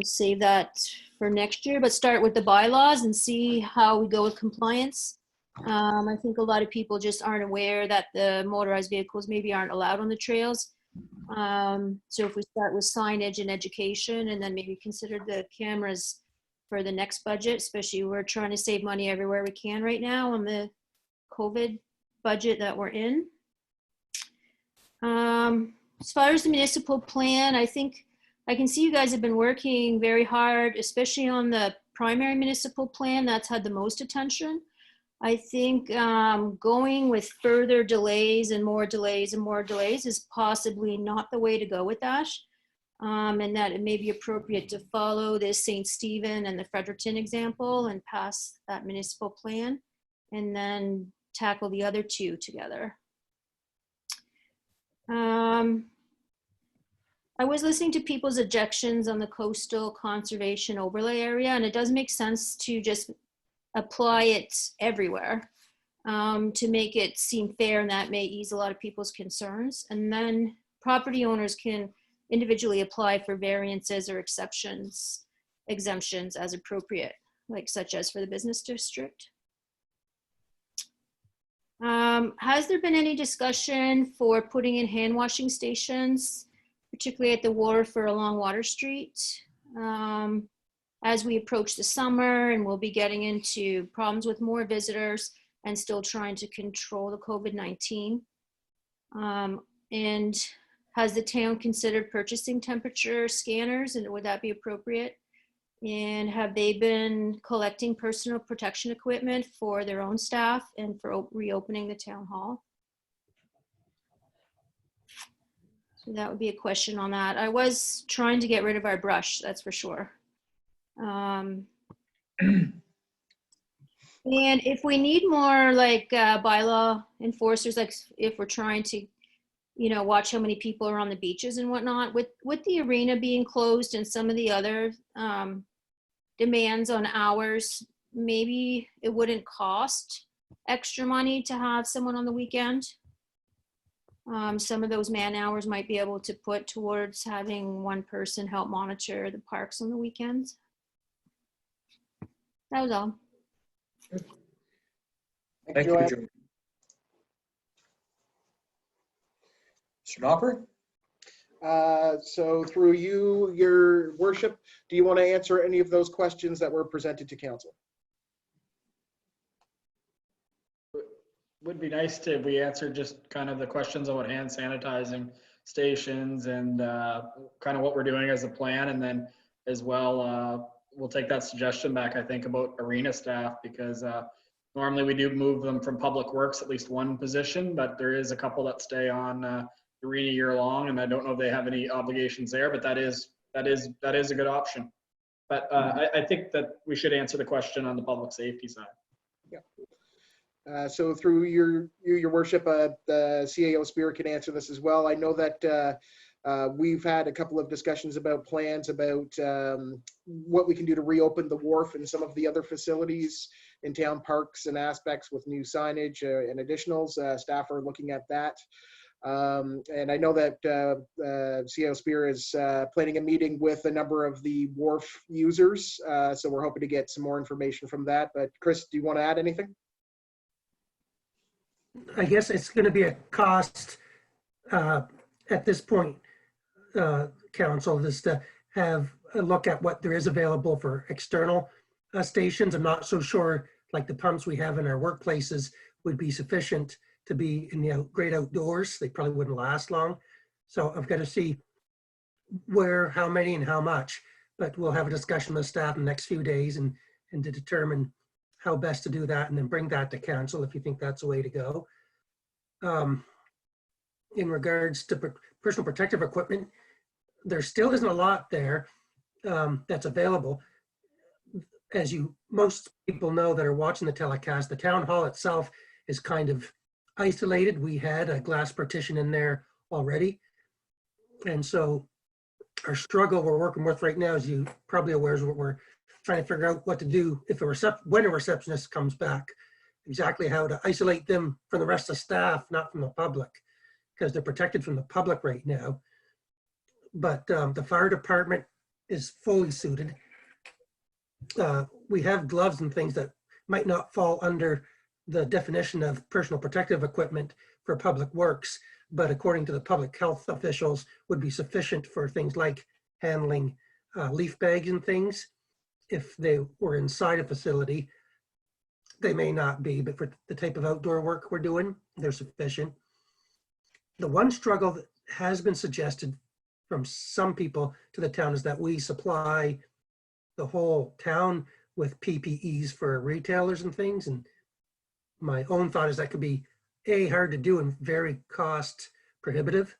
Save that for next year, but start with the bylaws and see how we go with compliance. I think a lot of people just aren't aware that the motorized vehicles maybe aren't allowed on the trails. So if we start with signage and education, and then maybe consider the cameras for the next budget, especially we're trying to save money everywhere we can right now on the COVID budget that we're in. As far as the municipal plan, I think I can see you guys have been working very hard, especially on the primary municipal plan. That's had the most attention. I think going with further delays and more delays and more delays is possibly not the way to go with that. And that it may be appropriate to follow this St. Stephen and the Fredericton example and pass that municipal plan and then tackle the other two together. I was listening to people's objections on the coastal conservation overlay area, and it does make sense to just apply it everywhere to make it seem fair, and that may ease a lot of people's concerns. And then property owners can individually apply for variances or exemptions as appropriate, like such as for the business district. Has there been any discussion for putting in hand washing stations, particularly at the wharf or along Water Street? As we approach the summer and we'll be getting into problems with more visitors and still trying to control the COVID-19. And has the town considered purchasing temperature scanners, and would that be appropriate? And have they been collecting personal protection equipment for their own staff and for reopening the town hall? So that would be a question on that. I was trying to get rid of our brush, that's for sure. And if we need more like bylaw enforcers, like if we're trying to, watch how many people are on the beaches and whatnot, with the arena being closed and some of the other demands on hours, maybe it wouldn't cost extra money to have someone on the weekend. Some of those man hours might be able to put towards having one person help monitor the parks on the weekends. That was all. Thank you, Jim. Mr. Knopper? So through you, your worship, do you want to answer any of those questions that were presented to council? Would be nice to, we answered just kind of the questions about hand sanitizing stations and kind of what we're doing as a plan. And then as well, we'll take that suggestion back, I think, about arena staff, because normally we do move them from public works, at least one position, but there is a couple that stay on arena year long. And I don't know if they have any obligations there, but that is a good option. But I think that we should answer the question on the public safety side. Yeah. So through your worship, the CAO Spear can answer this as well. I know that we've had a couple of discussions about plans about what we can do to reopen the wharf and some of the other facilities in town parks and aspects with new signage and additionals. Staff are looking at that. And I know that CAO Spear is planning a meeting with a number of the wharf users. So we're hoping to get some more information from that. But Chris, do you want to add anything? I guess it's going to be a cost at this point, council, is to have a look at what there is available for external stations. I'm not so sure, like the pumps we have in our workplaces would be sufficient to be in the great outdoors. They probably wouldn't last long. So I've got to see where, how many and how much, but we'll have a discussion with staff in the next few days and to determine how best to do that and then bring that to council if you think that's the way to go. In regards to personal protective equipment, there still isn't a lot there that's available. As most people know that are watching the telecast, the town hall itself is kind of isolated. We had a glass partition in there already. And so our struggle we're working with right now, as you probably aware, is what we're trying to figure out what to do if when a receptionist comes back, exactly how to isolate them from the rest of staff, not from the public, because they're protected from the public right now. But the fire department is fully suited. We have gloves and things that might not fall under the definition of personal protective equipment for public works, but according to the public health officials would be sufficient for things like handling leaf bags and things. If they were inside a facility, they may not be, but for the type of outdoor work we're doing, they're sufficient. The one struggle that has been suggested from some people to the town is that we supply the whole town with PPEs for retailers and things. And my own thought is that could be hard to do and very cost prohibitive.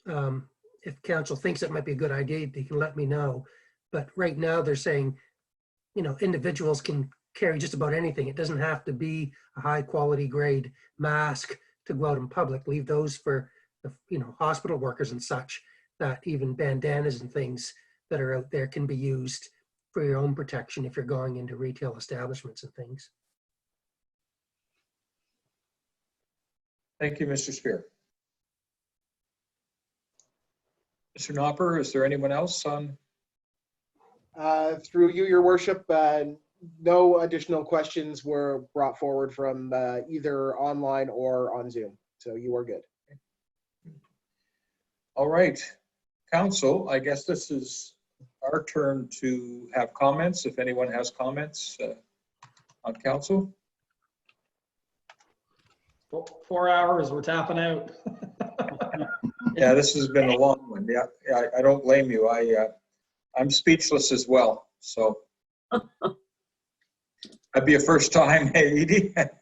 If council thinks it might be a good idea, they can let me know. But right now they're saying, individuals can carry just about anything. It doesn't have to be a high quality grade mask to go out in public. Leave those for the, hospital workers and such. That even bandanas and things that are out there can be used for your own protection if you're going into retail establishments and things. Thank you, Mr. Spear. Mr. Knopper, is there anyone else on? Through you, your worship, no additional questions were brought forward from either online or on Zoom. So you are good. All right, council, I guess this is our turn to have comments. If anyone has comments on council. 4 hours, we're tapping out. Yeah, this has been a long one. Yeah, I don't blame you. I'm speechless as well. So that'd be a first time, hey, Edie. I've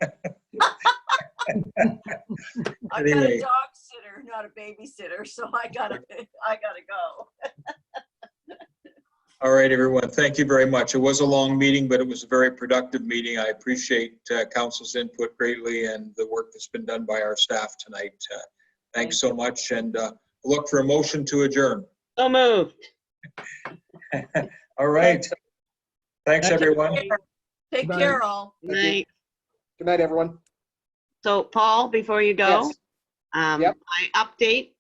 got a dog sitter, not a babysitter, so I gotta go. All right, everyone. Thank you very much. It was a long meeting, but it was a very productive meeting. I appreciate council's input greatly and the work that's been done by our staff tonight. Thanks so much, and look for a motion to adjourn. So moved. All right. Thanks, everyone. Take care, all. Good night. Good night, everyone. So Paul, before you go, Yes. Yep. I update